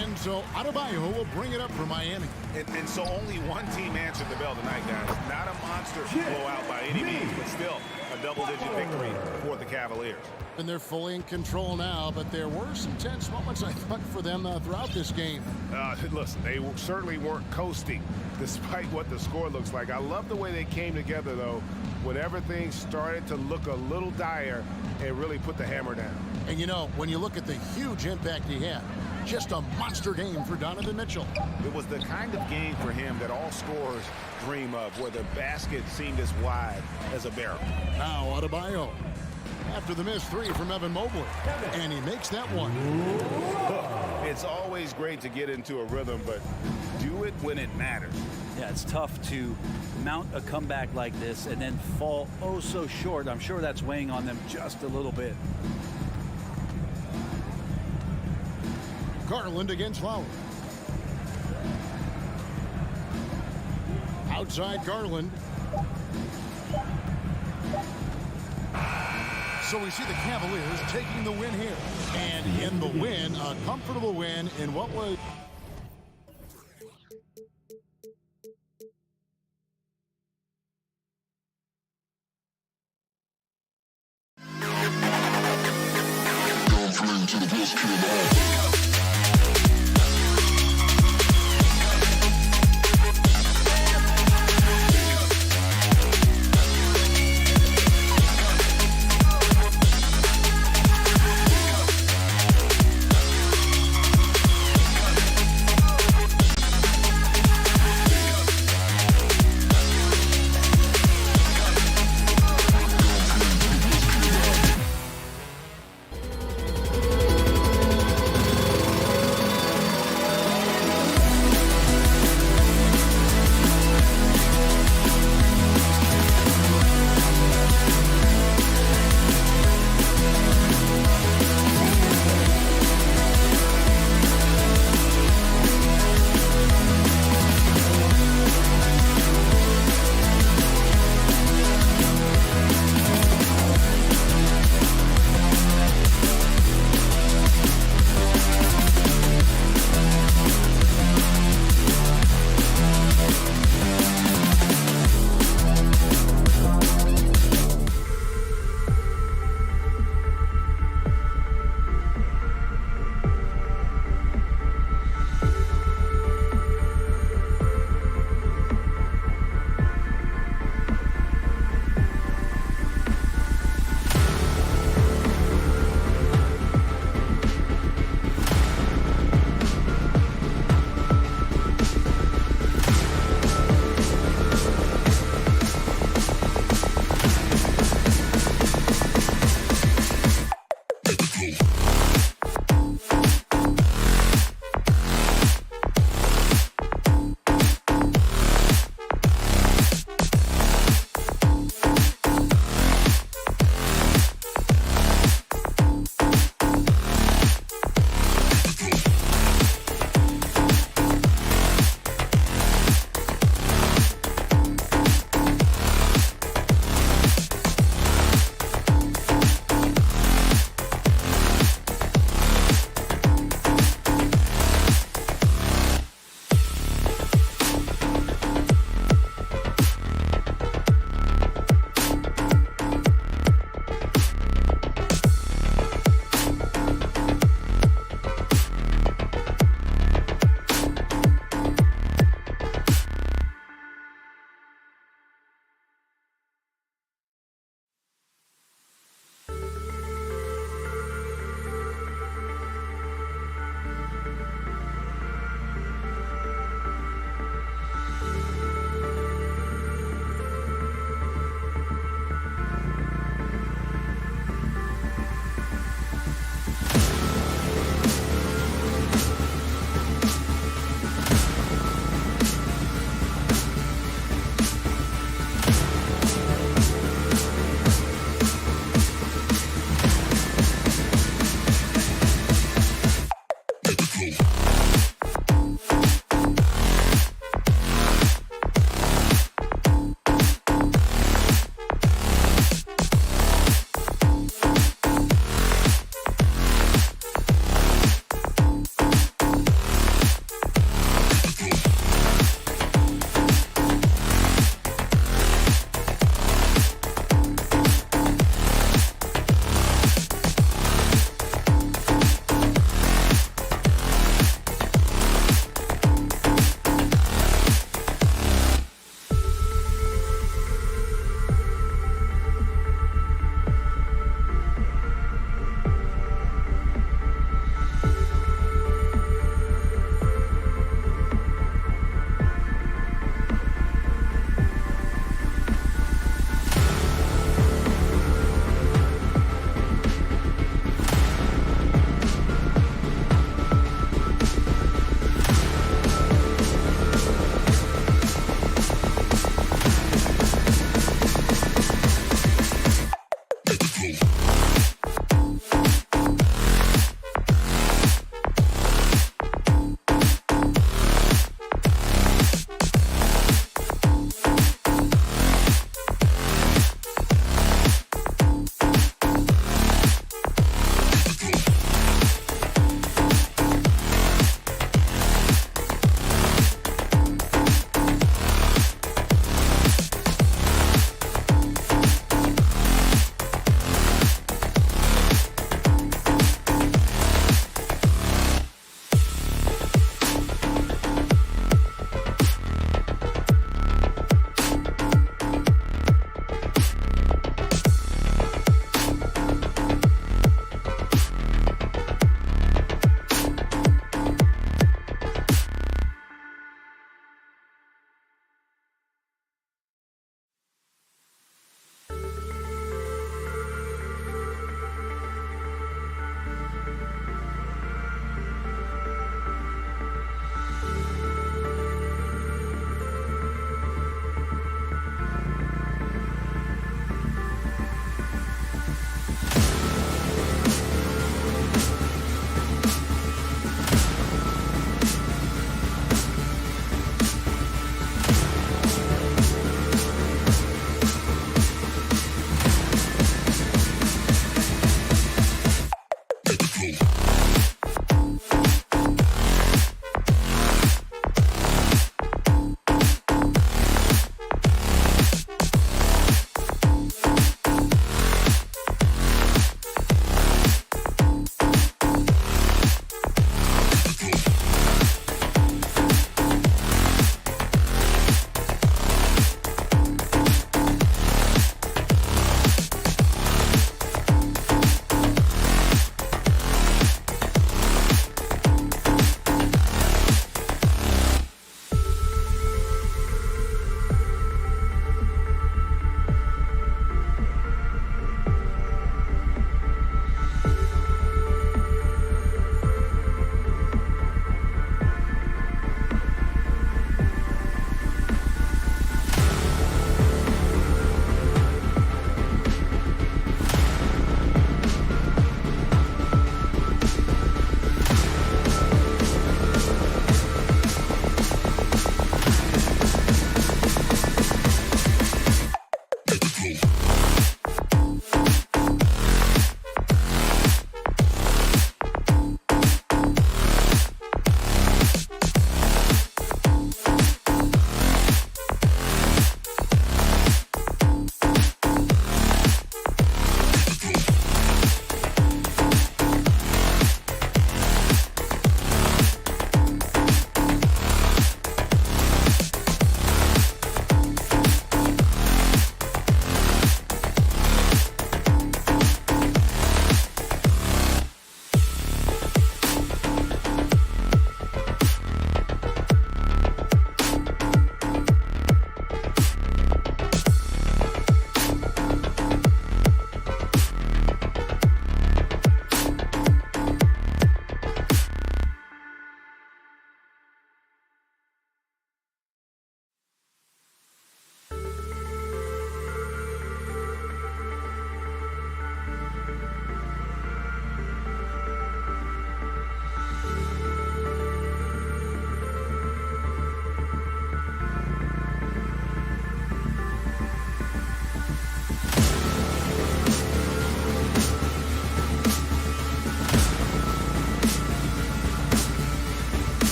And so Adebayo will bring it up for Miami. And so only one team answered the bell tonight, guys. Not a monster blowout by any means, but still a double-digit victory for the Cavaliers. And they're fully in control now, but there were some tense moments, I thought, for them throughout this game. Listen, they certainly weren't coasting, despite what the score looks like. I love the way they came together, though. Whenever things started to look a little dire, it really put the hammer down. And, you know, when you look at the huge impact he had, just a monster game for Donovan Mitchell. It was the kind of game for him that all scorers dream of, where the basket seemed as wide as a barrel. Now Adebayo. After the missed three from Evan Mobley. And he makes that one. It's always great to get into a rhythm, but do it when it matters. Yeah, it's tough to mount a comeback like this and then fall oh so short. I'm sure that's weighing on them just a little bit. Garland against Lowry. Outside Garland. So we see the Cavaliers taking the win here. And in the win, a comfortable win in what was... To the best kid in the hall.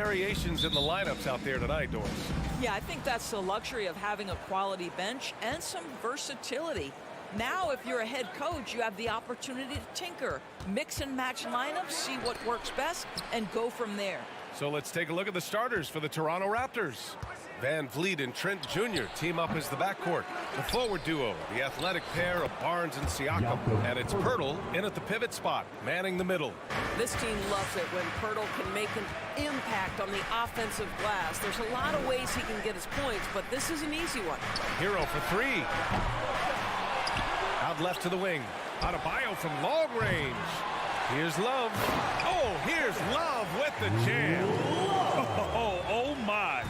variations in the lineups out there tonight, Doris. Yeah, I think that's the luxury of having a quality bench and some versatility. Now, if you're a head coach, you have the opportunity to tinker, mix and match lineups, see what works best, and go from there. So let's take a look at the starters for the Toronto Raptors. Van Vliet and Trent Jr. team up as the backcourt. The forward duo, the athletic pair of Barnes and Siakam. And it's Pirtle in at the pivot spot, manning the middle. This team loves it when Pirtle can make an impact on the offensive glass. There's a lot of ways he can get his points, but this is an easy one. Hero for three. Out left to the wing. Adebayo from long range. Here's Love. Oh, here's Love with the jam. Oh my.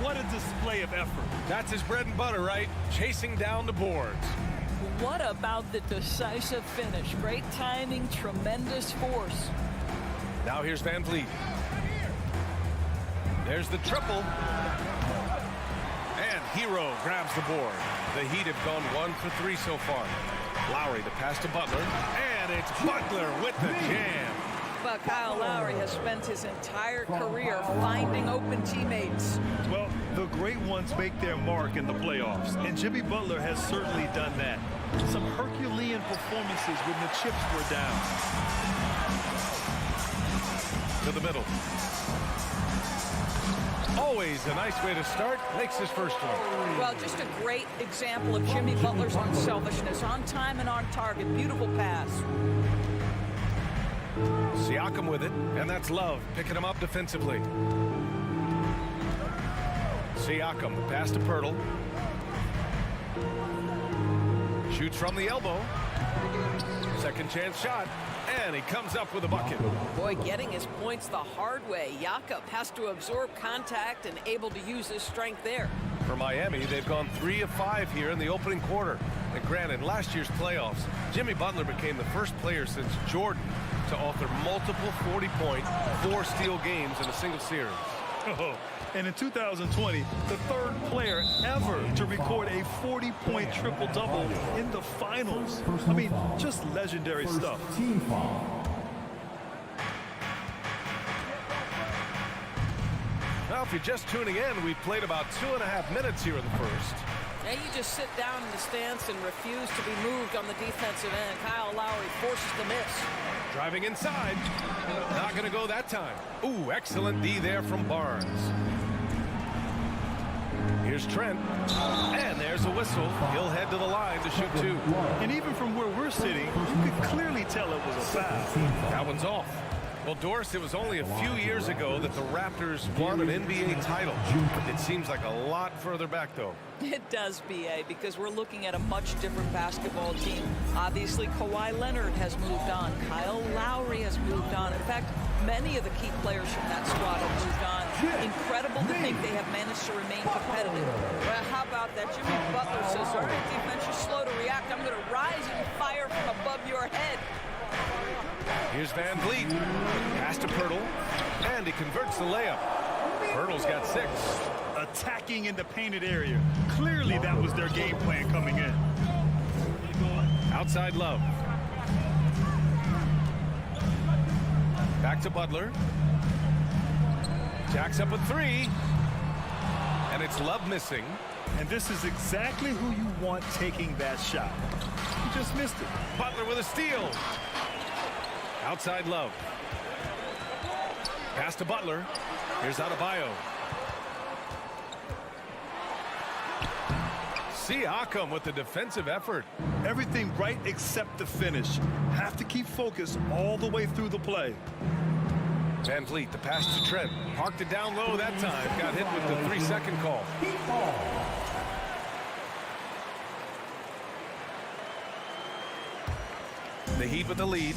What a display of effort. That's his bread and butter, right? Chasing down the boards. What about the decisive finish? Great timing, tremendous force. Now here's Van Vliet. There's the triple. And Hero grabs the board. The Heat have gone 1 for 3 so far. Lowry, the pass to Butler. And it's Butler with the jam. But Kyle Lowry has spent his entire career finding open teammates. Well, the great ones make their mark in the playoffs, and Jimmy Butler has certainly done that. Some Herculean performances when the chips were down. To the middle. Always a nice way to start. Makes his first one. Well, just a great example of Jimmy Butler's unselfishness. On time and on target. Beautiful pass. Siakam with it, and that's Love picking him up defensively. Siakam, the pass to Pirtle. Shoots from the elbow. Second chance shot, and he comes up with a bucket. Boy, getting his points the hard way. Jakob has to absorb contact and able to use his strength there. For Miami, they've gone 3 of 5 here in the opening quarter. And granted, in last year's playoffs, Jimmy Butler became the first player since Jordan to author multiple 40-point, 4-steal games in a single series. Oh, and in 2020, the third player ever to record a 40-point triple-double in the finals. I mean, just legendary stuff. Well, if you're just tuning in, we've played about 2.5 minutes here in the first. Now you just sit down in the stance and refuse to be moved on the defensive end. Kyle Lowry forces the miss. Driving inside. Not going to go that time. Ooh, excellent D there from Barnes. Here's Trent. And there's a whistle. He'll head to the line to shoot 2. And even from where we're sitting, you could clearly tell it was a foul. That one's off. Well, Doris, it was only a few years ago that the Raptors won an NBA title. It seems like a lot further back, though. It does, B.A., because we're looking at a much different basketball team. Obviously, Kawhi Leonard has moved on. Kyle Lowry has moved on. In fact, many of the key players from that squad have moved on. Incredible to think they have managed to remain competitive. Well, how about that? Jimmy Butler says, all right, defense, you're slow to react. I'm going to rise and fire from above your head. Here's Van Vliet. Pass to Pirtle. And he converts the layup. Pirtle's got 6. Attacking in the painted area. Clearly that was their game plan coming in. Outside Love. Back to Butler. Jacks up a 3. And it's Love missing. And this is exactly who you want taking that shot. You just missed it. Butler with a steal. Outside Love. Pass to Butler. Here's Adebayo. Siakam with the defensive effort. Everything right except the finish. Have to keep focused all the way through the play. Van Vliet, the pass to Trent. Parked it down low that time. Got hit with the 3-second call. The Heat with the lead.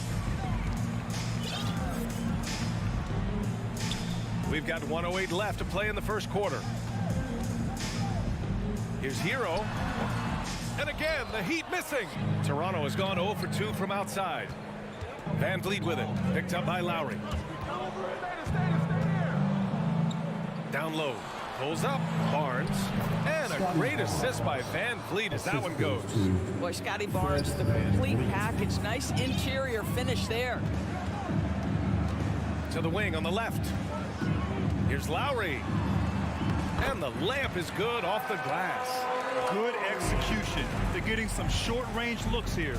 We've got 1:08 left to play in the first quarter. Here's Hero. And again, the Heat missing. Toronto has gone 0 for 2 from outside. Van Vliet with it. Picked up by Lowry. Down low. Pulls up. Barnes. And a great assist by Van Vliet as that one goes. Boy, Scotty Barnes, the complete package. Nice interior finish there. To the wing on the left. Here's Lowry. And the layup is good off the glass. Good execution. They're getting some short-range looks here.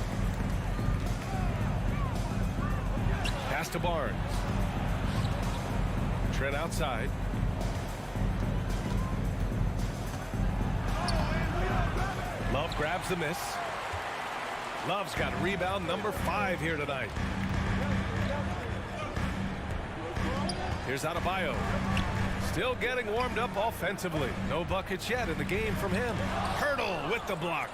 Pass to Barnes. Trent outside. Love grabs the miss. Love's got rebound number 5 here tonight. Here's Adebayo. Still getting warmed up offensively. No buckets yet in the game from him. Hurdle with the block.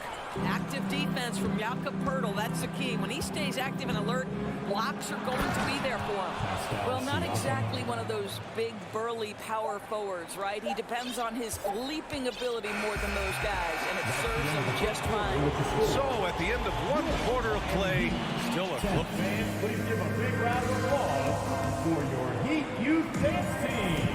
Active defense from Jakob Poeltl. That's the key. When he stays active and alert, blocks are going to be there for him. Well, not exactly one of those big, burly power forwards, right? He depends on his leaping ability more than those guys, and it serves him just fine. So at the end of 1 quarter of play, still a close. Please give a big round of applause for your Heat Youth Dance Team.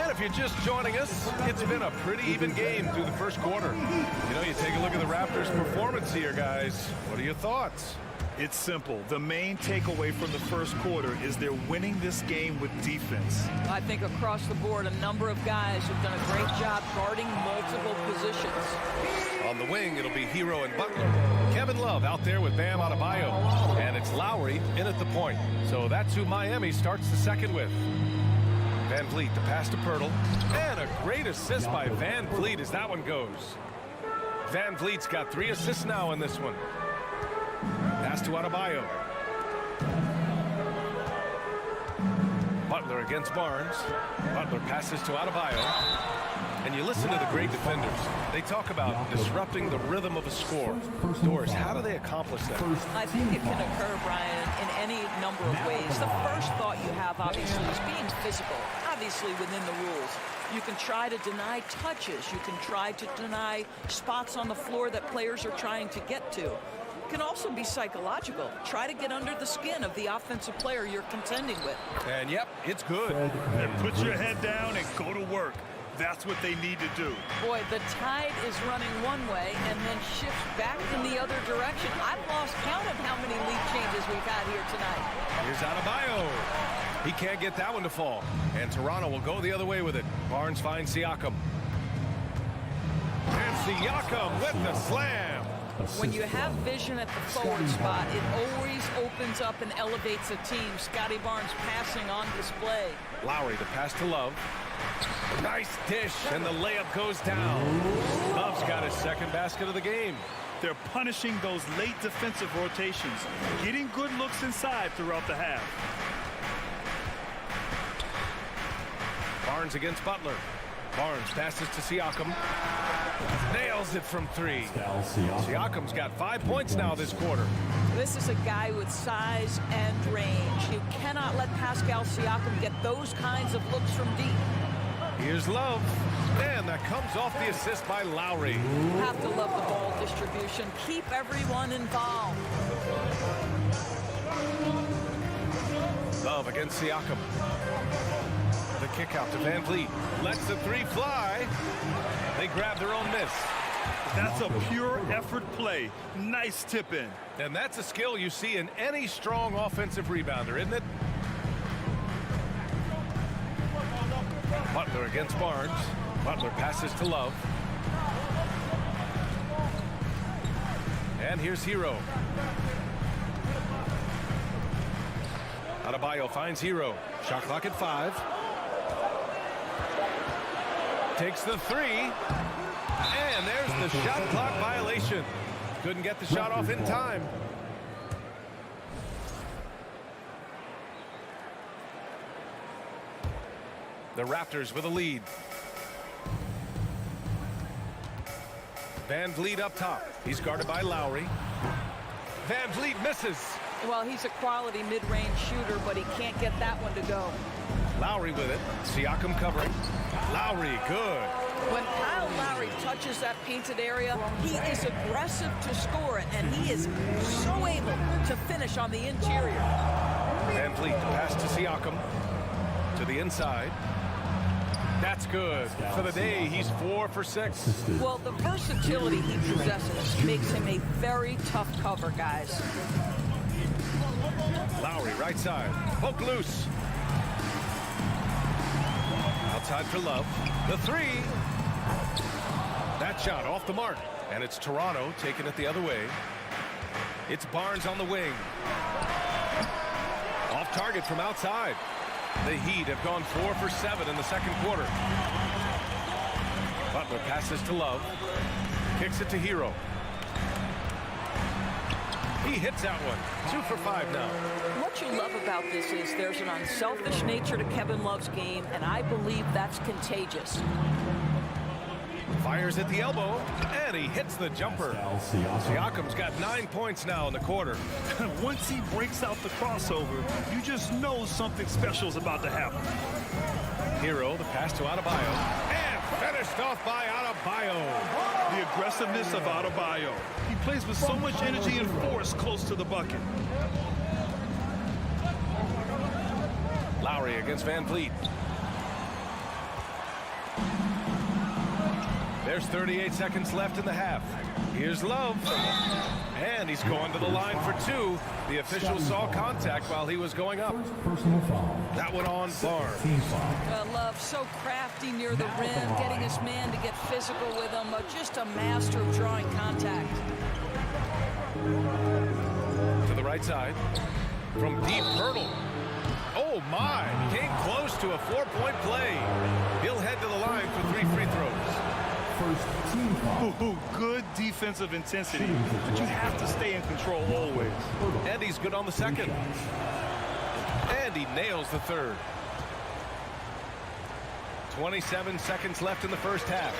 And if you're just joining us, it's been a pretty even game through the first quarter. You know, you take a look at the Raptors' performance here, guys. What are your thoughts? It's simple. The main takeaway from the first quarter is they're winning this game with defense. I think across the board, a number of guys have done a great job guarding multiple positions. On the wing, it'll be Hero and Butler. Kevin Love out there with Bam Adebayo. And it's Lowry in at the point. So that's who Miami starts the second with. Van Vliet, the pass to Poeltl. And a great assist by Van Vliet as that one goes. Van Vliet's got 3 assists now in this one. Pass to Adebayo. Butler against Barnes. Butler passes to Adebayo. And you listen to the great defenders. They talk about disrupting the rhythm of a score. Doris, how do they accomplish that? I think it can occur, Brian, in any number of ways. The first thought you have, obviously, is being physical, obviously within the rules. You can try to deny touches. You can try to deny spots on the floor that players are trying to get to. It can also be psychological. Try to get under the skin of the offensive player you're contending with. And yep, it's good. And put your head down and go to work. That's what they need to do. Boy, the tide is running one way and then shifts back in the other direction. I've lost count of how many lead changes we've had here tonight. Here's Adebayo. He can't get that one to fall. And Toronto will go the other way with it. Barnes finds Siakam. And Siakam with the slam. When you have vision at the forward spot, it always opens up and elevates a team. Scotty Barnes passing on display. Lowry, the pass to Love. Nice dish, and the layup goes down. Love's got his second basket of the game. They're punishing those late defensive rotations, getting good looks inside throughout the half. Barnes against Butler. Barnes passes to Siakam. Nails it from 3. Siakam's got 5 points now this quarter. This is a guy with size and range. You cannot let Pascal Siakam get those kinds of looks from deep. Here's Love. And that comes off the assist by Lowry. Have to love the ball distribution. Keep everyone involved. Love against Siakam. The kick out to Van Vliet. Lets the 3 fly. They grab their own miss. That's a pure effort play. Nice tip in. And that's a skill you see in any strong offensive rebounder, isn't it? Butler against Barnes. Butler passes to Love. And here's Hero. Adebayo finds Hero. Shot clock at 5. Takes the 3. And there's the shot clock violation. Couldn't get the shot off in time. The Raptors with a lead. Van Vliet up top. He's guarded by Lowry. Van Vliet misses. Well, he's a quality mid-range shooter, but he can't get that one to go. Lowry with it. Siakam covering. Lowry, good. When Kyle Lowry touches that painted area, he is aggressive to score it, and he is so able to finish on the interior. Van Vliet, the pass to Siakam. To the inside. That's good. For the day, he's 4 for 6. Well, the versatility he possesses makes him a very tough cover, guys. Lowry, right side. Poke loose. outside for Love. The three. That shot off the mark. And it's Toronto taking it the other way. It's Barnes on the wing. Off target from outside. The Heat have gone 4 for 7 in the second quarter. Butler passes to Love. Kicks it to Hero. He hits that one. 2 for 5 now. What you love about this is there's an unselfish nature to Kevin Love's game, and I believe that's contagious. Fires at the elbow, and he hits the jumper. Siakam's got 9 points now in the quarter. Once he breaks out the crossover, you just know something special is about to happen. Hero, the pass to Adebayo, and finished off by Adebayo. The aggressiveness of Adebayo. He plays with so much energy and force close to the bucket. Lowry against Van Vliet. There's 38 seconds left in the half. Here's Love. And he's going to the line for 2. The official saw contact while he was going up. That one on Barnes. Love so crafty near the rim, getting his man to get physical with him. Just a master of drawing contact. To the right side. From deep, Hurdle. Oh, my. Came close to a 4-point play. He'll head to the line for 3 free throws. Good defensive intensity, but you have to stay in control always. And he's good on the second. And he nails the third. 27 seconds left in the first half.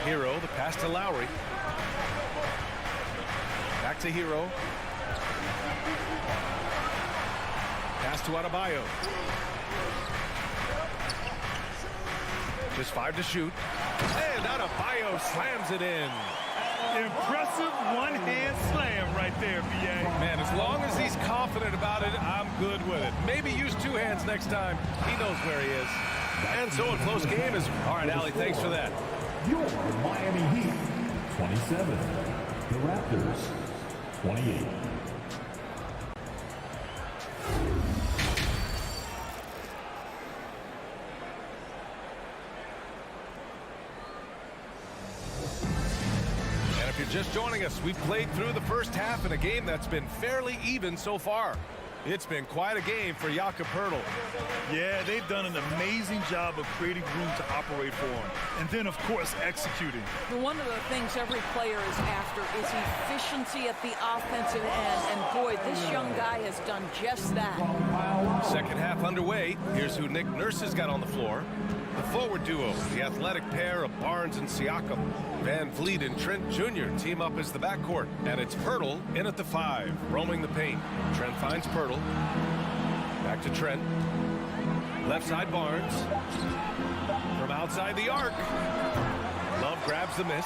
Hero, the pass to Lowry. Back to Hero. Pass to Adebayo. Just 5 to shoot. And Adebayo slams it in. Impressive one-hand slam right there, B.A. Man, as long as he's confident about it, I'm good with it. Maybe use 2 hands next time. He knows where he is. And so a close game is... All right, Allie, thanks for that. Your Miami Heat, 27. The Raptors, 28. Just joining us, we've played through the first half in a game that's been fairly even so far. It's been quite a game for Jakob Poeltl. Yeah, they've done an amazing job of creating room to operate for him. And then, of course, executing. One of the things every player is after is efficiency at the offensive end. And boy, this young guy has done just that. Second half underway. Here's who Nick Nurse has got on the floor. The forward duo, the athletic pair of Barnes and Siakam. Van Vliet and Trent Jr. team up as the backcourt. And it's Poeltl in at the 5, roaming the paint. Trent finds Poeltl. Back to Trent. Left side Barnes. From outside the arc. Love grabs the miss.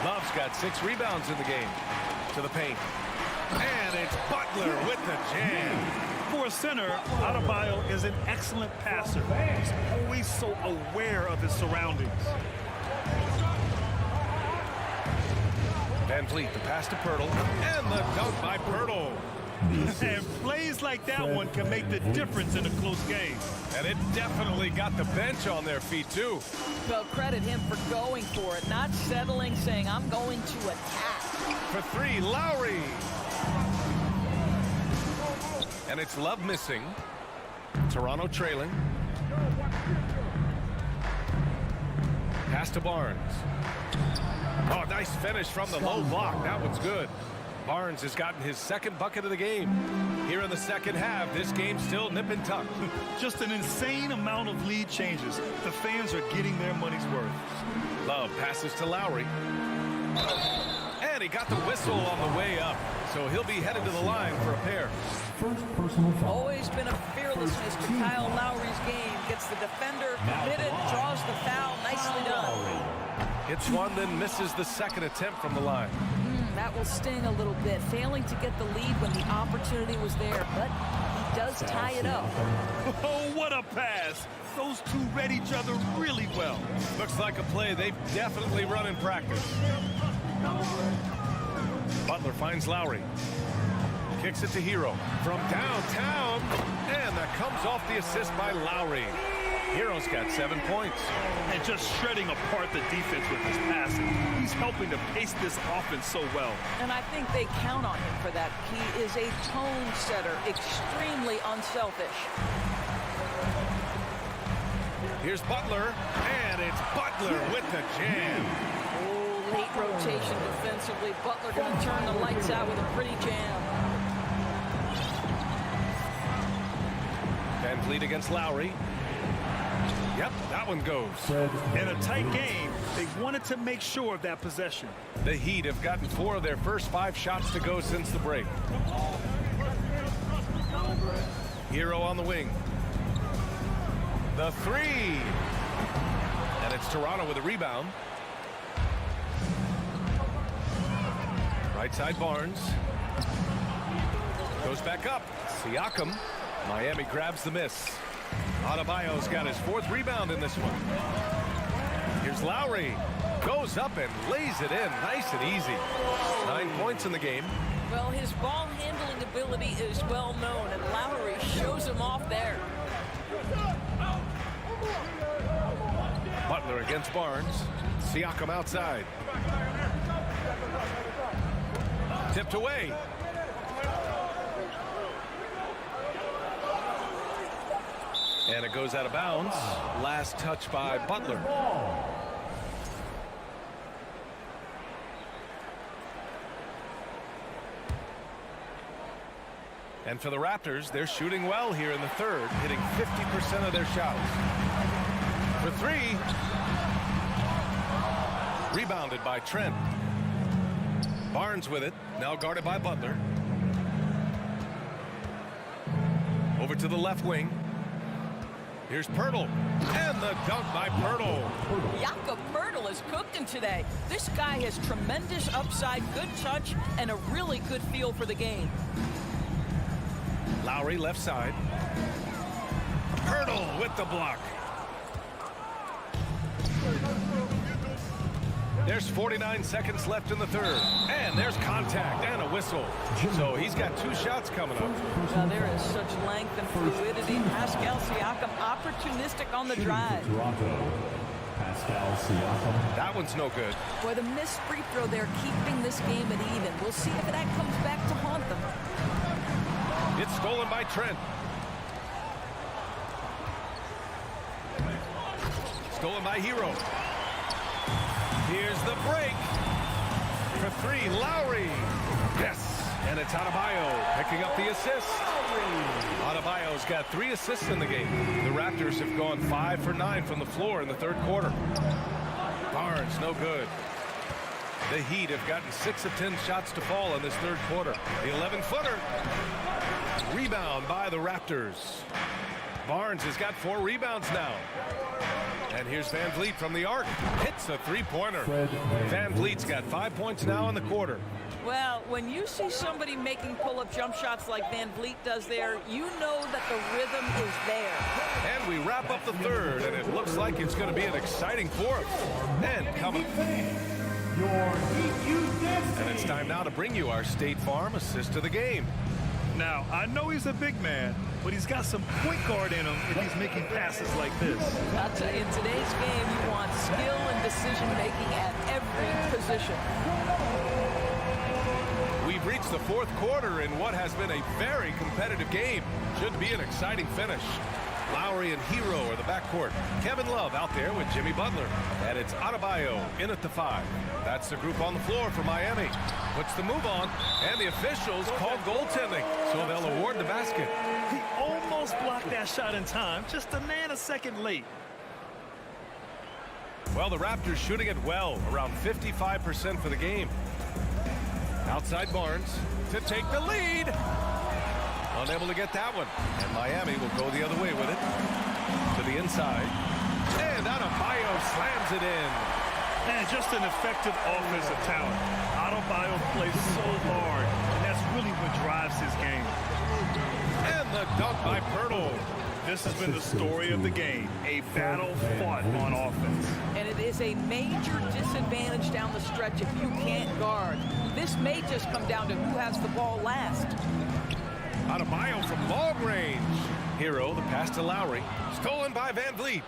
Love's got 6 rebounds in the game. To the paint. And it's Butler with the jam. For a center, Adebayo is an excellent passer. He's always so aware of his surroundings. Van Vliet, the pass to Poeltl, and the dunk by Poeltl. And plays like that one can make the difference in a close game. And it definitely got the bench on their feet, too. Well, credit him for going for it, not settling, saying, I'm going to attack. For 3, Lowry. And it's Love missing. Toronto trailing. Pass to Barnes. Oh, nice finish from the low block. That one's good. Barnes has gotten his second bucket of the game. Here in the second half, this game's still nip and tuck. Just an insane amount of lead changes. The fans are getting their money's worth. Love passes to Lowry. And he got the whistle on the way up. So he'll be headed to the line for a pair. Always been a fearlessness to Kyle Lowry's game. Gets the defender committed, draws the foul. Nicely done. Hits one, then misses the second attempt from the line. That will sting a little bit. Failing to get the lead when the opportunity was there, but he does tie it up. Oh, what a pass. Those two read each other really well. Looks like a play they've definitely run in practice. Butler finds Lowry. Kicks it to Hero from downtown, and that comes off the assist by Lowry. Hero's got 7 points. And just shredding apart the defense with his passing. He's helping to pace this offense so well. And I think they count on him for that. He is a tone setter, extremely unselfish. Here's Butler, and it's Butler with the jam. Oh, late rotation defensively. Butler going to turn the lights out with a pretty jam. Van Vliet against Lowry. Yep, that one goes. In a tight game, they wanted to make sure of that possession. The Heat have gotten 4 of their first 5 shots to go since the break. Hero on the wing. The 3. And it's Toronto with a rebound. Right side Barnes. Goes back up. Siakam. Miami grabs the miss. Adebayo's got his 4th rebound in this one. Here's Lowry. Goes up and lays it in. Nice and easy. 9 points in the game. Well, his ball handling ability is well known, and Lowry shows him off there. Butler against Barnes. Siakam outside. Tipped away. And it goes out of bounds. Last touch by Butler. And for the Raptors, they're shooting well here in the third, hitting 50% of their shots. For 3. Rebounded by Trent. Barnes with it, now guarded by Butler. Over to the left wing. Here's Pirtle, and the dunk by Pirtle. Jakob Pirtle has cooked him today. This guy has tremendous upside, good touch, and a really good feel for the game. Lowry left side. Pirtle with the block. There's 49 seconds left in the third. And there's contact and a whistle. So he's got 2 shots coming up. Now there is such length and fluidity. Pascal Siakam opportunistic on the drive. Pascal Siakam. That one's no good. Boy, the missed free throw there keeping this game at even. We'll see if that comes back to haunt them. It's stolen by Trent. Stolen by Hero. Here's the break. For 3, Lowry. Yes, and it's Adebayo picking up the assist. Adebayo's got 3 assists in the game. The Raptors have gone 5 for 9 from the floor in the third quarter. Barnes, no good. The Heat have gotten 6 of 10 shots to fall in this third quarter. The 11-footer. Rebound by the Raptors. Barnes has got 4 rebounds now. And here's Van Vliet from the arc. Hits a 3-pointer. Van Vliet's got 5 points now in the quarter. Well, when you see somebody making pull-up jump shots like Van Vliet does there, you know that the rhythm is there. And we wrap up the third, and it looks like it's going to be an exciting fourth. And coming. And it's time now to bring you our State Farm assist of the game. Now, I know he's a big man, but he's got some point guard in him if he's making passes like this. I'll tell you, in today's game, you want skill and decision-making at every position. We've reached the fourth quarter in what has been a very competitive game. Should be an exciting finish. Lowry and Hero are the backcourt. Kevin Love out there with Jimmy Butler. And it's Adebayo in at the 5. That's the group on the floor for Miami. Puts the move on, and the officials called goaltending, so they'll award the basket. He almost blocked that shot in time, just a nanosecond late. Well, the Raptors shooting it well, around 55% for the game. Outside Barnes to take the lead. Unable to get that one. And Miami will go the other way with it. To the inside. And Adebayo slams it in. And just an effective offensive talent. Adebayo plays so hard, and that's really what drives his game. And the dunk by Pirtle. This has been the story of the game, a battle fought on offense. And it is a major disadvantage down the stretch if you can't guard. This may just come down to who has the ball last. Adebayo from long range. Hero, the pass to Lowry. Stolen by Van Vliet.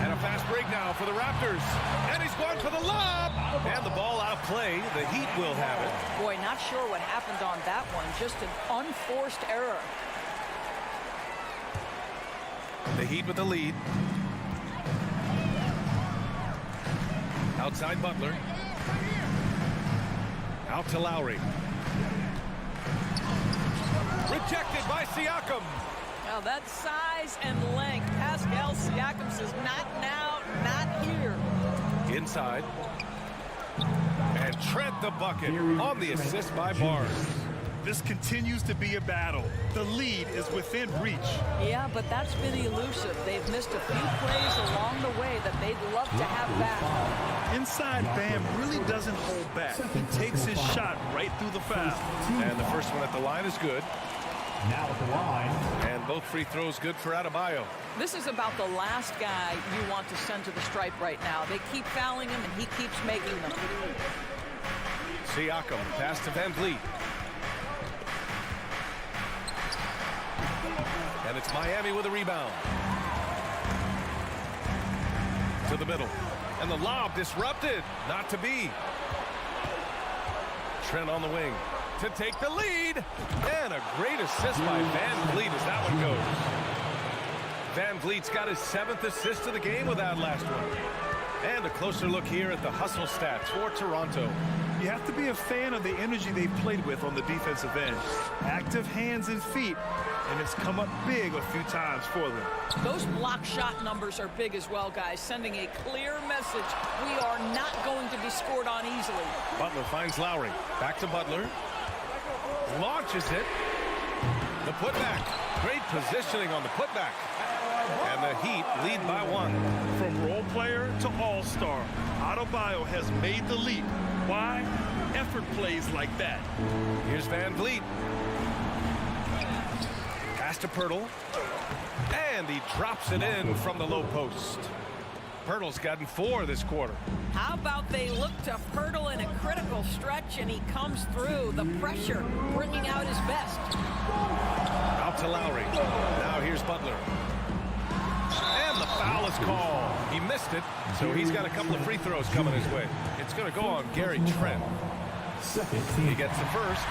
And a fast break now for the Raptors. And he's going for the lob. And the ball out of play. The Heat will have it. Boy, not sure what happened on that one. Just an unforced error. The Heat with the lead. Outside Butler. Out to Lowry. Rejected by Siakam. Now that size and length, Pascal Siakam says, not now, not here. Inside. And Trent the bucket on the assist by Barnes. This continues to be a battle. The lead is within reach. Yeah, but that's been elusive. They've missed a few plays along the way that they'd love to have back. Inside, Bam really doesn't hold back. He takes his shot right through the foul. And the first one at the line is good. Now at the line. And both free throws good for Adebayo. This is about the last guy you want to send to the stripe right now. They keep fouling him, and he keeps making them. Siakam, pass to Van Vliet. And it's Miami with a rebound. To the middle. And the lob disrupted. Not to be. Trent on the wing to take the lead. And a great assist by Van Vliet as that one goes. Van Vliet's got his 7th assist of the game with that last one. And a closer look here at the hustle stats for Toronto. You have to be a fan of the energy they've played with on the defensive end. Active hands and feet, and it's come up big a few times for them. Those block shot numbers are big as well, guys, sending a clear message. We are not going to be scored on easily. Butler finds Lowry. Back to Butler. Launches it. The putback. Great positioning on the putback. And the Heat lead by 1. From role player to all-star, Adebayo has made the leap. Why? Effort plays like that. Here's Van Vliet. Pass to Pirtle. And he drops it in from the low post. Pirtle's gotten 4 this quarter. How about they look to Pirtle in a critical stretch, and he comes through. The pressure bringing out his best. Out to Lowry. Now here's Butler. And the foul is called. He missed it, so he's got a couple of free throws coming his way. It's going to go on Gary Trent. He gets the first,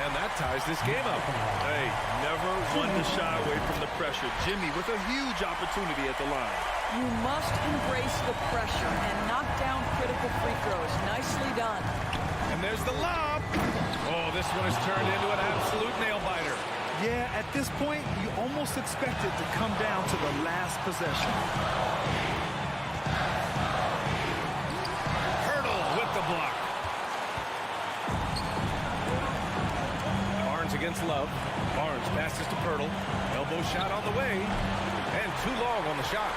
and that ties this game up. Hey, never one to shy away from the pressure. Jimmy with a huge opportunity at the line. You must embrace the pressure and knock down critical free throws. Nicely done. And there's the lob. Oh, this one has turned into an absolute nail-biter. Yeah, at this point, you almost expect it to come down to the last possession. Pirtle with the block. Barnes against Love. Barnes passes to Pirtle. Elbow shot on the way. And too long on the shot.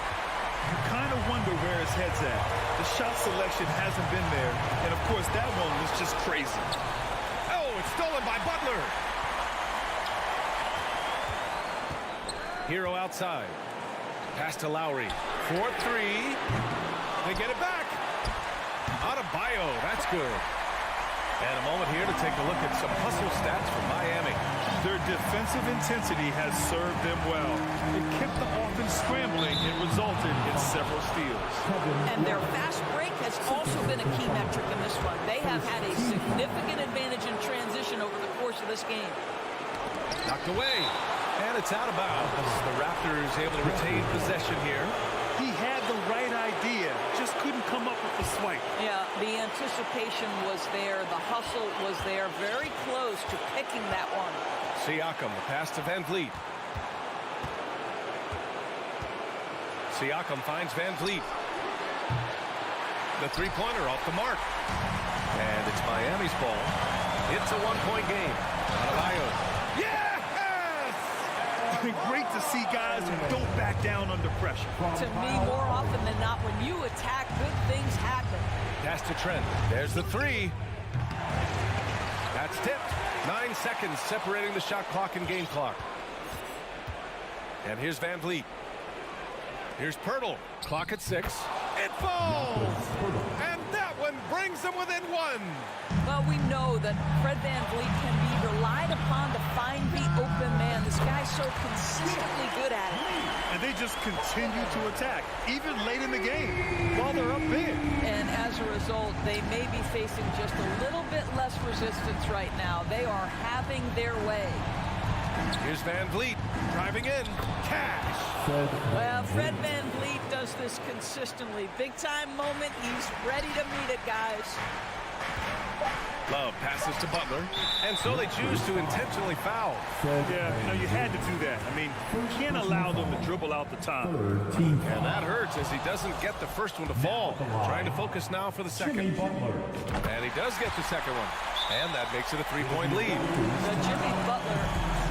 You kind of wonder where his head's at. The shot selection hasn't been there. And, of course, that one was just crazy. Oh, it's stolen by Butler. Hero outside. Pass to Lowry. 4-3. They get it back. Adebayo. That's good. And a moment here to take a look at some hustle stats for Miami. Their defensive intensity has served them well. It kept the offense scrambling and resulted in several steals. And their fast break has also been a key metric in this one. They have had a significant advantage in transition over the course of this game. Knocked away. And it's out of bounds. The Raptors able to retain possession here. He had the right idea, just couldn't come up with the swipe. Yeah, the anticipation was there. The hustle was there. Very close to picking that one. Siakam, the pass to Van Vliet. Siakam finds Van Vliet. The three-pointer off the mark. And it's Miami's ball. It's a one-point game. Adebayo. Yes! Great to see guys who don't back down under pressure. To me, more often than not, when you attack, good things happen. Pass to Trent. There's the three. That's tipped. 9 seconds separating the shot clock and game clock. And here's Van Vliet. Here's Pirtle. Clock at 6. It falls! And that one brings them within 1. Well, we know that Fred Van Vliet can be relied upon to find the open man. This guy's so consistently good at it. And they just continue to attack, even late in the game, while they're up big. And as a result, they may be facing just a little bit less resistance right now. They are having their way. Here's Van Vliet driving in. Cash. Well, Fred Van Vliet does this consistently. Big time moment. He's ready to meet it, guys. Love passes to Butler, and so they choose to intentionally foul. Yeah, you had to do that. I mean, you can't allow them to dribble out the top. And that hurts as he doesn't get the first one to fall. Trying to focus now for the second. And he does get the second one. And that makes it a 3-point lead. Now, Jimmy Butler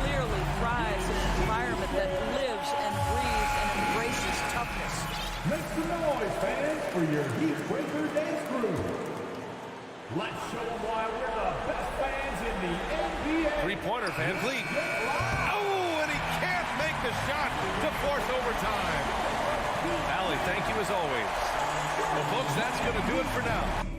clearly thrives in an environment that lives and breathes and embraces toughness. Make some noise, fans, for your Heat Breaker dance crew. Let's show them why we're the best fans in the NBA. Three-pointer, Van Vliet. Oh, and he can't make the shot to force overtime. Allie, thank you as always. Well, folks, that's going to do it for now.